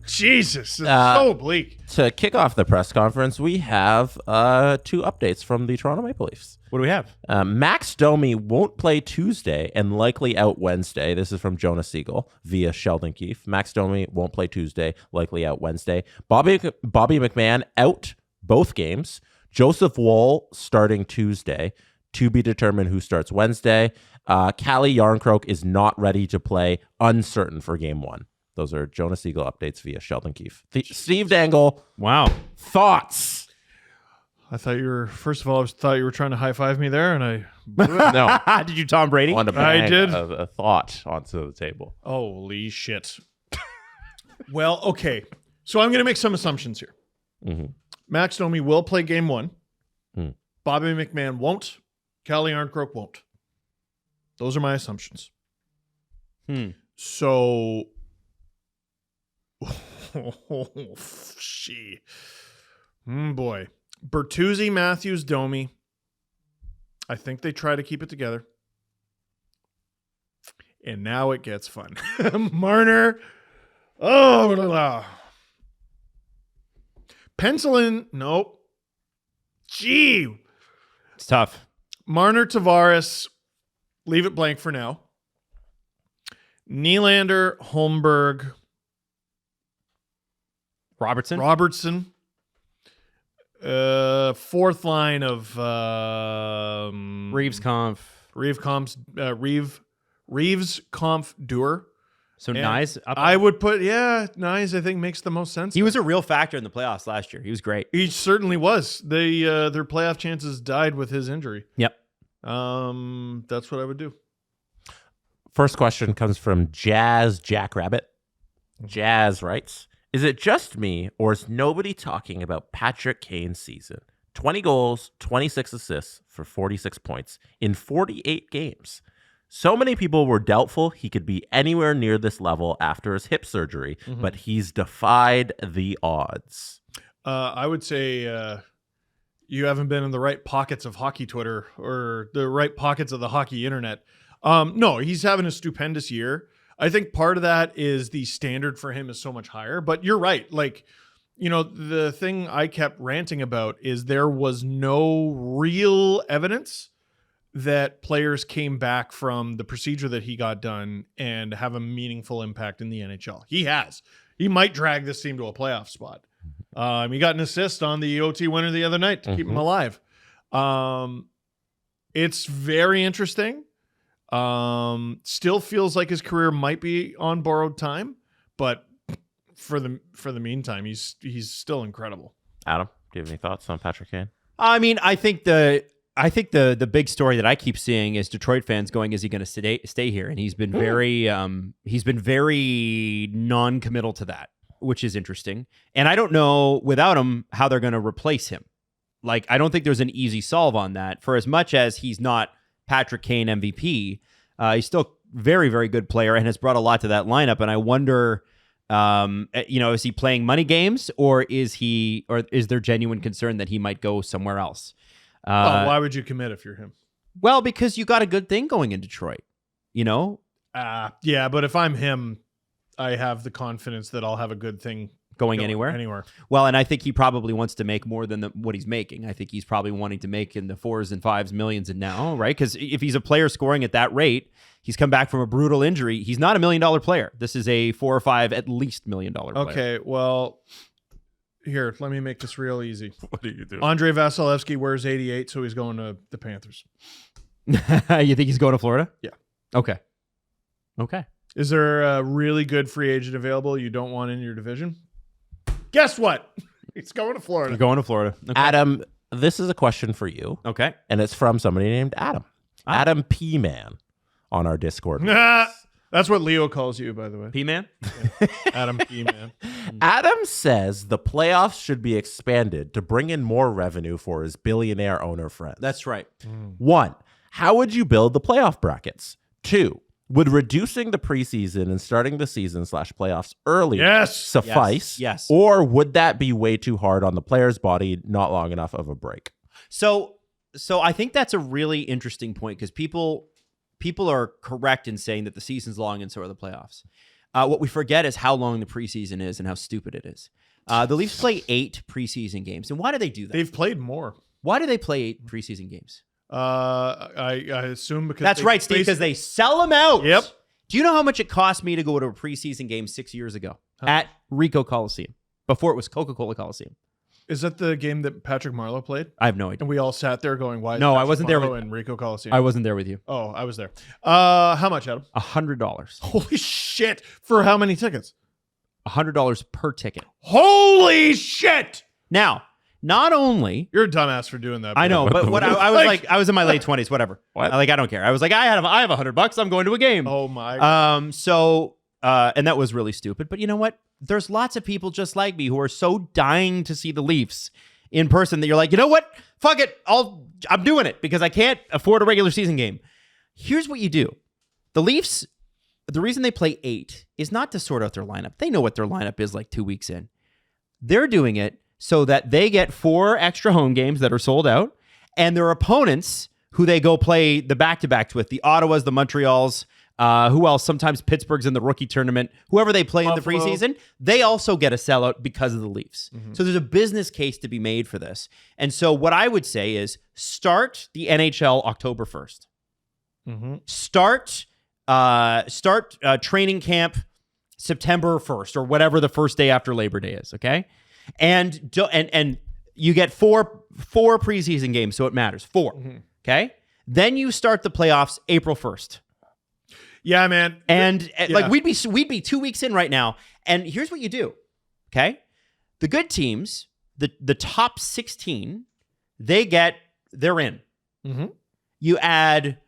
Jesus, it's so bleak. To kick off the press conference, we have 2 updates from the Toronto Maple Leafs. What do we have? Max Domi won't play Tuesday and likely out Wednesday. This is from Jonas Siegel via Sheldon Keefe. Max Domi won't play Tuesday, likely out Wednesday. Bobby McMahon out both games. Joseph Woll starting Tuesday. To be determined who starts Wednesday. Callie Yarncroke is not ready to play, uncertain for game 1. Those are Jonas Siegel updates via Sheldon Keefe. Steve Dangle. Wow. Thoughts? I thought you were trying to high five me there, and I blew it. No. Did you Tom Brady? I did. A thought onto the table. Holy shit. Well, okay. So I'm going to make some assumptions here. Mm-hmm. Max Domi will play game 1. Bobby McMahon won't. Callie Yarncroke won't. Those are my assumptions. So, boy. Bertuzzi, Matthews, Domi. I think they try to keep it together. And now it gets fun. Marner. Oh, blah, blah. Pencil in. Nope. Gee. It's tough. Marner, Tavares. Leave it blank for now. Nylander, Holmberg, Robertson. Fourth line of Reeves, Kampf, Dewar. So Nyes. I would put, Nyes I think makes the most sense. He was a real factor in the playoffs last year. He was great. He certainly was. Their playoff chances died with his injury. Yep. That's what I would do. First question comes from Jazz Jackrabbit. Jazz writes, is it just me, or is nobody talking about Patrick Kane's season? 20 goals, 26 assists for 46 points in 48 games. So many people were doubtful he could be anywhere near this level after his hip surgery, but he's defied the odds. I would say you haven't been in the right pockets of hockey Twitter or the right pockets of the hockey internet. No, he's having a stupendous year. I think part of that is the standard for him is so much higher, but you're right. Like, the thing I kept ranting about is there was no real evidence that players came back from the procedure that he got done and have a meaningful impact in the NHL. He has. He might drag this team to a playoff spot. He got an assist on the OT winner the other night to keep him alive. It's very interesting. Still feels like his career might be on borrowed time, but for the meantime, he's still incredible. Adam, do you have any thoughts on Patrick Kane? I mean, I think the big story that I keep seeing is Detroit fans going, is he going to stay here? And he's been very non-committal to that, which is interesting. And I don't know without him how they're going to replace him. like, I don't think there's an easy solve on that. For as much as he's not Patrick Kane MVP, he's still very, very good player and has brought a lot to that lineup. And I wonder, is he playing money games, or is there genuine concern that he might go somewhere else? Why would you commit if you're him? Well, because you got a good thing going in Detroit, Yeah, but if I'm him, I have the confidence that I'll have a good thing going anywhere. Well, and I think he probably wants to make more than what he's making. I think he's probably wanting to make in the 4s and 5s millions and now, right? Because if he's a player scoring at that rate, he's come back from a brutal injury. He's not $1 million player. This is a 4 or 5 at least $1 million player. Okay, well, here, let me make this real easy. What do you do? Andrei Vasilevsky wears 88, so he's going to the Panthers. You think he's going to Florida? Yeah. Okay. Is there a really good free agent available you don't want in your division? Guess what? He's going to Florida. You're going to Florida. Okay. Adam, this is a question for you. Okay. And it's from somebody named Adam. Adam P. Man on our Discord. That's what Leo calls you, by the way. P-Man? Yeah. Adam P. Man. Adam says the playoffs should be expanded to bring in more revenue for his billionaire owner friends. That's right. 1, how would you build the playoff brackets? 2, would reducing the preseason and starting the season / playoffs earlier suffice? Yes. Or would that be way too hard on the player's body, not long enough of a break? So I think that's a really interesting point, because people are correct in saying that the season's long and so are the playoffs. What we forget is how long the preseason is and how stupid it is. The Leafs play 8 preseason games. And why do they do that? They've played more. Why do they play 8 preseason games? I assume because that's right, Steve, because they sell them out. Yep. Do you know how much it cost me to go to a preseason game 6 years ago at Ricoh Coliseum, before it was Coca-Cola Coliseum? Is that the game that Patrick Marleau played? I have no idea. And we all sat there going, "Why?" No, I wasn't there in Ricoh Coliseum. I wasn't there with you. Oh, I was there. How much, Adam? $100. Holy shit! For how many tickets? $100 per ticket. Holy shit! Now, not only You're a dumbass for doing that. I know, but what I was like, I was in my late 20s, whatever. What? I don't care. I was like, I have $100. I'm going to a game. Oh my God. And that was really stupid. But you know what? There's lots of people just like me who are so dying to see the Leafs in person that you're like, you know what? Fuck it. I'm doing it because I can't afford a regular season game. Here's what you do. The Leafs, the reason they play 8 is not to sort out their lineup. They know what their lineup is like 2 weeks in. They're doing it so that they get 4 extra home games that are sold out, and their opponents, who they go play the back-to-backs with, the Ottawas, the Montreals, who else? Sometimes Pittsburgh's in the rookie tournament. Whoever they play Buffalo. in the preseason, they also get a sellout because of the Leafs. So there's a business case to be made for this. And so what I would say is start the NHL October 1st. Start training camp September 1st, or whatever the first day after Labor Day is, okay? And you get four preseason games, so it matters. 4, okay? Then you start the playoffs April 1st. Yeah, man. And like we'd be 2 weeks in right now. And here's what you do, okay? The good teams, the top 16, they're in. You add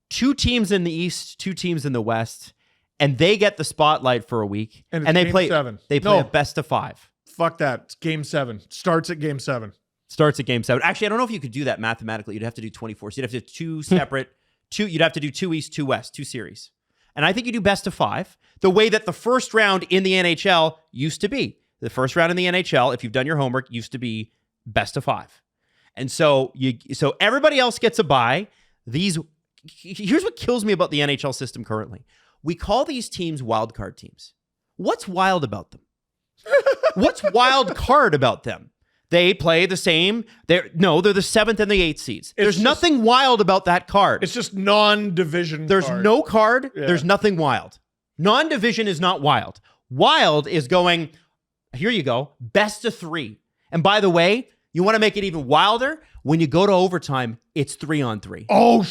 2 teams in the East, 2 teams in the West, and they get the spotlight for a week. And they game play 7. They play a best of 5. Fuck that. It's game 7. Starts at game 7. Starts at game 7. Actually, I don't know if you could do that mathematically. You'd have to do 24. So you'd have to do 2 separate, you'd have to do 2 East, 2 West, 2 series. And I think you do best of 5, the way that the first round in the NHL used to be. The first round in the NHL, if you've done your homework, used to be best of 5. And so everybody else gets a bye. Here's what kills me about the NHL system currently. We call these teams wild card teams. What's wild about them? What's wild card about them? They play the same. They're the 7th and the 8th seeds. There's nothing wild about that card. It's just non-division. There's no card. Yeah. There's nothing wild. Non-division is not wild. Wild is going, here you go, best of 3. And by the way, you want to make it even wilder? When you go to overtime, it's 3-on-3. Oh,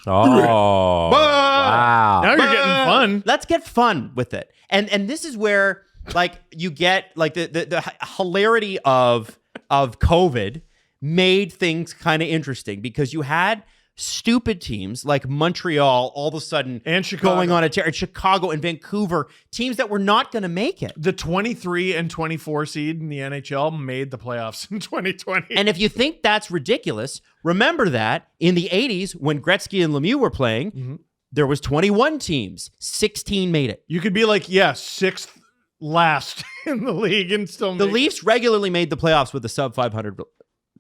wow. Now you're getting fun. Let's get fun with it. And this is where like you get like the hilarity of COVID made things kind of interesting, because you had stupid teams like Montreal all of a sudden And Chicago. going on a tear, Chicago and Vancouver, teams that were not going to make it. The 23 and 24 seed in the NHL made the playoffs in 2020. And if you think that's ridiculous, remember that in the 80s when Gretzky and Lemieux were playing, there was 21 teams, 16 made it. You could be like, sixth last in the league and still The make Leafs regularly made the playoffs with a sub 500,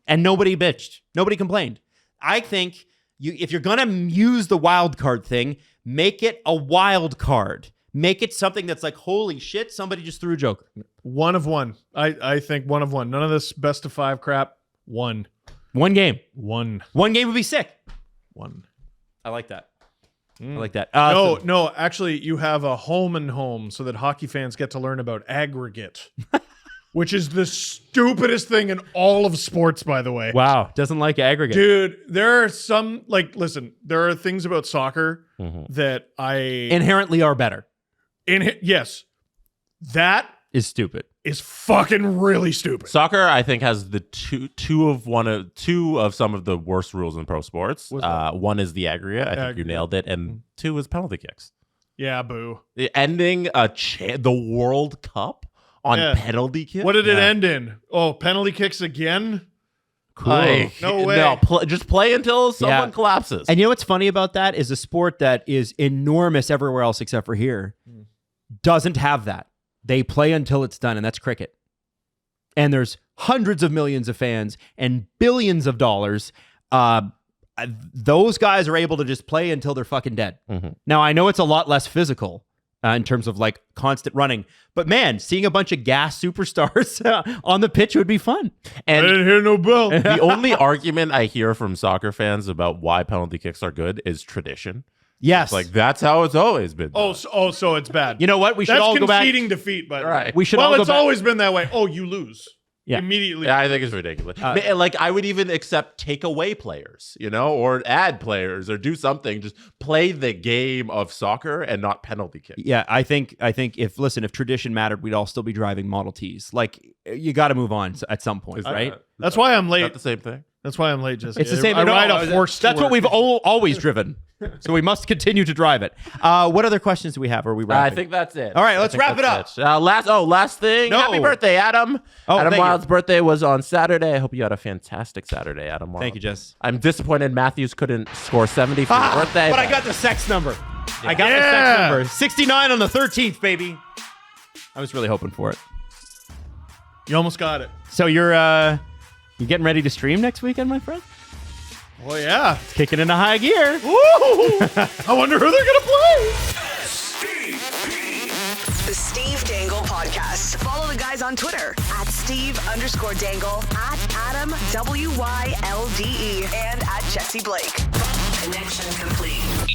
and nobody bitched. Nobody complained. I think if you're going to use the wild card thing, make it a wild card. Make it something that's like, holy shit, somebody just threw a joker. one of one. I think one of one. None of this best of 5 crap. One game. One game would be sick. I like that. I like that. No, actually, you have a home and home so that hockey fans get to learn about aggregate, which is the stupidest thing in all of sports, by the way. Wow. Doesn't like aggregate. Dude, there are some, listen, there are things about soccer that Inherently are better. Yes, that Is stupid. is fucking really stupid. Soccer, I think, has the two of some of the worst rules in pro sports. One is the aggregate. I think you nailed it, and 2 is penalty kicks. Yeah, boo. Ending the World Cup on penalty kicks. What did it end in? Oh, penalty kicks again? Cool. No way. No, just play until someone collapses. And you know what's funny about that is a sport that is enormous everywhere else except for here doesn't have that. They play until it's done, and that's cricket. And there's hundreds of millions of fans and billions of dollars. Those guys are able to just play until they're fucking dead. Now, I know it's a lot less physical in terms of like constant running, but man, seeing a bunch of gas superstars on the pitch would be fun. And I didn't hear no bell. the only argument I hear from soccer fans about why penalty kicks are good is tradition. Yes. Like, that's how it's always been done. So it's bad. You know what? We should all go back. That's conceding defeat, by the way. Right. We should Well, all go it's back. always been that way. Oh, you lose. Yeah. Immediately. Yeah, I think it's ridiculous. Like, I would even accept take away players, or add players or do something. Just play the game of soccer and not penalty kicks. Yeah, I think if tradition mattered, we'd all still be driving Model Ts. Like, you got to move on at some point, right? That's why I'm late. Not the same thing. That's why I'm late, Jesse. It's the same. I ride a horse. That's what we've always driven. So we must continue to drive it. What other questions do we have? Are we wrapping? I think that's it. All right, let's wrap it up. Last thing. No. Happy birthday, Adam. Adam thank Wild's birthday was on Saturday. I hope you had a fantastic Saturday, Adam Wild. Thank you, Jess. I'm disappointed Matthews couldn't score 70 for your birthday. But I got the sex number. I got the sex number. 69 on the 13th, baby. I was really hoping for it. You almost got it. So you're getting ready to stream next weekend, my friend? Oh, yeah. It's kicking into high gear. Woo! I wonder who they're going to play. The Steve Dangle Podcast. Follow the guys on Twitter at Steve_Dangle, at AdamWYLDE, and at Jesse Blake. Connection complete.